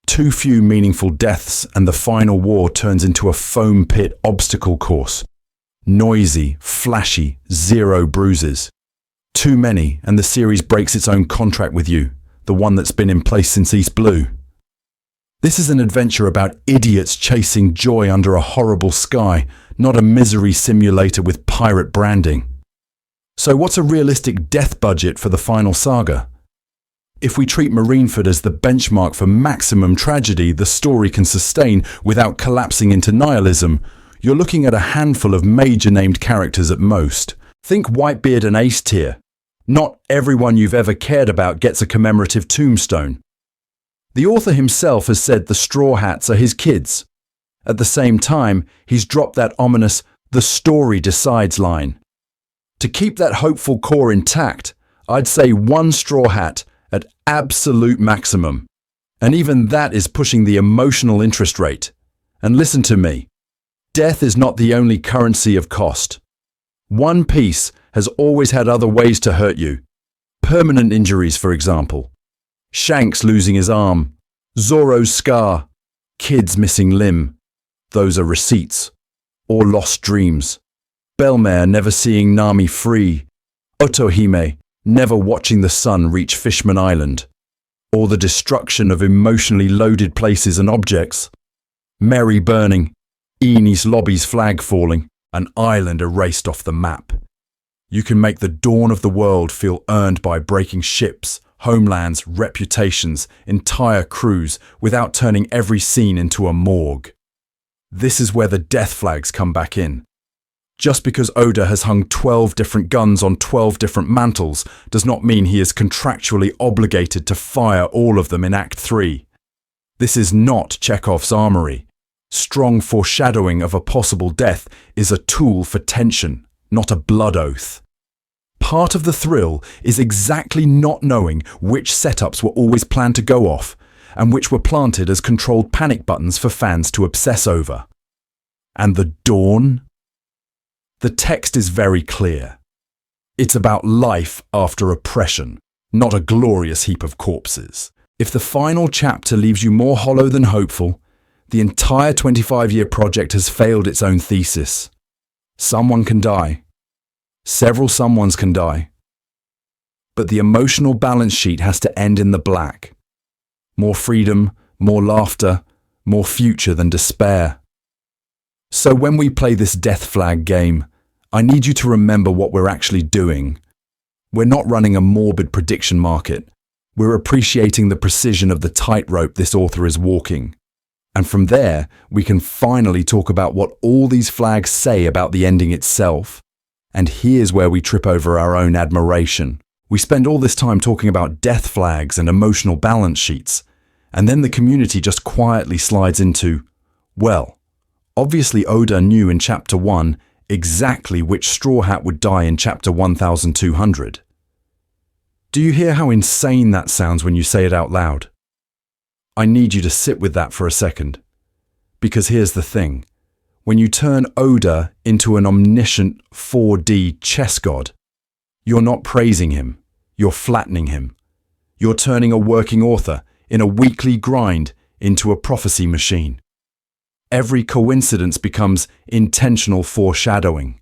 Too few meaningful deaths and the final war turns into a foam pit obstacle course. Noisy, flashy, 0 bruises. Too many, and the series breaks its own contract with you, the one that's been in place since East Blue. This is an adventure about idiots chasing joy under a horrible sky, not a misery simulator with pirate branding. So what's a realistic death budget for the final saga? If we treat Marineford as the benchmark for maximum tragedy the story can sustain without collapsing into nihilism, you're looking at a handful of major named characters at most. Think Whitebeard and Ace tier. Not everyone you've ever cared about gets a commemorative tombstone. The author himself has said the Straw Hats are his kids. At the same time, he's dropped that ominous "the story decides" line. To keep that hopeful core intact, I'd say one Straw Hat at absolute maximum. And even that is pushing the emotional interest rate. And listen to me. Death is not the only currency of cost. One Piece has always had other ways to hurt you. Permanent injuries, for example. Shanks losing his arm. Zoro's scar. Kid's missing limb. Those are receipts. Or lost dreams. Bellmare never seeing Nami free. Otohime never watching the sun reach Fishman Island. Or the destruction of emotionally loaded places and objects. Merry burning. Enies lobby's flag falling. An island erased off the map. You can make the dawn of the world feel earned by breaking ships, homelands, reputations, entire crews without turning every scene into a morgue. This is where the death flags come back in. Just because Oda has hung 12 different guns on 12 different mantles does not mean he is contractually obligated to fire all of them in Act 3. This is not Chekhov's armory. Strong foreshadowing of a possible death is a tool for tension, not a blood oath. Part of the thrill is exactly not knowing which setups were always planned to go off and which were planted as controlled panic buttons for fans to obsess over. And the dawn? The text is very clear. It's about life after oppression, not a glorious heap of corpses. If the final chapter leaves you more hollow than hopeful, the entire 25-year project has failed its own thesis. Someone can die. Several someones can die. But the emotional balance sheet has to end in the black. More freedom, more laughter, more future than despair. So when we play this death flag game, I need you to remember what we're actually doing. We're not running a morbid prediction market. We're appreciating the precision of the tightrope this author is walking. And from there, we can finally talk about what all these flags say about the ending itself. And here's where we trip over our own admiration. We spend all this time talking about death flags and emotional balance sheets, and then the community just quietly slides into, well, obviously Oda knew in Chapter 1 exactly which Straw Hat would die in Chapter 1200. Do you hear how insane that sounds when you say it out loud? I need you to sit with that for a second. Because here's the thing. When you turn Oda into an omniscient 4D chess god, you're not praising him, you're flattening him. You're turning a working author in a weekly grind into a prophecy machine. Every coincidence becomes intentional foreshadowing.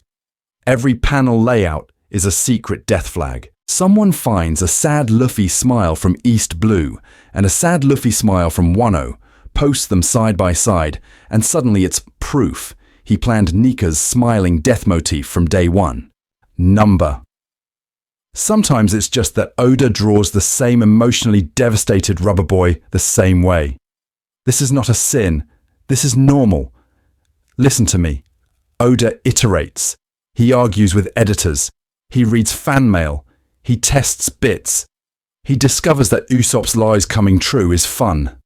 Every panel layout is a secret death flag. Someone finds a sad Luffy smile from East Blue and a sad Luffy smile from Wano, posts them side by side, and suddenly it's proof he planned Nika's smiling death motif from day one. Number. Sometimes it's just that Oda draws the same emotionally devastated rubber boy the same way. This is not a sin. This is normal. Listen to me. Oda iterates. He argues with editors. He reads fan mail. He tests bits. He discovers that Usopp's lies coming true is fun.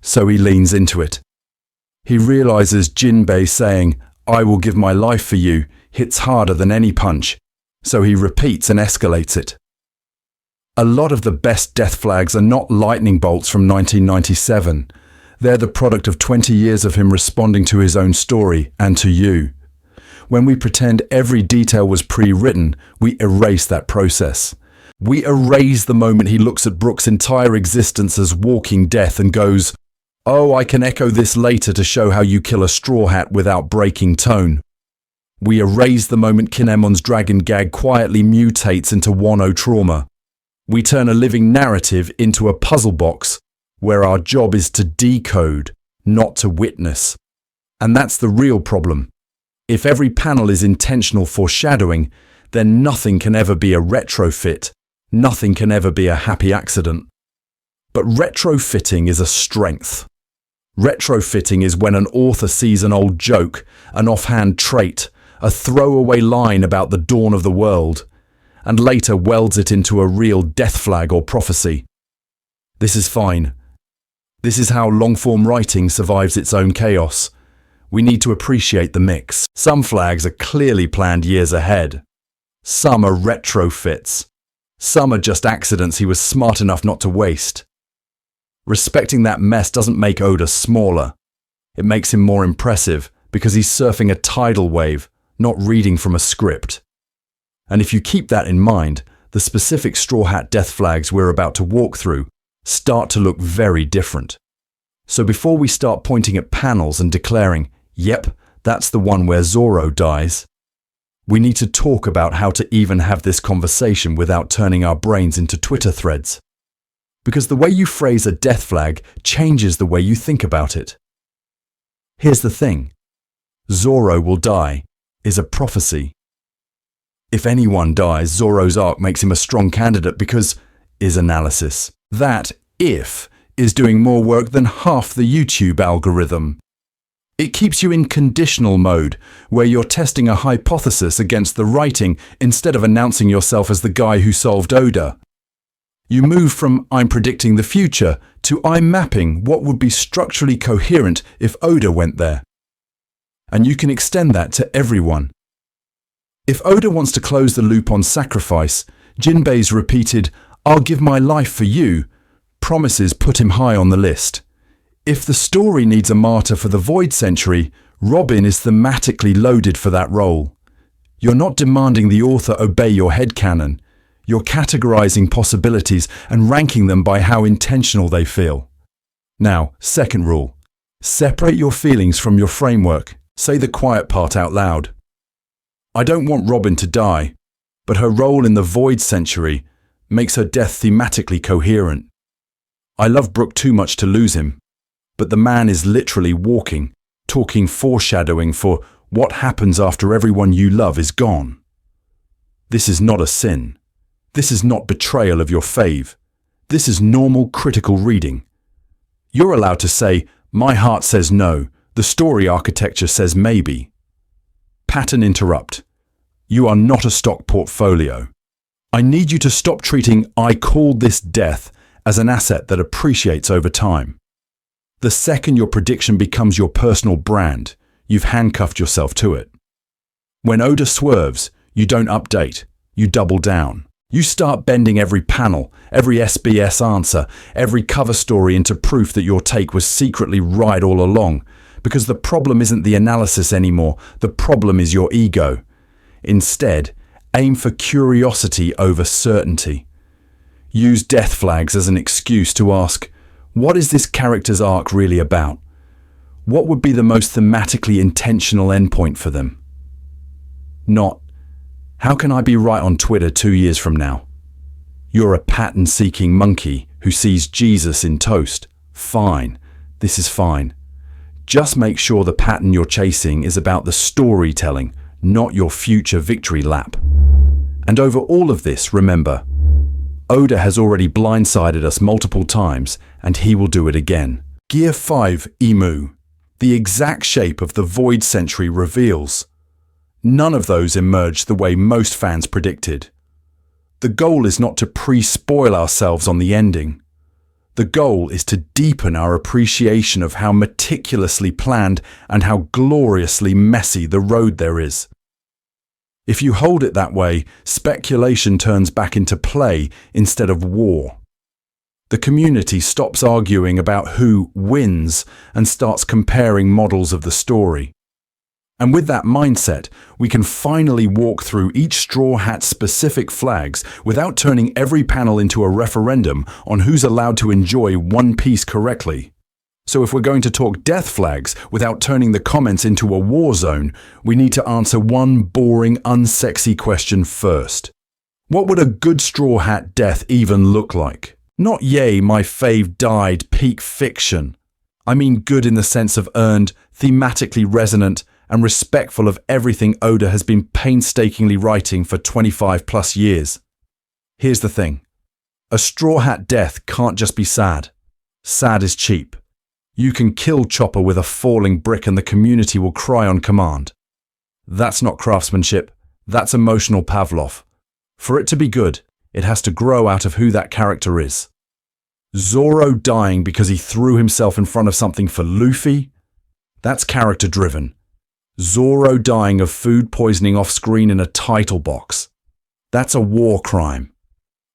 So he leans into it. He realizes Jinbei saying, "I will give my life for you," hits harder than any punch. So he repeats and escalates it. A lot of the best death flags are not lightning bolts from 1997. They're the product of 20 years of him responding to his own story and to you. When we pretend every detail was pre-written, we erase that process. We erase the moment he looks at Brook's entire existence as walking death and goes, "Oh, I can echo this later to show how you kill a straw hat without breaking tone." We erase the moment Kinemon's dragon gag quietly mutates into Wano trauma. We turn a living narrative into a puzzle box where our job is to decode, not to witness. And that's the real problem. If every panel is intentional foreshadowing, then nothing can ever be a retrofit. Nothing can ever be a happy accident. But retrofitting is a strength. Retrofitting is when an author sees an old joke, an offhand trait, a throwaway line about the dawn of the world, and later welds it into a real death flag or prophecy. This is fine. This is how long-form writing survives its own chaos. We need to appreciate the mix. Some flags are clearly planned years ahead. Some are retrofits. Some are just accidents he was smart enough not to waste. Respecting that mess doesn't make Oda smaller. It makes him more impressive because he's surfing a tidal wave, not reading from a script. And if you keep that in mind, the specific Straw Hat death flags we're about to walk through start to look very different. So before we start pointing at panels and declaring, yep, that's the one where Zoro dies, we need to talk about how to even have this conversation without turning our brains into Twitter threads. Because the way you phrase a death flag changes the way you think about it. Here's the thing. Zoro will die is a prophecy. If anyone dies, Zoro's arc makes him a strong candidate because is analysis. That if is doing more work than half the YouTube algorithm. It keeps you in conditional mode, where you're testing a hypothesis against the writing instead of announcing yourself as the guy who solved Oda. You move from I'm predicting the future to I'm mapping what would be structurally coherent if Oda went there. And you can extend that to everyone. If Oda wants to close the loop on sacrifice, Jinbei's repeated, I'll give my life for you, promises put him high on the list. If the story needs a martyr for the Void Century, Robin is thematically loaded for that role. You're not demanding the author obey your headcanon. You're categorizing possibilities and ranking them by how intentional they feel. Now, second rule. Separate your feelings from your framework. Say the quiet part out loud. I don't want Robin to die, but her role in the Void Century makes her death thematically coherent. I love Brook too much to lose him, but the man is literally walking, talking foreshadowing for what happens after everyone you love is gone. This is not a sin. This is not betrayal of your fave. This is normal critical reading. You're allowed to say, my heart says no, the story architecture says maybe. Pattern interrupt. You are not a stock portfolio. I need you to stop treating I called this death as an asset that appreciates over time. The second your prediction becomes your personal brand, you've handcuffed yourself to it. When Oda swerves, you don't update, you double down. You start bending every panel, every SBS answer, every cover story into proof that your take was secretly right all along, because the problem isn't the analysis anymore, the problem is your ego. Instead, aim for curiosity over certainty. Use death flags as an excuse to ask, what is this character's arc really about? What would be the most thematically intentional endpoint for them? Not, how can I be right on Twitter 2 years from now? You're a pattern-seeking monkey who sees Jesus in toast. Fine, this is fine. Just make sure the pattern you're chasing is about the storytelling, not your future victory lap. And over all of this, remember, Oda has already blindsided us multiple times, and he will do it again. Gear 5, Emu. The exact shape of the Void Century reveals. None of those emerged the way most fans predicted. The goal is not to pre-spoil ourselves on the ending. The goal is to deepen our appreciation of how meticulously planned and how gloriously messy the road there is. If you hold it that way, speculation turns back into play instead of war. The community stops arguing about who wins and starts comparing models of the story. And with that mindset, we can finally walk through each Straw Hat specific flags without turning every panel into a referendum on who's allowed to enjoy One Piece correctly. So if we're going to talk death flags without turning the comments into a war zone, we need to answer one boring, unsexy question first. What would a good Straw Hat death even look like? Not yay, my fave died, peak fiction. I mean good in the sense of earned, thematically resonant, and respectful of everything Oda has been painstakingly writing for 25 plus years. Here's the thing. A Straw Hat death can't just be sad. Sad is cheap. You can kill Chopper with a falling brick and the community will cry on command. That's not craftsmanship. That's emotional Pavlov. For it to be good, it has to grow out of who that character is. Zoro dying because he threw himself in front of something for Luffy? That's character-driven. Zoro dying of food poisoning off-screen in a title box. That's a war crime.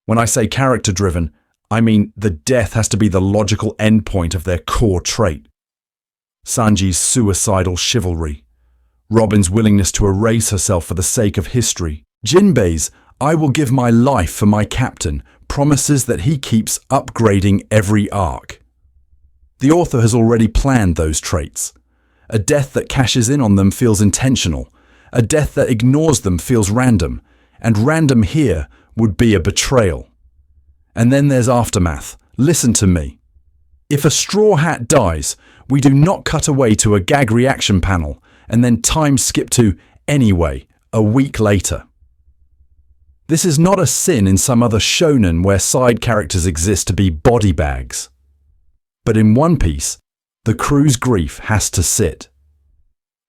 When I say character-driven, I mean the death has to be the logical endpoint of their core trait. Sanji's suicidal chivalry. Robin's willingness to erase herself for the sake of history. Jinbei's "I will give my life for my captain" promises that he keeps upgrading every arc. The author has already planned those traits. A death that cashes in on them feels intentional. A death that ignores them feels random. And random here would be a betrayal. And then there's aftermath. Listen to me. If a Straw Hat dies, we do not cut away to a gag reaction panel and then time skip to "anyway" a week later. This is not a sin in some other shonen where side characters exist to be body bags. But in One Piece, the crew's grief has to sit.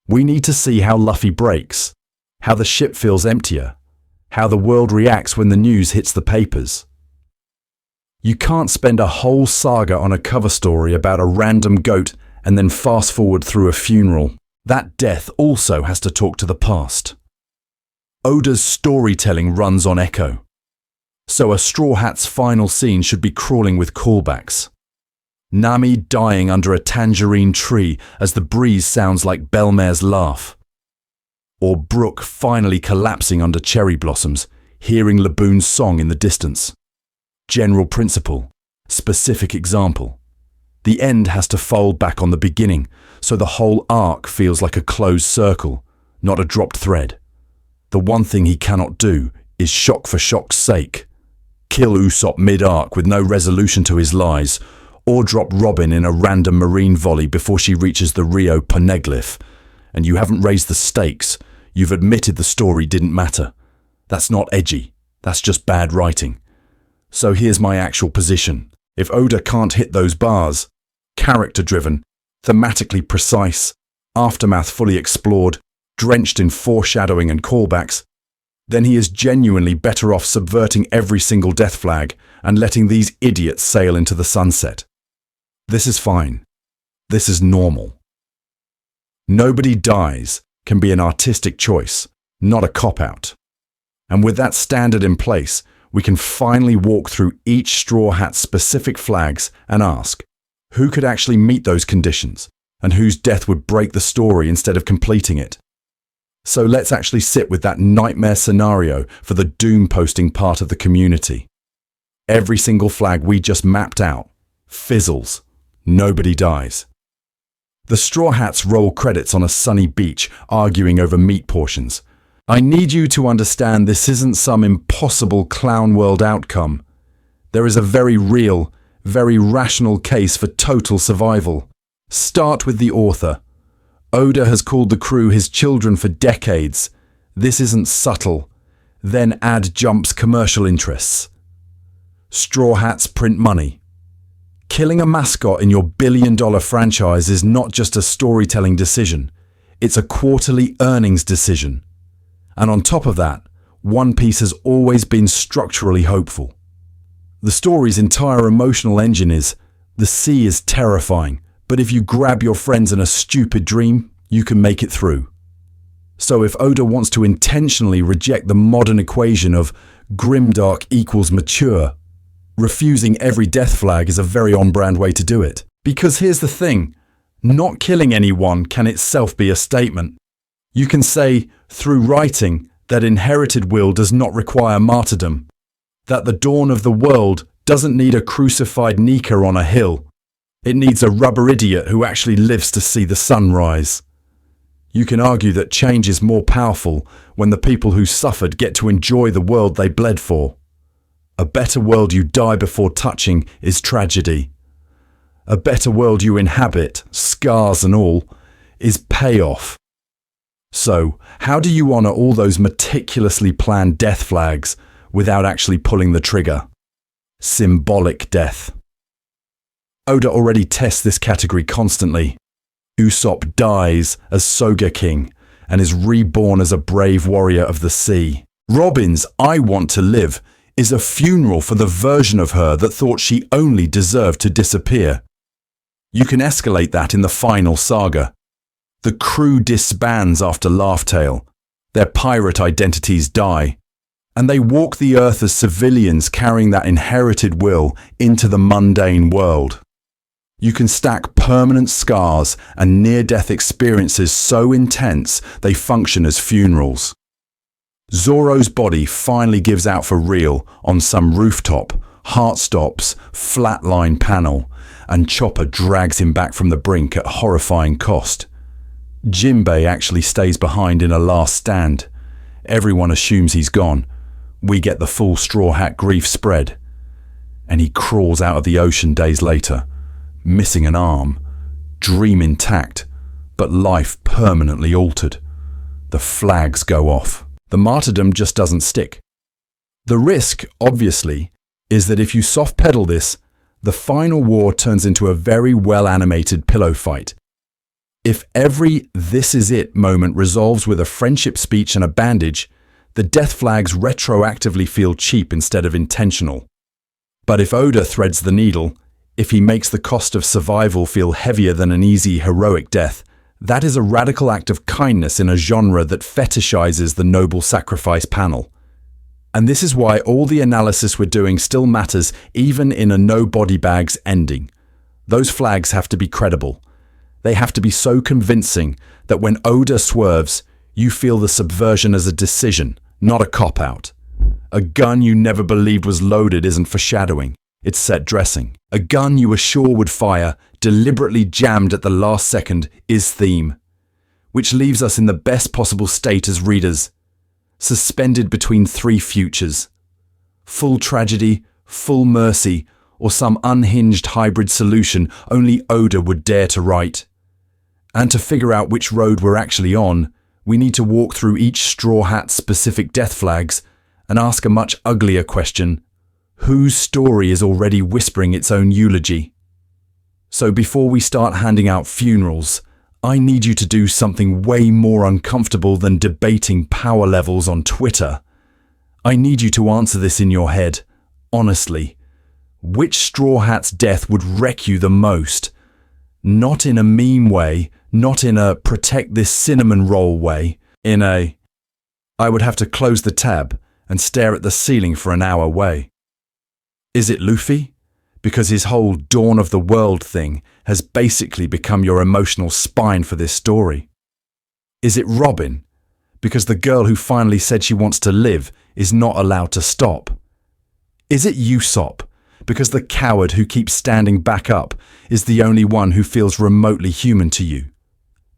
We need to see how Luffy breaks, how the ship feels emptier, how the world reacts when the news hits the papers. You can't spend a whole saga on a cover story about a random goat and then fast forward through a funeral. That death also has to talk to the past. Oda's storytelling runs on echo. So a Straw Hat's final scene should be crawling with callbacks. Nami dying under a tangerine tree as the breeze sounds like Belmare's laugh. Or Brook finally collapsing under cherry blossoms, hearing Laboon's song in the distance. General principle, specific example. The end has to fold back on the beginning, so the whole arc feels like a closed circle, not a dropped thread. The one thing he cannot do is shock for shock's sake. Kill Usopp mid-arc with no resolution to his lies, or drop Robin in a random marine volley before she reaches the Rio Poneglyph. And you haven't raised the stakes, you've admitted the story didn't matter. That's not edgy, that's just bad writing. So here's my actual position. If Oda can't hit those bars, character-driven, thematically precise, aftermath fully explored, drenched in foreshadowing and callbacks, then he is genuinely better off subverting every single death flag and letting these idiots sail into the sunset. This is fine. This is normal. Nobody dies can be an artistic choice, not a cop-out. And with that standard in place, we can finally walk through each Straw Hat's specific flags and ask, who could actually meet those conditions, and whose death would break the story instead of completing it? So let's actually sit with that nightmare scenario for the doom posting part of the community. Every single flag we just mapped out fizzles. Nobody dies. The Straw Hats roll credits on a sunny beach, arguing over meat portions. I need you to understand this isn't some impossible clown world outcome. There is a very real, very rational case for total survival. Start with the author. Oda has called the crew his children for decades. This isn't subtle. Then add Jump's commercial interests. Straw Hats print money. Killing a mascot in your billion-dollar franchise is not just a storytelling decision. It's a quarterly earnings decision. And on top of that, One Piece has always been structurally hopeful. The story's entire emotional engine is, the sea is terrifying, but if you grab your friends in a stupid dream, you can make it through. So if Oda wants to intentionally reject the modern equation of grimdark equals mature, refusing every death flag is a very on-brand way to do it. Because here's the thing, not killing anyone can itself be a statement. You can say, through writing, that inherited will does not require martyrdom, that the dawn of the world doesn't need a crucified Nika on a hill, It needs a rubber idiot who actually lives to see the sun rise. You can argue that change is more powerful when the people who suffered get to enjoy the world they bled for. A better world you die before touching is tragedy. A better world you inhabit, scars and all, is payoff. So, how do you honor all those meticulously planned death flags without actually pulling the trigger? Symbolic death. Oda already tests this category constantly. Usopp dies as Soga King and is reborn as a brave warrior of the sea. Robin's I Want to Live is a funeral for the version of her that thought she only deserved to disappear. You can escalate that in the final saga. The crew disbands after Laugh Tale. Their pirate identities die, and they walk the earth as civilians carrying that inherited will into the mundane world. You can stack permanent scars and near-death experiences so intense they function as funerals. Zoro's body finally gives out for real on some rooftop, heart stops, flatline panel, and Chopper drags him back from the brink at horrifying cost. Jinbei actually stays behind in a last stand. Everyone assumes he's gone. We get the full Straw Hat grief spread. And he crawls out of the ocean days later, missing an arm, dream intact, but life permanently altered. The flags go off. The martyrdom just doesn't stick. The risk, obviously, is that if you soft pedal this, the final war turns into a very well-animated pillow fight. If every "this is it" moment resolves with a friendship speech and a bandage, the death flags retroactively feel cheap instead of intentional. But if Oda threads the needle, if he makes the cost of survival feel heavier than an easy, heroic death, that is a radical act of kindness in a genre that fetishizes the noble sacrifice panel. And this is why all the analysis we're doing still matters even in a no-body bags ending. Those flags have to be credible. They have to be so convincing that when Oda swerves, you feel the subversion as a decision, not a cop-out. A gun you never believed was loaded isn't foreshadowing, it's set dressing. A gun you were sure would fire, deliberately jammed at the last second, is theme. Which leaves us in the best possible state as readers, suspended between three futures. Full tragedy, full mercy, or some unhinged hybrid solution only Oda would dare to write. And to figure out which road we're actually on, we need to walk through each Straw Hat-specific death flags and ask a much uglier question: whose story is already whispering its own eulogy? So before we start handing out funerals, I need you to do something way more uncomfortable than debating power levels on Twitter. I need you to answer this in your head, honestly. Which Straw Hat's death would wreck you the most? Not in a meme way, not in a protect this cinnamon roll way, in a I would have to close the tab and stare at the ceiling for an hour way. Is it Luffy? Because his whole Dawn of the World thing has basically become your emotional spine for this story. Is it Robin? Because the girl who finally said she wants to live is not allowed to stop. Is it Usopp? Because the coward who keeps standing back up is the only one who feels remotely human to you.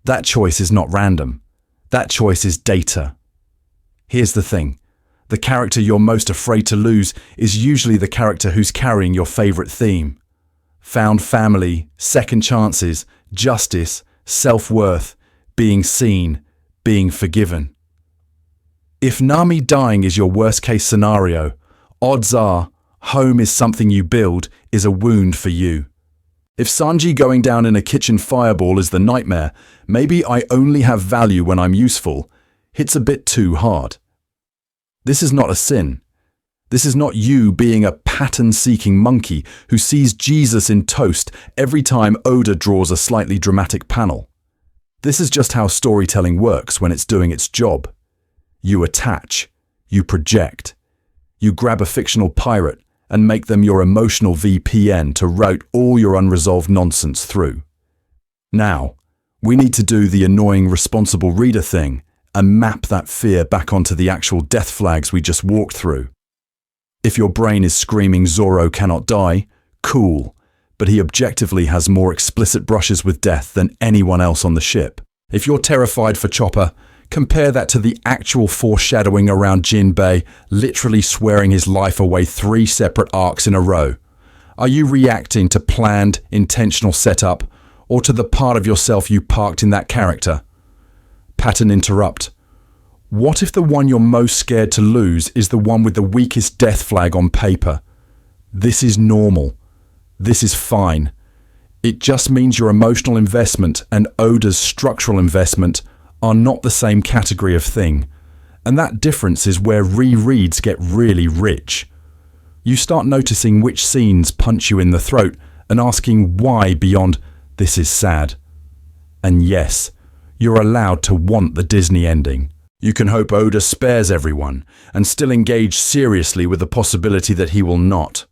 That choice is not random. That choice is data. Here's the thing. The character you're most afraid to lose is usually the character who's carrying your favorite theme. Found family, second chances, justice, self-worth, being seen, being forgiven. If Nami dying is your worst-case scenario, odds are home is something you build is a wound for you. If Sanji going down in a kitchen fireball is the nightmare, maybe I only have value when I'm useful, hits a bit too hard. This is not a sin. This is not you being a pattern-seeking monkey who sees Jesus in toast every time Oda draws a slightly dramatic panel. This is just how storytelling works when it's doing its job. You attach, you project, you grab a fictional pirate and make them your emotional VPN to route all your unresolved nonsense through. Now, we need to do the annoying responsible reader thing and map that fear back onto the actual death flags we just walked through. If your brain is screaming Zoro cannot die, cool, but he objectively has more explicit brushes with death than anyone else on the ship. If you're terrified for Chopper, compare that to the actual foreshadowing around Jinbei literally swearing his life away 3 separate arcs in a row. Are you reacting to planned, intentional setup, or to the part of yourself you parked in that character? Pattern interrupt. What if the one you're most scared to lose is the one with the weakest death flag on paper? This is normal. This is fine. It just means your emotional investment and Oda's structural investment are not the same category of thing. And that difference is where rereads get really rich. You start noticing which scenes punch you in the throat and asking why beyond, this is sad. And yes, you're allowed to want the Disney ending. You can hope Oda spares everyone and still engage seriously with the possibility that he will not.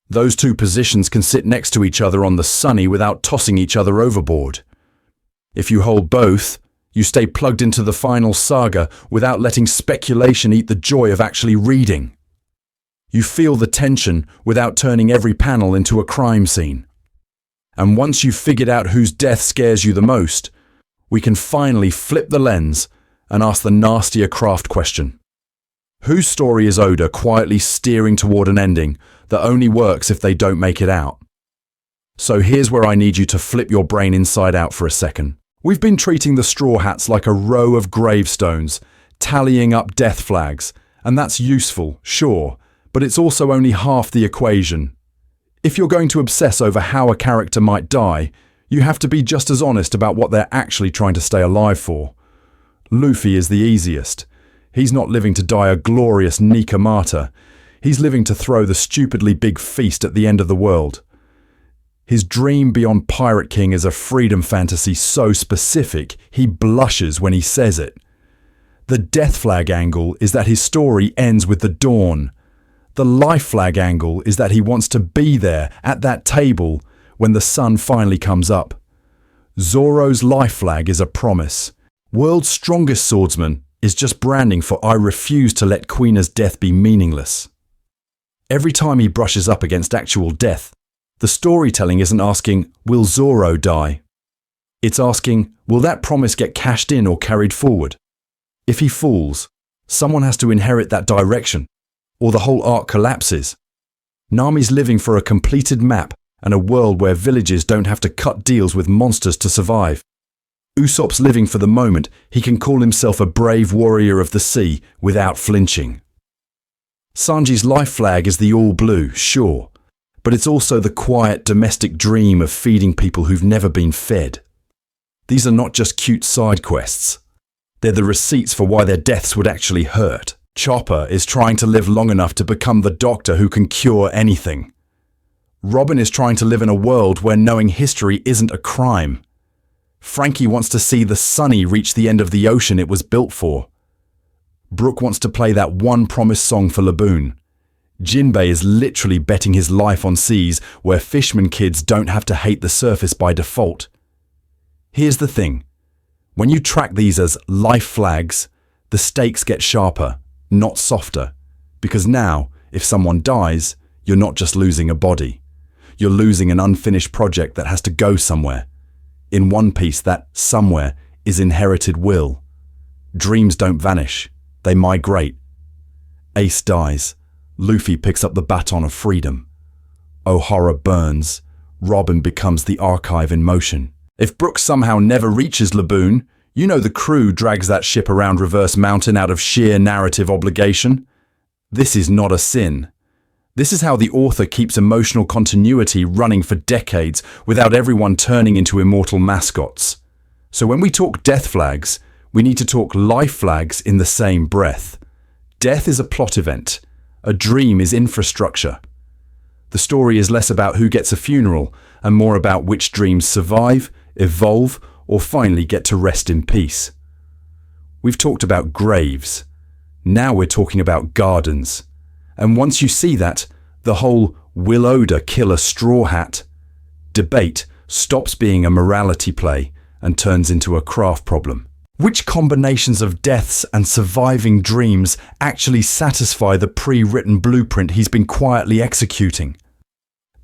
Those two positions can sit next to each other on the sunny without tossing each other overboard. If you hold both, you stay plugged into the final saga without letting speculation eat the joy of actually reading. You feel the tension without turning every panel into a crime scene. And once you've figured out whose death scares you the most, we can finally flip the lens and ask the nastier craft question. Whose story is Oda quietly steering toward an ending that only works if they don't make it out? So here's where I need you to flip your brain inside out for a second. We've been treating the Straw Hats like a row of gravestones, tallying up death flags, and that's useful, sure, but it's also only half the equation. If you're going to obsess over how a character might die, you have to be just as honest about what they're actually trying to stay alive for. Luffy is the easiest. He's not living to die a glorious Nika martyr. He's living to throw the stupidly big feast at the end of the world. His dream beyond Pirate King is a freedom fantasy so specific, he blushes when he says it. The death flag angle is that his story ends with the dawn. The life flag angle is that he wants to be there at that table when the sun finally comes up. Zoro's life flag is a promise. World's strongest swordsman is just branding for I refuse to let Queena's death be meaningless. Every time he brushes up against actual death, the storytelling isn't asking, will Zoro die? It's asking, will that promise get cashed in or carried forward? If he falls, someone has to inherit that direction, or the whole arc collapses. Nami's living for a completed map and a world where villages don't have to cut deals with monsters to survive. Usopp's living for the moment he can call himself a brave warrior of the sea without flinching. Sanji's life flag is the all blue, sure, but it's also the quiet domestic dream of feeding people who've never been fed. These are not just cute side quests. They're the receipts for why their deaths would actually hurt. Chopper is trying to live long enough to become the doctor who can cure anything. Robin is trying to live in a world where knowing history isn't a crime. Frankie wants to see the Sunny reach the end of the ocean it was built for. Brook wants to play that one promised song for Laboon. Jinbei is literally betting his life on seas where fisherman kids don't have to hate the surface by default. Here's the thing. When you track these as life flags, the stakes get sharper, not softer. Because now, if someone dies, you're not just losing a body. You're losing an unfinished project that has to go somewhere. In One Piece, that somewhere is inherited will. Dreams don't vanish. They migrate. Ace dies. Luffy picks up the baton of freedom. O'Hara burns. Robin becomes the archive in motion. If Brook somehow never reaches Laboon, you know the crew drags that ship around Reverse Mountain out of sheer narrative obligation. This is not a sin. This is how the author keeps emotional continuity running for decades without everyone turning into immortal mascots. So when we talk death flags, we need to talk life flags in the same breath. Death is a plot event. A dream is infrastructure. The story is less about who gets a funeral and more about which dreams survive, evolve, or finally get to rest in peace. We've talked about graves. Now we're talking about gardens. And once you see that, the whole will Oda kill a Straw Hat debate stops being a morality play and turns into a craft problem. Which combinations of deaths and surviving dreams actually satisfy the pre-written blueprint he's been quietly executing?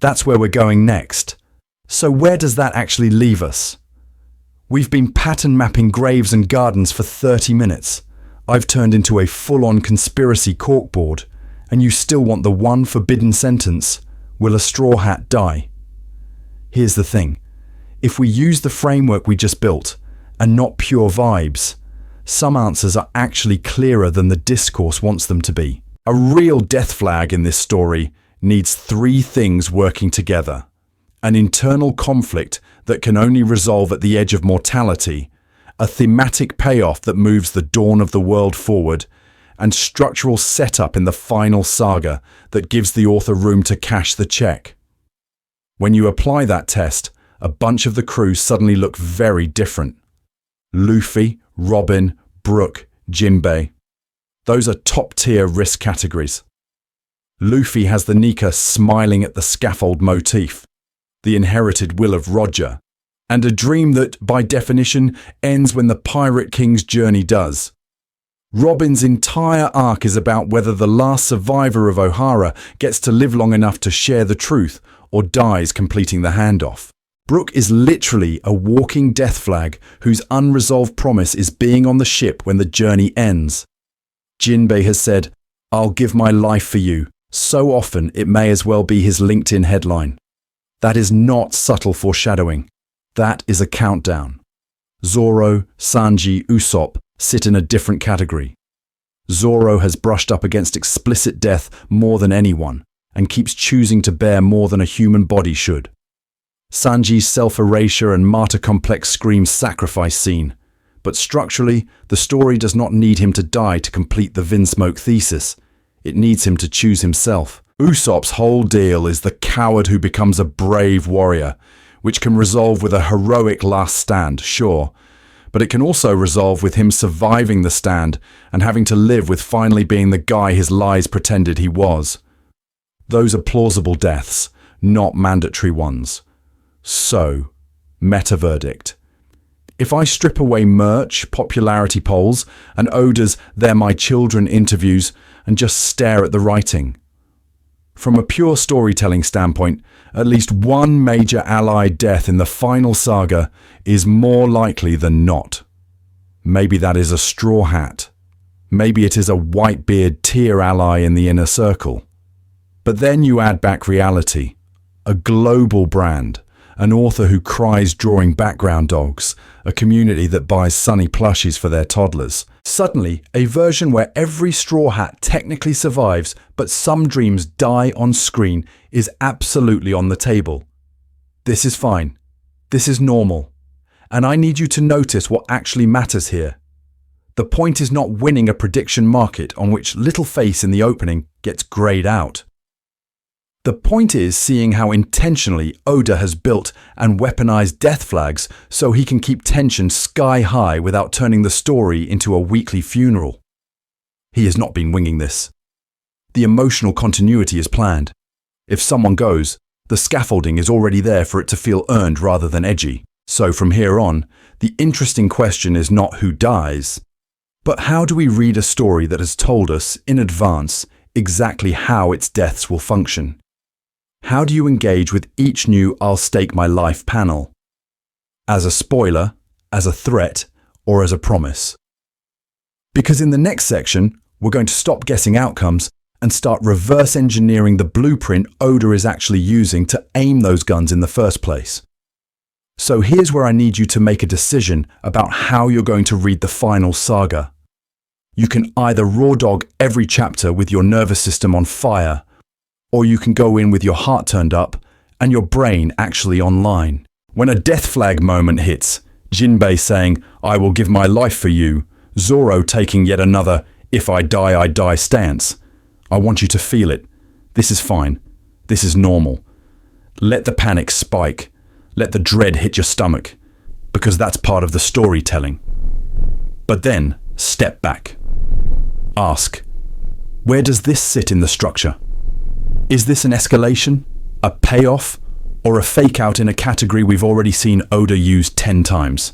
That's where we're going next. So where does that actually leave us? We've been pattern mapping graves and gardens for 30 minutes. I've turned into a full-on conspiracy corkboard, and you still want the one forbidden sentence, will a straw hat die? Here's the thing. If we use the framework we just built, and not pure vibes, some answers are actually clearer than the discourse wants them to be. A real death flag in this story needs three things working together: an internal conflict that can only resolve at the edge of mortality, a thematic payoff that moves the dawn of the world forward, and structural setup in the final saga that gives the author room to cash the check. When you apply that test, a bunch of the crew suddenly look very different. Luffy, Robin, Brook, Jinbei. Those are top-tier risk categories. Luffy has the Nika smiling at the scaffold motif, the inherited will of Roger, and a dream that, by definition, ends when the Pirate King's journey does. Robin's entire arc is about whether the last survivor of Ohara gets to live long enough to share the truth or dies completing the handoff. Brook is literally a walking death flag whose unresolved promise is being on the ship when the journey ends. Jinbei has said, "I'll give my life for you," so often it may as well be his LinkedIn headline. That is not subtle foreshadowing. That is a countdown. Zoro, Sanji, Usopp sit in a different category. Zoro has brushed up against explicit death more than anyone, and keeps choosing to bear more than a human body should. Sanji's self-erasure and martyr complex screams sacrifice scene, but structurally, the story does not need him to die to complete the Vinsmoke thesis. It needs him to choose himself. Usopp's whole deal is the coward who becomes a brave warrior, which can resolve with a heroic last stand, sure, but it can also resolve with him surviving the stand and having to live with finally being the guy his lies pretended he was. Those are plausible deaths, not mandatory ones. So, meta verdict. If I strip away merch, popularity polls, and Oda's "They're My Children" interviews and just stare at the writing. From a pure storytelling standpoint, at least one major allied death in the final saga is more likely than not. Maybe that is a Straw Hat. Maybe it is a Whitebeard tier ally in the inner circle. But then you add back reality, a global brand, an author who cries drawing background dogs, a community that buys sunny plushies for their toddlers. Suddenly, a version where every Straw Hat technically survives, but some dreams die on screen is absolutely on the table. This is fine. This is normal. And I need you to notice what actually matters here. The point is not winning a prediction market on which little face in the opening gets greyed out. The point is seeing how intentionally Oda has built and weaponized death flags so he can keep tension sky high without turning the story into a weekly funeral. He has not been winging this. The emotional continuity is planned. If someone goes, the scaffolding is already there for it to feel earned rather than edgy. So from here on, the interesting question is not who dies, but how do we read a story that has told us in advance exactly how its deaths will function? How do you engage with each new "I'll stake my life" panel? As a spoiler, as a threat, or as a promise? Because in the next section, we're going to stop guessing outcomes and start reverse engineering the blueprint Oda is actually using to aim those guns in the first place. So here's where I need you to make a decision about how you're going to read the final saga. You can either raw dog every chapter with your nervous system on fire, or you can go in with your heart turned up and your brain actually online. When a death flag moment hits, Jinbei saying, "I will give my life for you," Zoro taking yet another "if I die" stance, I want you to feel it. This is fine. This is normal. Let the panic spike. Let the dread hit your stomach, because that's part of the storytelling. But then, step back. Ask, where does this sit in the structure? Is this an escalation, a payoff, or a fake out in a category we've already seen Oda use 10 times?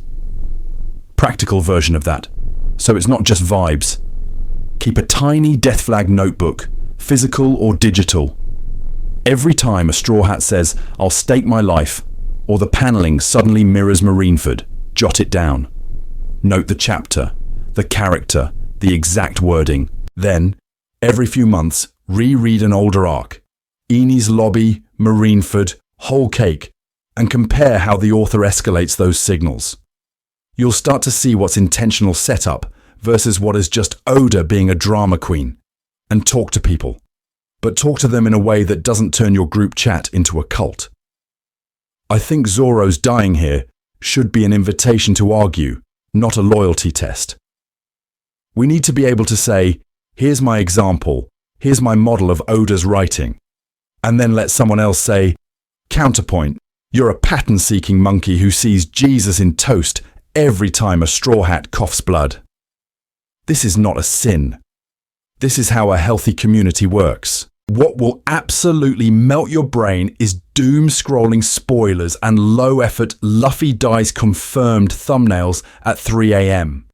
Practical version of that, so it's not just vibes. Keep a tiny death flag notebook, physical or digital. Every time a Straw Hat says, "I'll stake my life," or the paneling suddenly mirrors Marineford, jot it down. Note the chapter, the character, the exact wording. Then, every few months, reread an older arc. Enies lobby, Marineford, whole cake, and compare how the author escalates those signals. You'll start to see what's intentional setup versus what is just Oda being a drama queen. And talk to people. But talk to them in a way that doesn't turn your group chat into a cult. I think Zoro's dying here should be an invitation to argue, not a loyalty test. We need to be able to say, "Here's my example, here's my model of Oda's writing," and then let someone else say, "Counterpoint, you're a pattern-seeking monkey who sees Jesus in toast every time a straw hat coughs blood." This is not a sin. This is how a healthy community works. What will absolutely melt your brain is doom-scrolling spoilers and low-effort Luffy dies confirmed thumbnails at 3 a.m.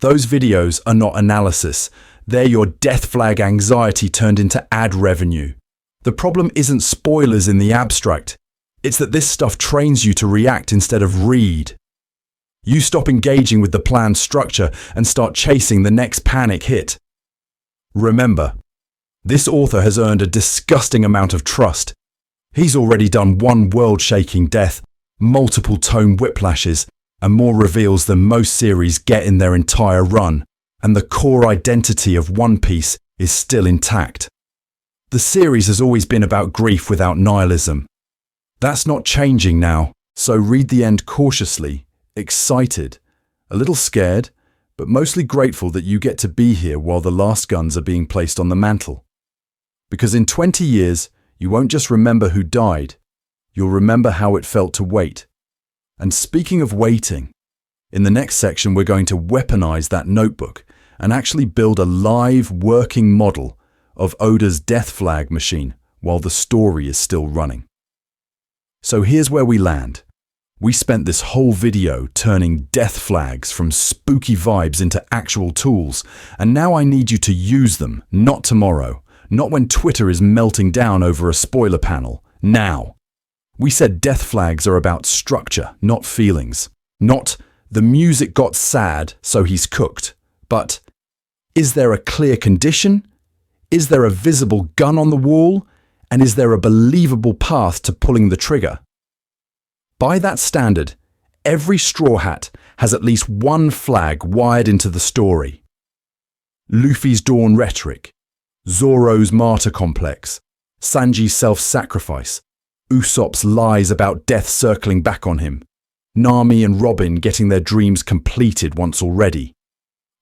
Those videos are not analysis. They're your death flag anxiety turned into ad revenue. The problem isn't spoilers in the abstract. It's that this stuff trains you to react instead of read. You stop engaging with the planned structure and start chasing the next panic hit. Remember, this author has earned a disgusting amount of trust. He's already done one world-shaking death, multiple tone whiplashes, and more reveals than most series get in their entire run, and the core identity of One Piece is still intact. The series has always been about grief without nihilism. That's not changing now, so read the end cautiously, excited, a little scared, but mostly grateful that you get to be here while the last guns are being placed on the mantle. Because in 20 years, you won't just remember who died, you'll remember how it felt to wait. And speaking of waiting, in the next section we're going to weaponize that notebook and actually build a live working model of Oda's death flag machine while the story is still running. So here's where we land. We spent this whole video turning death flags from spooky vibes into actual tools, and now I need you to use them, not tomorrow, not when Twitter is melting down over a spoiler panel, now. We said death flags are about structure, not feelings. Not, the music got sad, so he's cooked, but is there a clear condition? Is there a visible gun on the wall? And is there a believable path to pulling the trigger? By that standard, every Straw Hat has at least one flag wired into the story. Luffy's Dawn rhetoric, Zoro's martyr complex, Sanji's self-sacrifice, Usopp's lies about death circling back on him, Nami and Robin getting their dreams completed once already,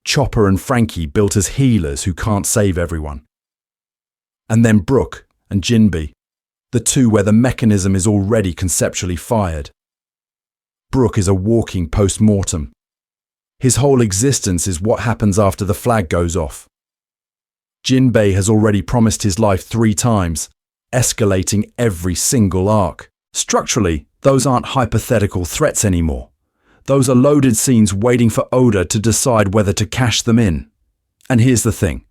Chopper and Frankie built as healers who can't save everyone. And then Brook and Jinbe, the two where the mechanism is already conceptually fired. Brook is a walking post-mortem. His whole existence is what happens after the flag goes off. Jinbe has already promised his life 3 times, escalating every single arc. Structurally, those aren't hypothetical threats anymore. Those are loaded scenes waiting for Oda to decide whether to cash them in. And here's the thing.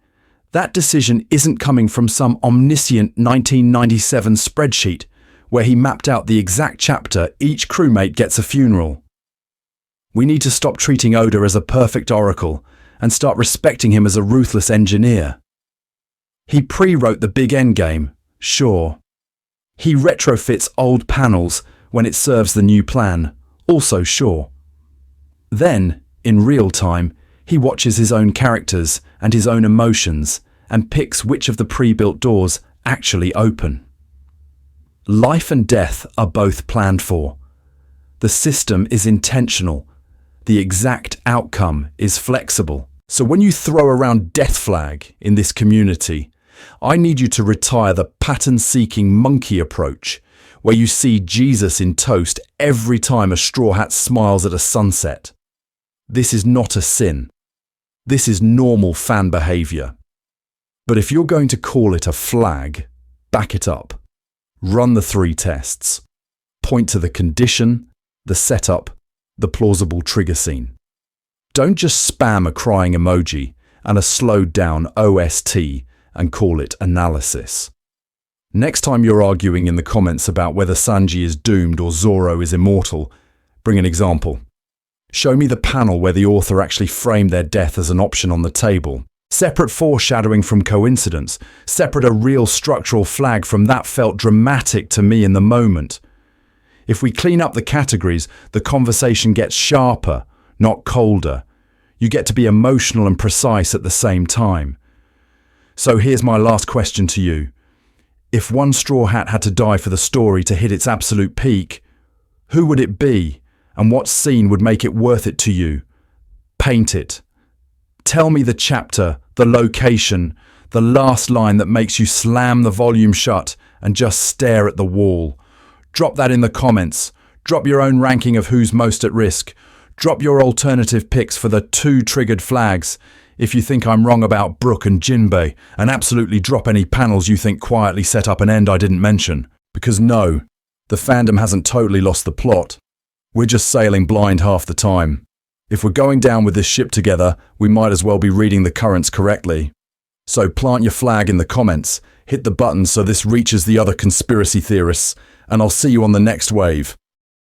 That decision isn't coming from some omniscient 1997 spreadsheet where he mapped out the exact chapter each crewmate gets a funeral. We need to stop treating Oda as a perfect oracle and start respecting him as a ruthless engineer. He pre-wrote the big endgame, sure. He retrofits old panels when it serves the new plan, also sure. Then, in real time, he watches his own characters and his own emotions and picks which of the pre-built doors actually open. Life and death are both planned for. The system is intentional. The exact outcome is flexible. So when you throw around death flag in this community, I need you to retire the pattern-seeking monkey approach, where you see Jesus in toast every time a straw hat smiles at a sunset. This is not a sin. This is normal fan behavior. But if you're going to call it a flag, back it up. Run the 3 tests. Point to the condition, the setup, the plausible trigger scene. Don't just spam a crying emoji and a slowed down OST and call it analysis. Next time you're arguing in the comments about whether Sanji is doomed or Zoro is immortal, bring an example. Show me the panel where the author actually framed their death as an option on the table. Separate foreshadowing from coincidence. Separate a real structural flag from that felt dramatic to me in the moment. If we clean up the categories, the conversation gets sharper, not colder. You get to be emotional and precise at the same time. So here's my last question to you. If one Straw Hat had to die for the story to hit its absolute peak, who would it be, and what scene would make it worth it to you? Paint it. Tell me the chapter, the location, the last line that makes you slam the volume shut and just stare at the wall. Drop that in the comments. Drop your own ranking of who's most at risk. Drop your alternative picks for the 2 triggered flags. If you think I'm wrong about Brook and Jinbei, and absolutely drop any panels you think quietly set up an end I didn't mention. Because no, the fandom hasn't totally lost the plot. We're just sailing blind half the time. If we're going down with this ship together, we might as well be reading the currents correctly. So plant your flag in the comments, hit the button so this reaches the other conspiracy theorists, and I'll see you on the next wave.